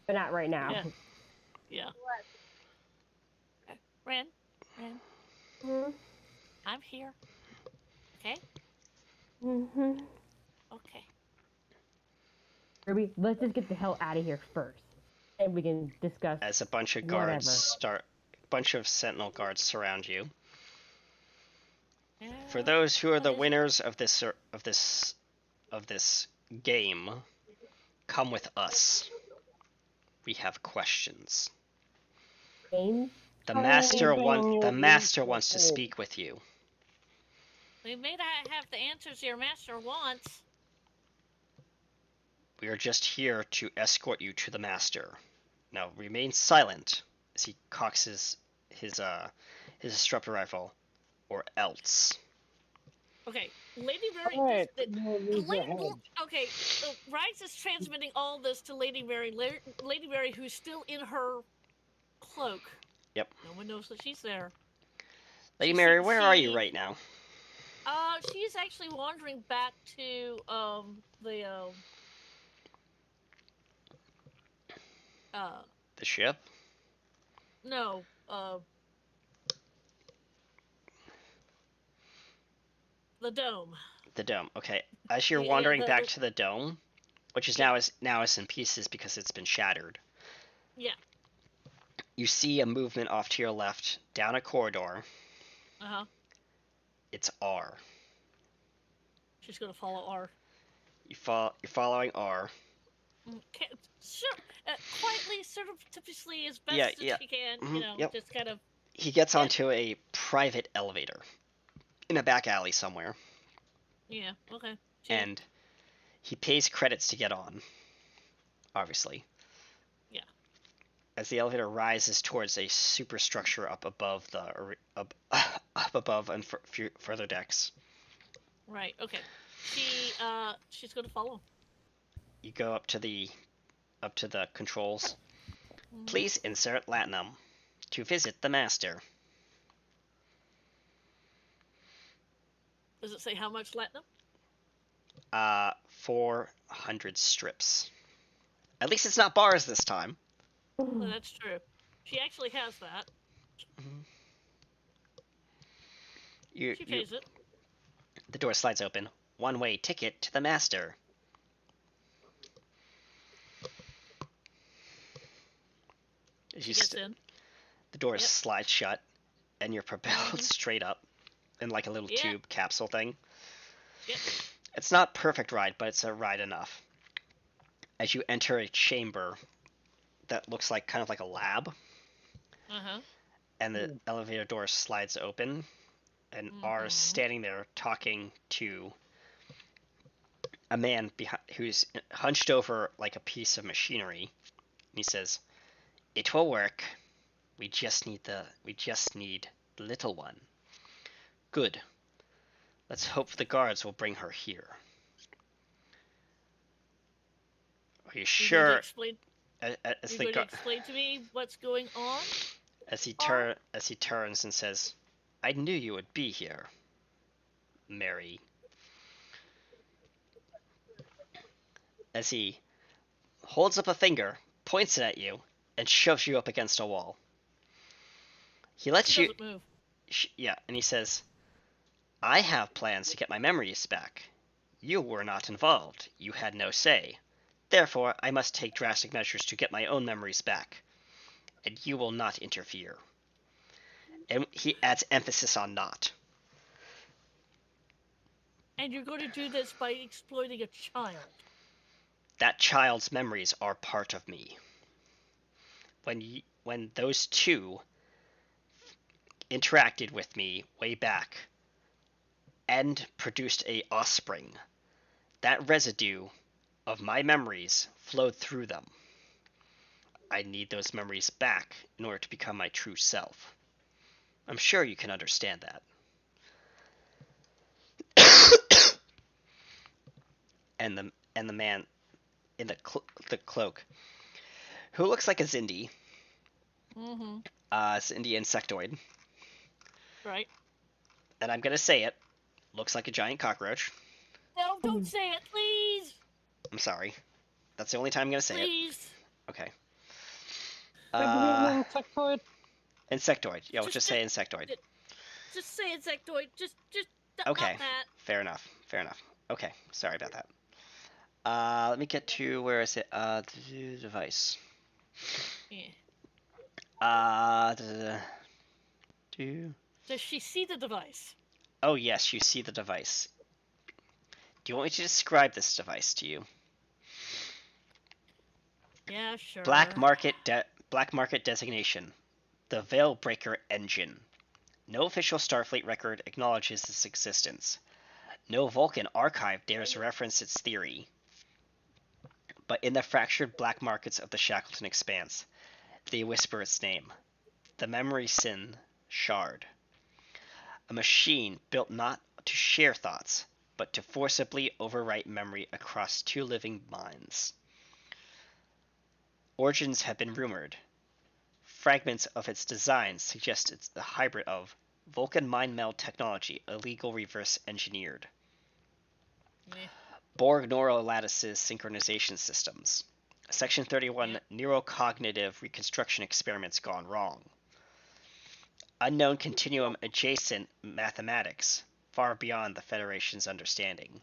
but not right now. Yeah. Yeah. Ren, Hmm. I'm here. Okay? Mm-hmm. Okay. Ruby, let's just get the hell out of here first, and we can discuss. As a bunch of guards Whatever. bunch of Sentinel guards surround you. Yeah. For those who are the What is it? winners of this game, come with us. We have questions. Games? The Oh, master man, the you master beautiful. wants to speak with you. We may not have the answers your master wants. We are just here to escort you to the master. Now remain silent as he cocks his disruptor rifle, or else. Okay, Lady Mary. Alright, This, we'll lose your head. okay, Rise is transmitting all this to Lady Mary. Lady Mary, who's still in her cloak. Yep. No one knows that she's there. Lady She- Mary, where are you she- right now? She's actually wandering back to The ship? no, the dome. The dome. Okay. As you're Yeah, wandering the- back the- to the dome, which is Yeah. now is in pieces because it's been shattered. Yeah. You see a movement off to your left, down a corridor. Uh-huh. It's R. She's gonna follow R. You're following R. Okay, sure. Quietly, surreptitiously, as best Yeah, as yeah. she can. Mhm, yep. Just kind of. He gets Yeah. onto a private elevator in a back alley somewhere, Yeah. Okay. and he pays credits to get on. Obviously. Yeah. As the elevator rises towards a superstructure up above up above and further decks. Right. Okay. She's gonna follow. You go up to the controls. Mhm. Please insert Latinum to visit the master. Does it say how much Latinum? 400 strips. At least it's not bars this time. Oh, that's true. She actually has that. She pays it. The door slides open. One-way ticket to the master. She gets in. The door Yep. slides shut, and you're propelled straight up in like a little Yeah. tube capsule thing. Yep. It's not perfect ride, but it's a ride enough. As you enter a chamber that looks like kind of like a lab, Uh-huh. and the elevator door slides open, and R is standing there talking to a man who's hunched over like a piece of machinery. And he says, "It will work. We just need the little one. Good. Let's hope the guards will bring her here." Are you You're going to sure? explain, As you're the going to explain to me what's going on? as he turns and says, "I knew you would be here, Mary." As he holds up a finger, points it at you, and shoves you up against a wall. He lets She you. doesn't move. Yeah, and he says, "I have plans to get my memories back. You were not involved. You had no say. Therefore, I must take drastic measures to get my own memories back. And you will not interfere." And he adds emphasis on not. And you're going to do this by exploiting a child. That child's memories are part of me. When those two interacted with me way back and produced a offspring, that residue of my memories flowed through them. I need those memories back in order to become my true self. I'm sure you can understand that. And the man in the cloak, who looks like a Zindi, Mm-hmm. Zindi insectoid, Right. and I'm gonna say it, looks like a giant cockroach. No, don't say it, please. I'm sorry. That's the only time I'm gonna say it. Please. Okay. I believe in insectoid. Insectoid. Yeah, we'll just say insectoid. Just say insectoid. Just Okay. not that. Fair enough. Fair enough. Okay. Sorry about that. Let me get to, where is it? The device. Yeah. Does she see the device? Oh yes, you see the device. Do you want me to describe this device to you? Yeah, sure. Black market designation. The Veilbreaker engine. No official Starfleet record acknowledges its existence. No Vulcan archive dares reference its theory. But in the fractured black markets of the Shackleton Expanse, they whisper its name. The memory sin shard. A machine built not to share thoughts, but to forcibly overwrite memory across two living minds. Origins have been rumored. Fragments of its design suggest it's the hybrid of Vulcan mind meld technology, illegal reverse engineered. Meh. Borg neural lattices synchronization systems. Section 31 neurocognitive reconstruction experiments gone wrong. Unknown continuum adjacent mathematics, far beyond the Federation's understanding.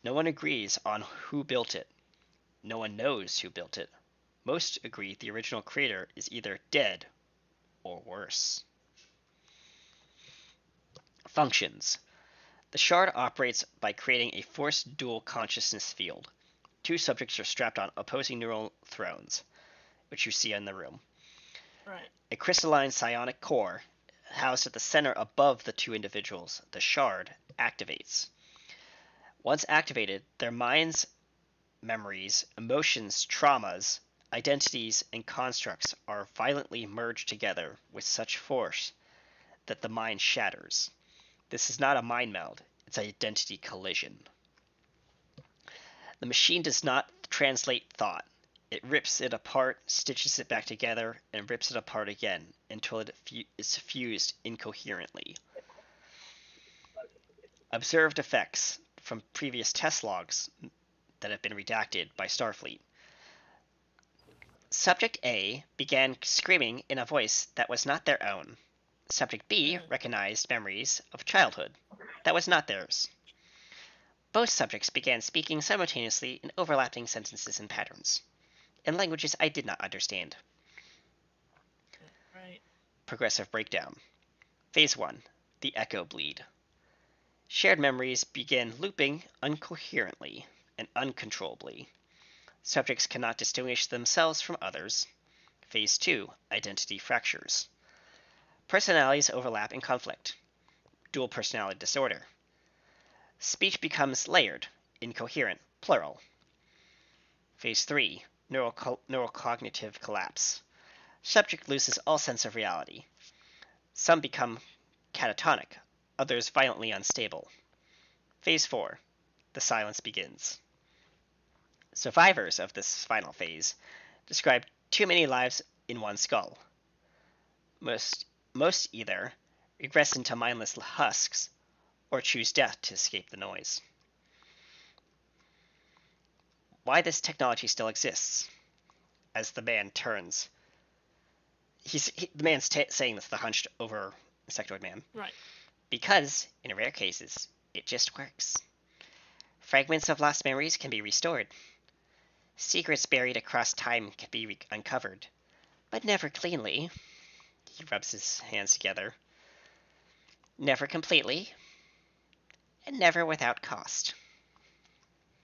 No one agrees on who built it. No one knows who built it. Most agree the original creator is either dead or worse. Functions. The shard operates by creating a forced dual consciousness field. Two subjects are strapped on opposing neural thrones, which you see in the room. Right. A crystalline psionic core, housed at the center above the two individuals, the shard, activates. Once activated, their minds, memories, emotions, traumas, identities, and constructs are violently merged together with such force that the mind shatters. This is not a mind meld, it's an identity collision. The machine does not translate thought. It rips it apart, stitches it back together, and rips it apart again until it is fused incoherently. Observed effects from previous test logs that have been redacted by Starfleet. Subject A began screaming in a voice that was not their own. Subject B recognized memories of childhood that was not theirs. Both subjects began speaking simultaneously in overlapping sentences and patterns, in languages I did not understand. Right. Progressive breakdown. Phase 1. The echo bleed. Shared memories begin looping incoherently and uncontrollably. Subjects cannot distinguish themselves from others. Phase 2. Identity fractures. Personalities overlap and conflict. Dual personality disorder. Speech becomes layered, incoherent, plural. Phase 3. Neurocognitive collapse. Subject loses all sense of reality. Some become catatonic, others violently unstable. Phase 4. The silence begins. Survivors of this final phase describe too many lives in one skull. Most either regress into mindless husks or choose death to escape the noise. Why this technology still exists? As the man turns, the man's saying this, the hunched over insectoid man. Right. Because, in rare cases, it just works. Fragments of lost memories can be restored. Secrets buried across time can be uncovered, but never cleanly. He rubs his hands together. Never completely, and never without cost.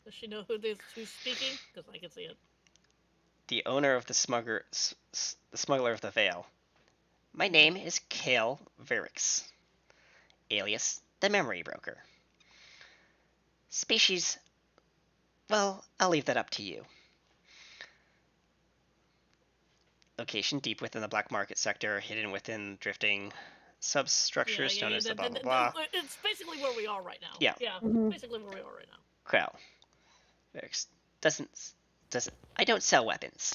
Does she know who's speaking? Because I can see it. The owner of the smuggler of the veil. My name is Kale Verix, alias the Memory Broker. Species, well, I'll leave that up to you. location deep within the black market sector, hidden within drifting substructures known as the blah blah blah. It's basically where we are right now. Yeah. Yeah, Mhm. basically where we are right now. Krell. Doesn't. I don't sell weapons.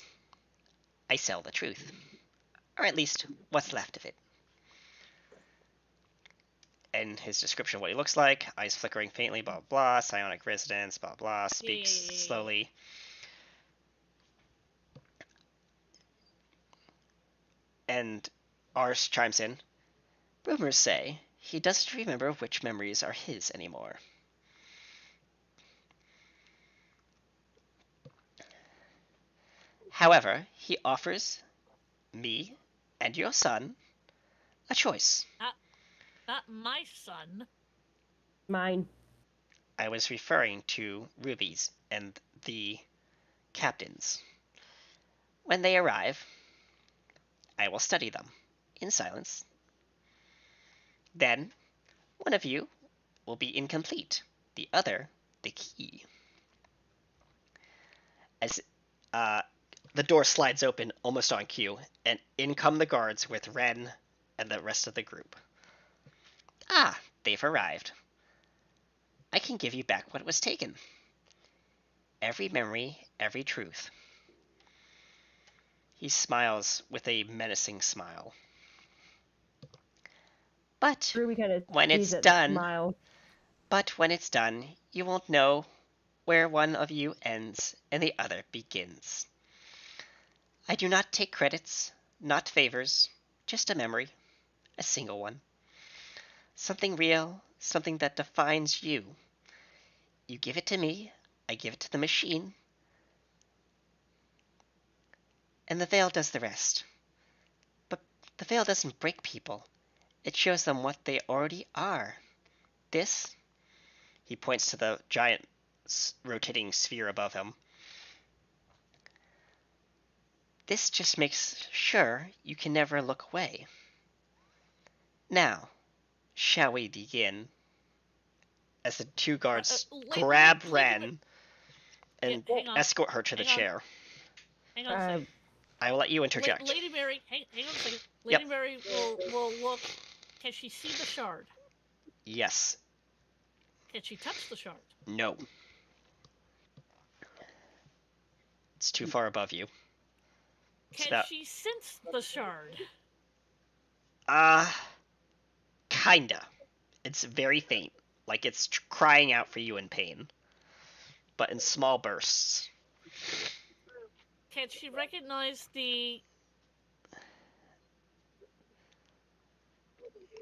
I sell the truth. Or at least, what's left of it. And his description of what he looks like, eyes flickering faintly, blah blah, psionic resonance, blah blah, speaks slowly. And Ars chimes in. Rumors say he doesn't remember which memories are his anymore. However, he offers me and your son a choice. Not my son. Mine. I was referring to Ruby's and the captains. When they arrive, I will study them in silence. Then, one of you will be incomplete, the other the key. As the door slides open almost on cue, and in come the guards with Ren and the rest of the group. Ah, they've arrived. I can give you back what was taken. Every memory, every truth. He smiles with a menacing smile. But Ruby kind of when it's done, smile. You won't know where one of you ends and the other begins. I do not take credits, not favors, just a memory, a single one. Something real, something that defines you. You give it to me, I give it to the machine, and the veil does the rest. But the veil doesn't break people. It shows them what they already are. This, he points to the giant rotating sphere above him. This just makes sure you can never look away. Now, shall we begin? As the two guards grab Ren and escort her to the chair. Hang on a second. I will let you interject. Lady Mary, hang on a second. Lady Mary will look. Can she see the shard? Yes. Can she touch the shard? No. It's too far above you. Can she sense the shard? Kinda. It's very faint. Like it's crying out for you in pain. But in small bursts. Can she recognize the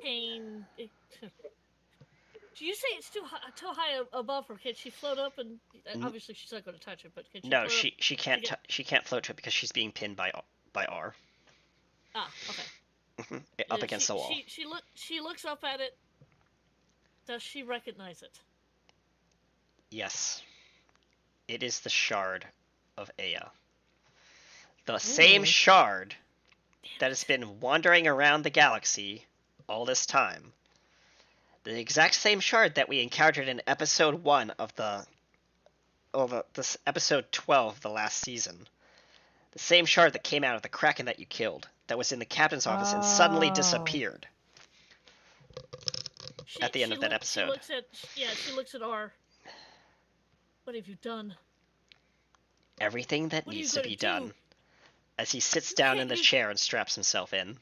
pain? Do you say it's too high above her? Can she float up and obviously she's not going to touch it, but can she? No, she can't. She can't float to it because she's being pinned by R. Ah, okay. Up against the wall. She looks up at it. Does she recognize it? Yes. It is the shard of Ea. The same shard that has been wandering around the galaxy all this time. The exact same shard that we encountered in episode 1 of this episode 12 of the last season. The same shard that came out of the Kraken that you killed, that was in the captain's office and suddenly disappeared. At the end of that episode. She looks at R. What have you done? Everything that needs to be done. As he sits down in the chair and straps himself in.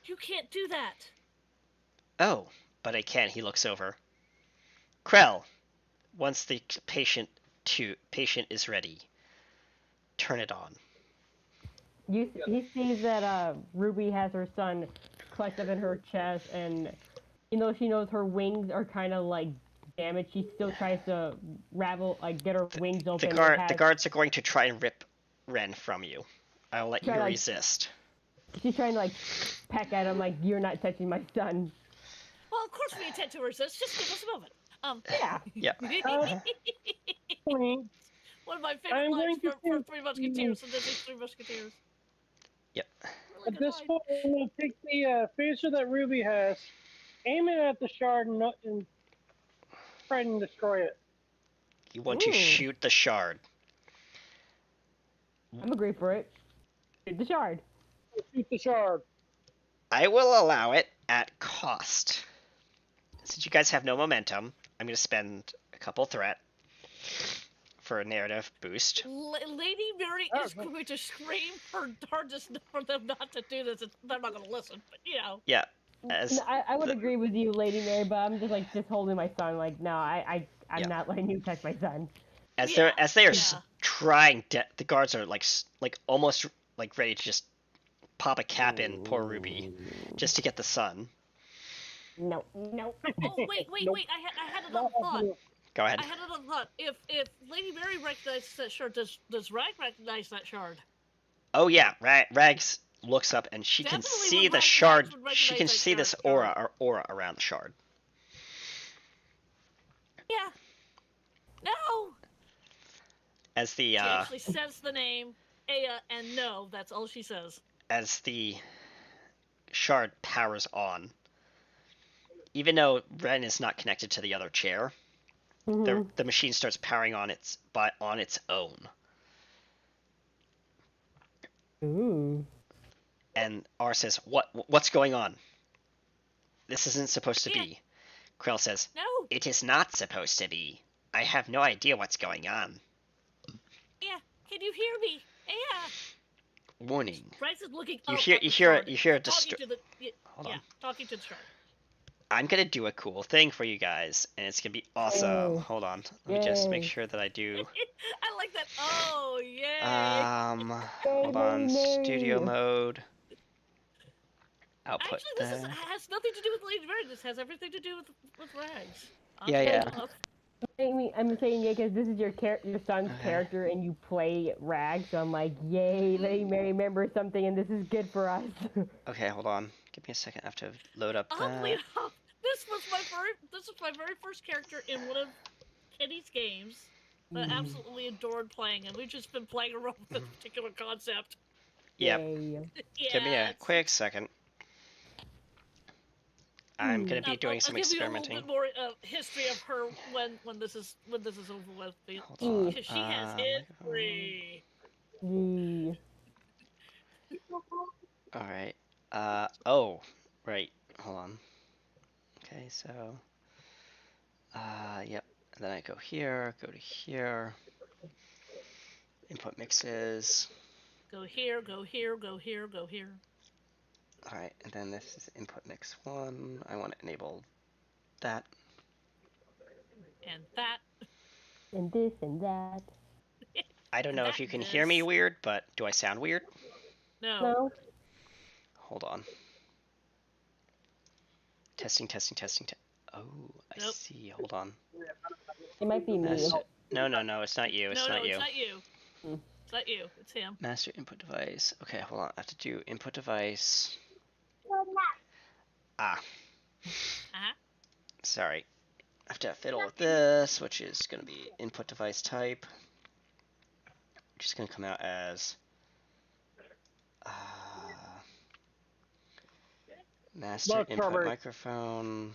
You can't do that. Oh, but I can. He looks over. Krell, once the patient is ready, turn it on. He sees that Ruby has her son clutched up in her chest, and even though she knows her wings are kind of like damaged, she still tries to get her wings open. The guards are going to try and rip Ren from you. I'll let you resist. She's trying to peck at him like, you're not touching my son. Well, of course we intend to resist. Just give us a moment. Yeah. Yeah. One of my favorite lines from Three Musketeers, and this is Three Musketeers. Yep. At this point, I'm going to take the phaser that Ruby has, aim it at the shard, and try and destroy it. You want to shoot the shard. I'm agree for it. Shoot the shard. Shoot the shard. I will allow it at cost. Since you guys have no momentum, I'm going to spend a couple threat for a narrative boost. Lady Mary is going to scream her hardest for them not to do this. They're not going to listen, but you know. Yeah. As I would agree with you, Lady Mary, but I'm just holding my son. Like, no, I'm Yeah. not letting you touch my son. as Yeah, they are yeah. trying, the guards are like almost like ready to just pop a cap in poor Ruby, just to get the sun. No. Oh wait! I had another thought. Go ahead. I had another thought. If Lady Mary recognizes that shard, does Rag recognize that shard? Oh yeah, Rags looks up and she can Definitely see would the Rags shard. would She can recognize that see this shard. aura around the shard. Yeah. No. As the She actually says the name Aya, and no, that's all she says. as the shard powers on, even though Ren is not connected to the other chair, the machine starts powering on its own. Ooh. And R says, "What's going on? This isn't supposed to Yeah. be." Krell says, No. "It is not supposed to be. I have no idea what's going on." Yeah. Can you hear me? Yeah. Warning. Bryce is looking You up hear at the you hear shard, you hear a talking to the Hold on. talking to the shard. I'm gonna do a cool thing for you guys, and it's gonna be awesome. Oh. Hold on. Let me just make Yay. sure that I do. I like that. Oh yay! Hold on. Studio mode. Output. Actually, this has nothing to do with Lady Mary. This has everything to do with Rags. Yeah. I'm saying yeah because this is your son's character and you play Rag, so I'm like, yay, Lady Mary remembers something and this is good for us. Okay, hold on. Give me a second. I have to load up Oddly that. enough, this was my very first character in one of Kenny's games that I absolutely adored playing, and we've just been playing around with this particular concept. Yep. Yay. Give me a it's- quick second. I'm gonna be doing some I'll give experimenting. you a little bit more history of her when this is over with. Hold on. Because she has history. Yay. All right. Oh, right. Hold on. Okay, so. Yep. And then I go here. Go to here. Input mixes. Go here. Go here. Go here. Go here. All right, and then this is input mix 1. I want to enable that. And that. And this and that. I don't know if you can hear me weird, but do I sound weird? No. Hold on. Testing. Oh, I see. Hold on. It might be me. No, it's not you. It's not you. It's not you. It's not you. It's him. Master input device. Okay, hold on. I have to do input device. Sorry. I have to fiddle with this, which is going to be input device type. Which is going to come out as master input microphone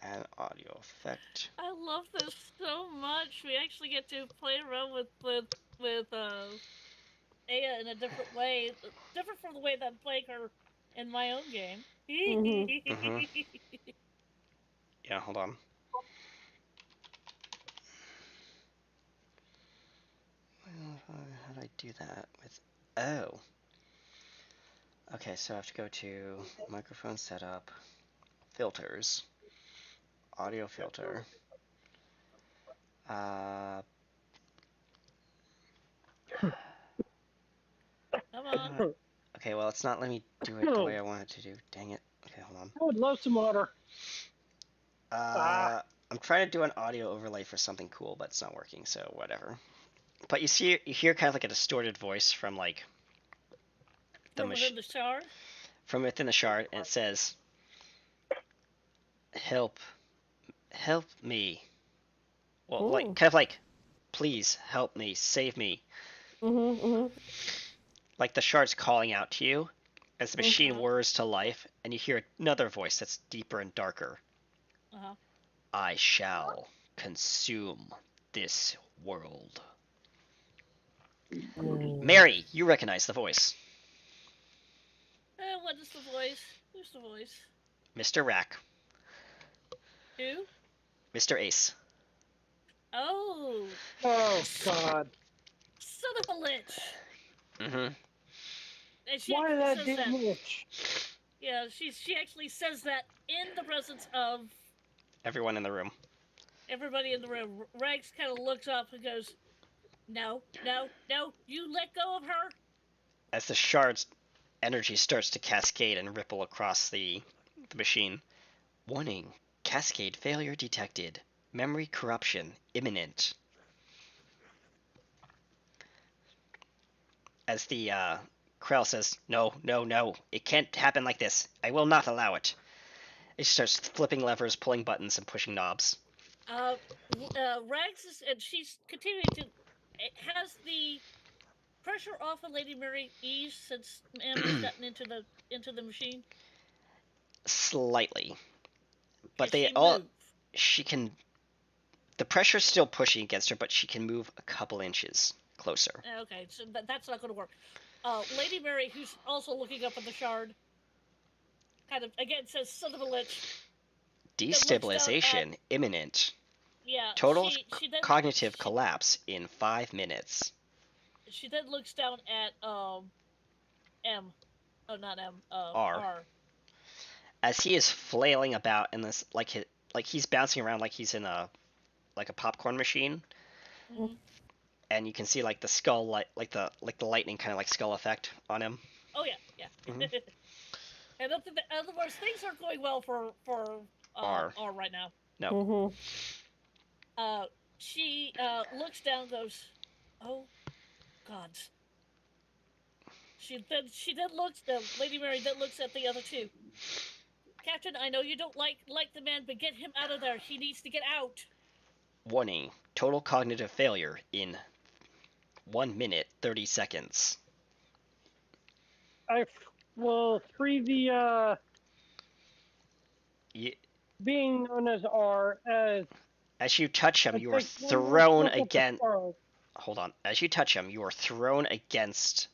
and audio effect. I love this so much. We actually get to play around with Aya in a different way, different from the way that I'm playing her in my own game. Yeah, hold on. How do I do that with? Oh. Okay, so I have to go to microphone setup, filters, audio filter. Come on. Okay, well, it's not letting me do it the way I want it to do. Dang it. Okay, hold on. I would love some water. I'm trying to do an audio overlay for something cool, but it's not working, so whatever. But you hear kind of like a distorted voice from like From within the shard? From within the shard, and it says, help me. Well, like, kind of like, please help me, save me. Like the shard's calling out to you as the machine whirs to life, and you hear another voice that's deeper and darker. I shall consume this world. Mary, you recognize the voice. What is the voice? Who's the voice? Mr. Rack. Who? Mr. Ace. Oh, Oh, God. son of a lich! Mm-hmm. And she Why actually that says damn that. witch? Yeah, she actually says that in the presence of Everyone in the room. everybody in the room. Rags kind of looks up and goes, "No, no, no! You let go of her." As the shard's energy starts to cascade and ripple across the machine. Warning. Cascade failure detected. Memory corruption imminent. As the Krell says, no, no, no, it can't happen like this. I will not allow it. It starts flipping levers, pulling buttons, and pushing knobs. Rags is, and she's continuing to. It has the pressure off of Lady Mary ease since M has gotten into the machine. Slightly. Can But they she all. move? She can. The pressure's still pushing against her, but she can move a couple inches closer. Okay, so that's not going to work. Lady Mary, who's also looking up at the shard, kind of again says, "Son of a lich." Destabilization imminent. Yeah, Total she then cognitive collapse in 5 minutes. she then looks down at M. Oh, not M. R. As he is flailing about in this, like he's bouncing around like he's in a popcorn machine, Mm-hmm. and you can see like the skull like the lightning kind of like skull effect on him. Oh yeah. Mhm. And in other words, things aren't going well for R. R right now. No. She looks down, goes, "Oh, God." She then looks. Lady Mary then looks at the other two. "Captain, I know you don't like the man, but get him out of there. He needs to get out." Warning. Total cognitive failure in 1 minute 30 seconds. I will free the You, being known as R as you touch him, I you are take one thrown look at the again. shard. Hold on. As you touch him, you are thrown against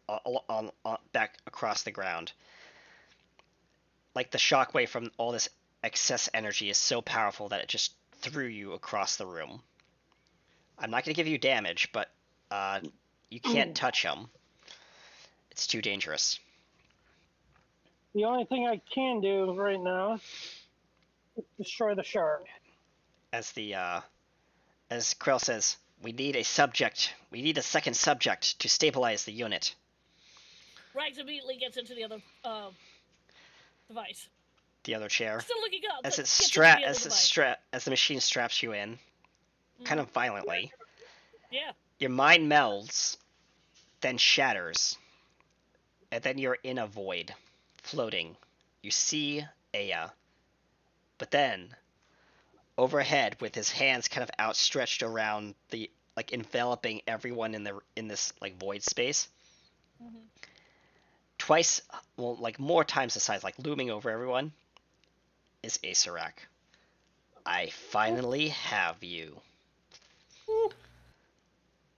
on back across the ground. Like the shockwave from all this excess energy is so powerful that it just threw you across the room. I'm not going to give you damage, but you can't touch him. It's too dangerous. The only thing I can do right now is destroy the shard. As Krell says, we need a second subject to stabilize the unit. Rags immediately gets into the other device. The other chair. Still looking up. As the machine straps you in, kind of violently. Yeah. Your mind melds, then shatters, and then you're in a void, floating. You see Aya, but then overhead, with his hands kind of outstretched around the enveloping everyone in this void space. Mm-hmm. Twice, more times the size, looming over everyone, is Acerak. I finally have you.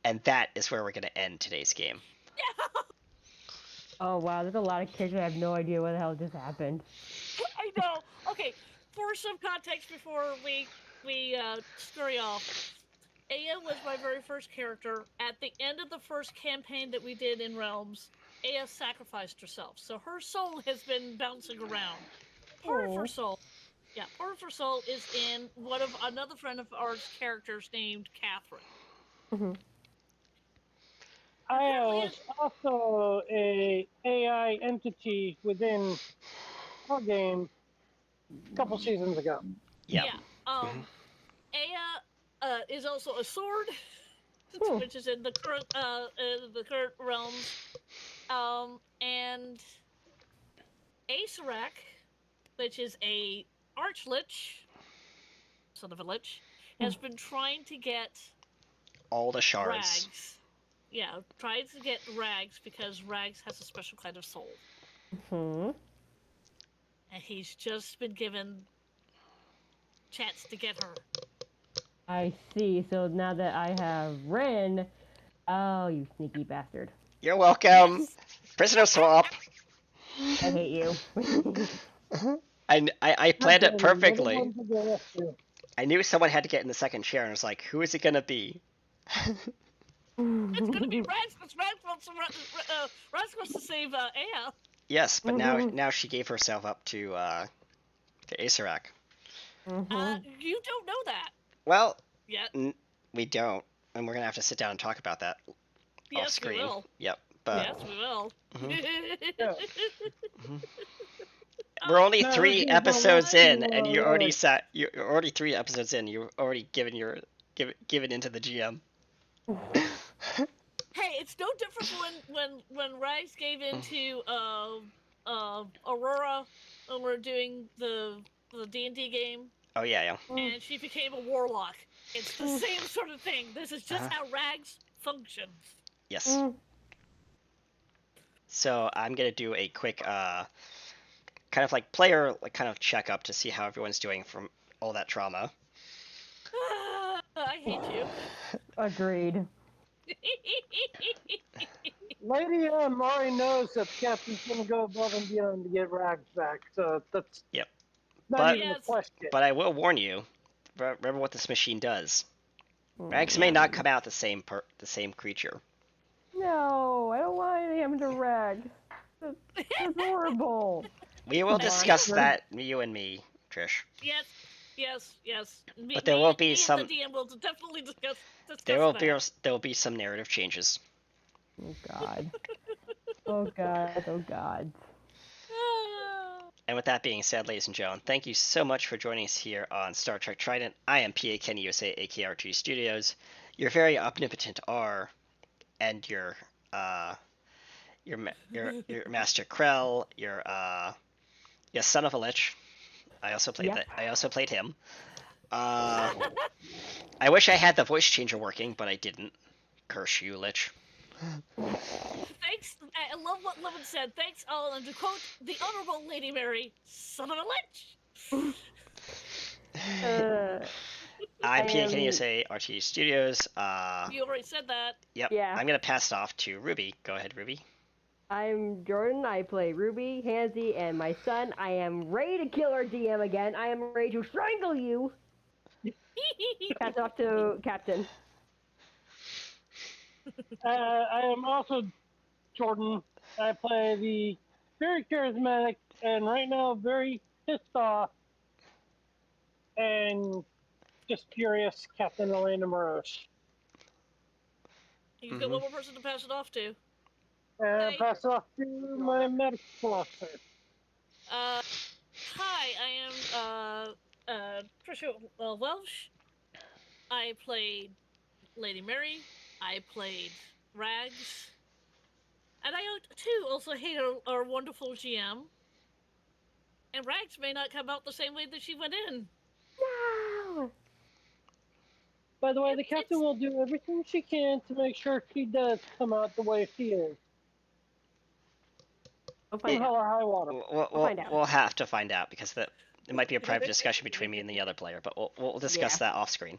And that is where we're going to end today's game. Oh wow, there's a lot of characters. I have no idea what the hell just happened. I know. Okay, for some context before we scurry off, Aya was my very first character. At the end of the first campaign that we did in Realms, Aya sacrificed herself, so her soul has been bouncing around. Part of her soul is in another friend of ours characters named Catherine. Mm-hmm. I was also a AI entity within our game a couple seasons ago. Yeah. Aya is also a sword, which is in the current realms. And Acerak, which is a archlich, son of a lich, has been trying to get all the shards. Rags. Yeah, tries to get Rags because Rags has a special kind of soul. Mm-hmm. And he's just been given chance to get her. I see. So now that I have Ren, Oh, you sneaky bastard. You're welcome. Yes. Prisoner swap. I hate you. I planned it Okay, perfectly. another one to go up to. I knew someone had to get in the second chair, and I was like, who is it gonna be? It's gonna be Rags, because Rags wants to save Aya. Yes, but now she gave herself up to Asarak. You don't know that Well, yet. we don't, and we're gonna have to sit down and talk about that off Yes, screen. we will. Yep, but Yes, we will. Yeah. we're only No, 3 he's episodes not in, lying. and you're already You're already 3 episodes in. You're already given into the GM. Hey, it's no different when Rags gave into Aurora when we're doing the D&D game, Oh yeah. and she became a warlock. It's the same sort of thing. This is just how Rags functions. Yes. So I'm gonna do a quick kind of like player kind of checkup to see how everyone's doing from all that trauma. I hate you. Agreed. Lady M already knows that Captain's gonna go above and beyond to get Rags back, so that's Yep. not But- even a Yes. question. But I will warn you. Remember what this machine does. Rags may not come out the same creature. No, I don't want him to rag. That's horrible. We will discuss that, you and me, Trish. Yes. But there will be me some- And the DM will definitely discuss There will that. be some narrative changes. Oh god. Oh god. Oh god. And with that being said, ladies and gentlemen, thank you so much for joining us here on Star Trek Trident. I am PA Kenny USA, aka R2 Studios, your very omnipotent R, and your Master Krell, your son of a lich. I also played Yep. I also played him. I wish I had the voice changer working, but I didn't. Curse you, lich. Thanks. I love what Levin said. Thanks all, and to quote the Honorable Lady Mary, son of a lich. I'm PA am- Kenny USA, RT Studios. You already said that. Yep. Yeah. I'm gonna pass it off to Ruby. Go ahead, Ruby. I'm Jordan. I play Ruby, Hansy, and my son. I am ready to kill our DM again. I am ready to strangle you. Pass it off to Captain. I am also Jordan. I play the very charismatic and right now very pissed off and just furious Captain Elena Morosh. You've got one more person to pass it off to. And Hey. pass it off to my medical officer. Hi, I am Trisha Welsh. I played Lady Mary. I played Rags. And I too also hate our wonderful GM. And Rags may not come out the same way that she went in. No. By the way, the captain will do everything she can to make sure she does come out the way she is. We'll Come find hell out. or high water. find out. We'll have to find out because it might be a private discussion between me and the other player, but we'll discuss that off screen.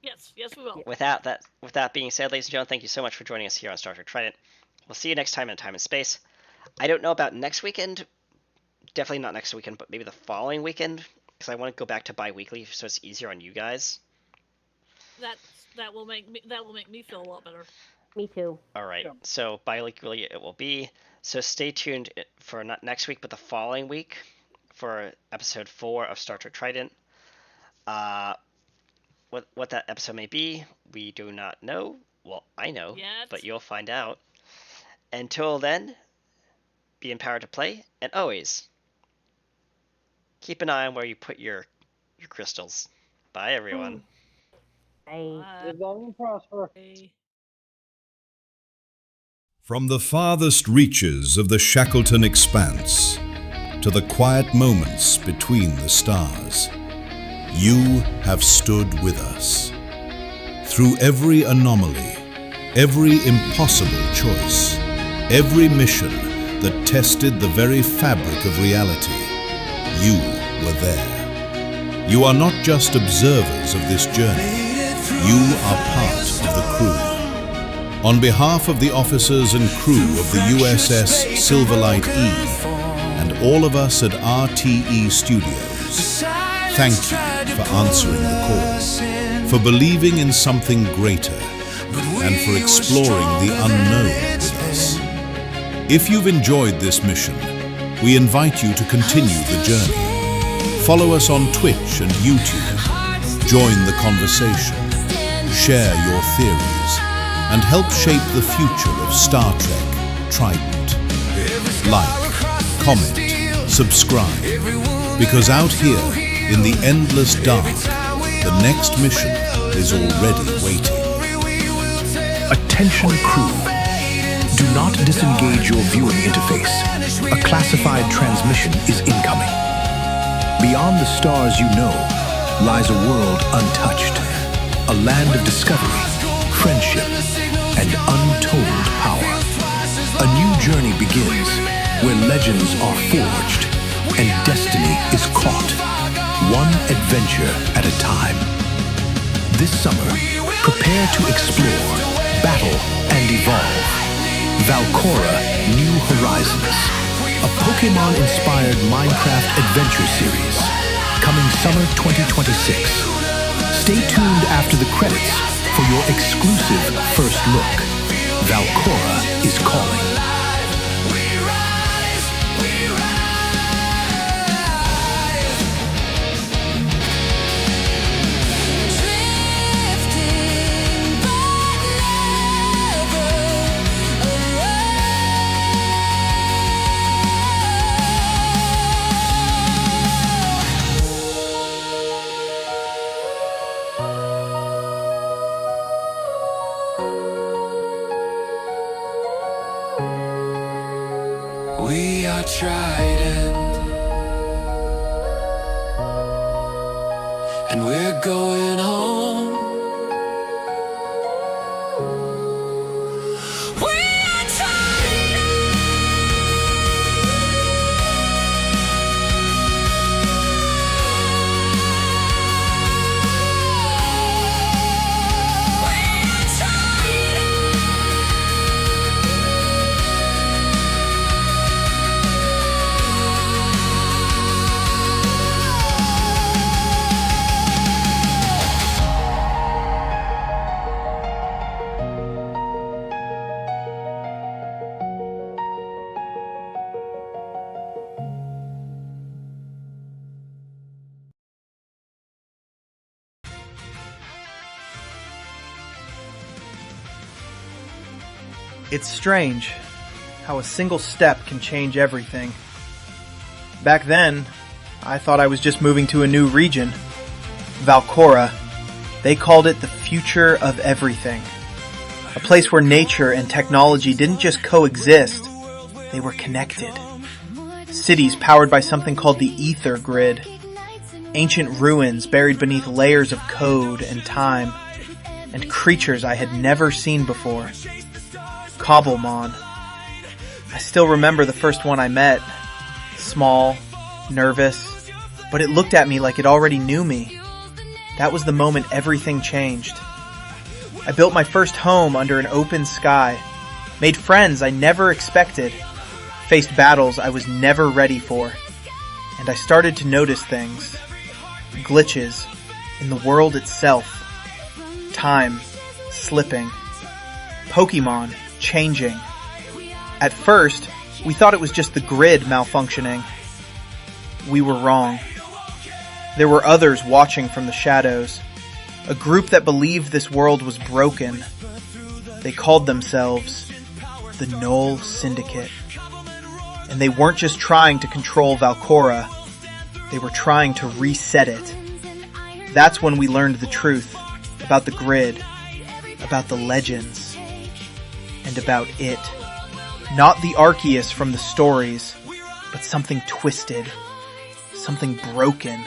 Yes, we will. With that being said, ladies and gentlemen, thank you so much for joining us here on Star Trek Trident. We'll see you next time in Time and Space. I don't know about next weekend. Definitely not next weekend, but maybe the following weekend, because I want to go back to bi-weekly so it's easier on you guys. That will make me feel a lot better. Me too. All right, Yeah. so bi-weekly it will be. So stay tuned for not next week, but the following week for episode 4 of Star Trek Trident. What that episode may be, we do not know. Well, I know, Yet. but you'll find out. Until then, be empowered to play, and always keep an eye on where you put your crystals. Bye, everyone. Bye. Live long and prosper. Bye. From the farthest reaches of the Shackleton Expanse to the quiet moments between the stars, you have stood with us. Through every anomaly, every impossible choice, every mission that tested the very fabric of reality, you were there. You are not just observers of this journey, you are part of the crew. On behalf of the officers and crew of the USS Silverlight E and all of us at RTE Studios, thank you for answering the call, for believing in something greater, and for exploring the unknown with us. If you've enjoyed this mission, we invite you to continue the journey. Follow us on Twitch and YouTube. Join the conversation. Share your theories and help shape the future of Star Trek Trident. Like, comment, subscribe, because out here in the endless dark, the next mission is already waiting. Attention crew. Do not disengage your viewing interface. A classified transmission is incoming. Beyond the stars you know lies a world untouched. A land of discovery, friendship, and untold power. A new journey begins where legends are forged and destiny is caught, one adventure at a time. This summer, prepare to explore, battle, and evolve. Valcora New Horizons, a Pokemon-inspired Minecraft adventure series, coming summer 2026. Stay tuned after the credits for your exclusive first look. Valcora is calling. We are Trident, and we're going home. We are Trident. We are Trident. It's strange how a single step can change everything. Back then, I thought I was just moving to a new region. Valcora. They called it the future of everything. A place where nature and technology didn't just coexist, they were connected. Cities powered by something called the ether grid. Ancient ruins buried beneath layers of code and time. And creatures I had never seen before. Cobblemon. I still remember the first one I met. Small, nervous, but it looked at me like it already knew me. That was the moment everything changed. I built my first home under an open sky, made friends I never expected, faced battles I was never ready for, and I started to notice things. Glitches in the world itself. Time slipping. Pokemon changing. At first, we thought it was just the grid malfunctioning. We were wrong. There were others watching from the shadows. A group that believed this world was broken. They called themselves the Null Syndicate. And they weren't just trying to control Valcora. They were trying to reset it. That's when we learned the truth about the grid, about the legends, and about it. Not the Arceus from the stories, but something twisted, something broken.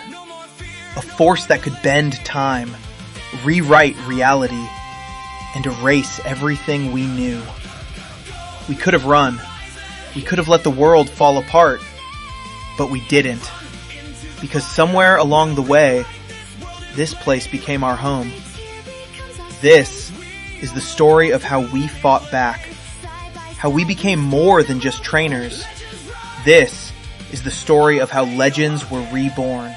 A force that could bend time, rewrite reality, and erase everything we knew. We could have run. We could have let the world fall apart. But we didn't. Because somewhere along the way, this place became our home. This is the story of how we fought back, how we became more than just trainers. This is the story of how legends were reborn.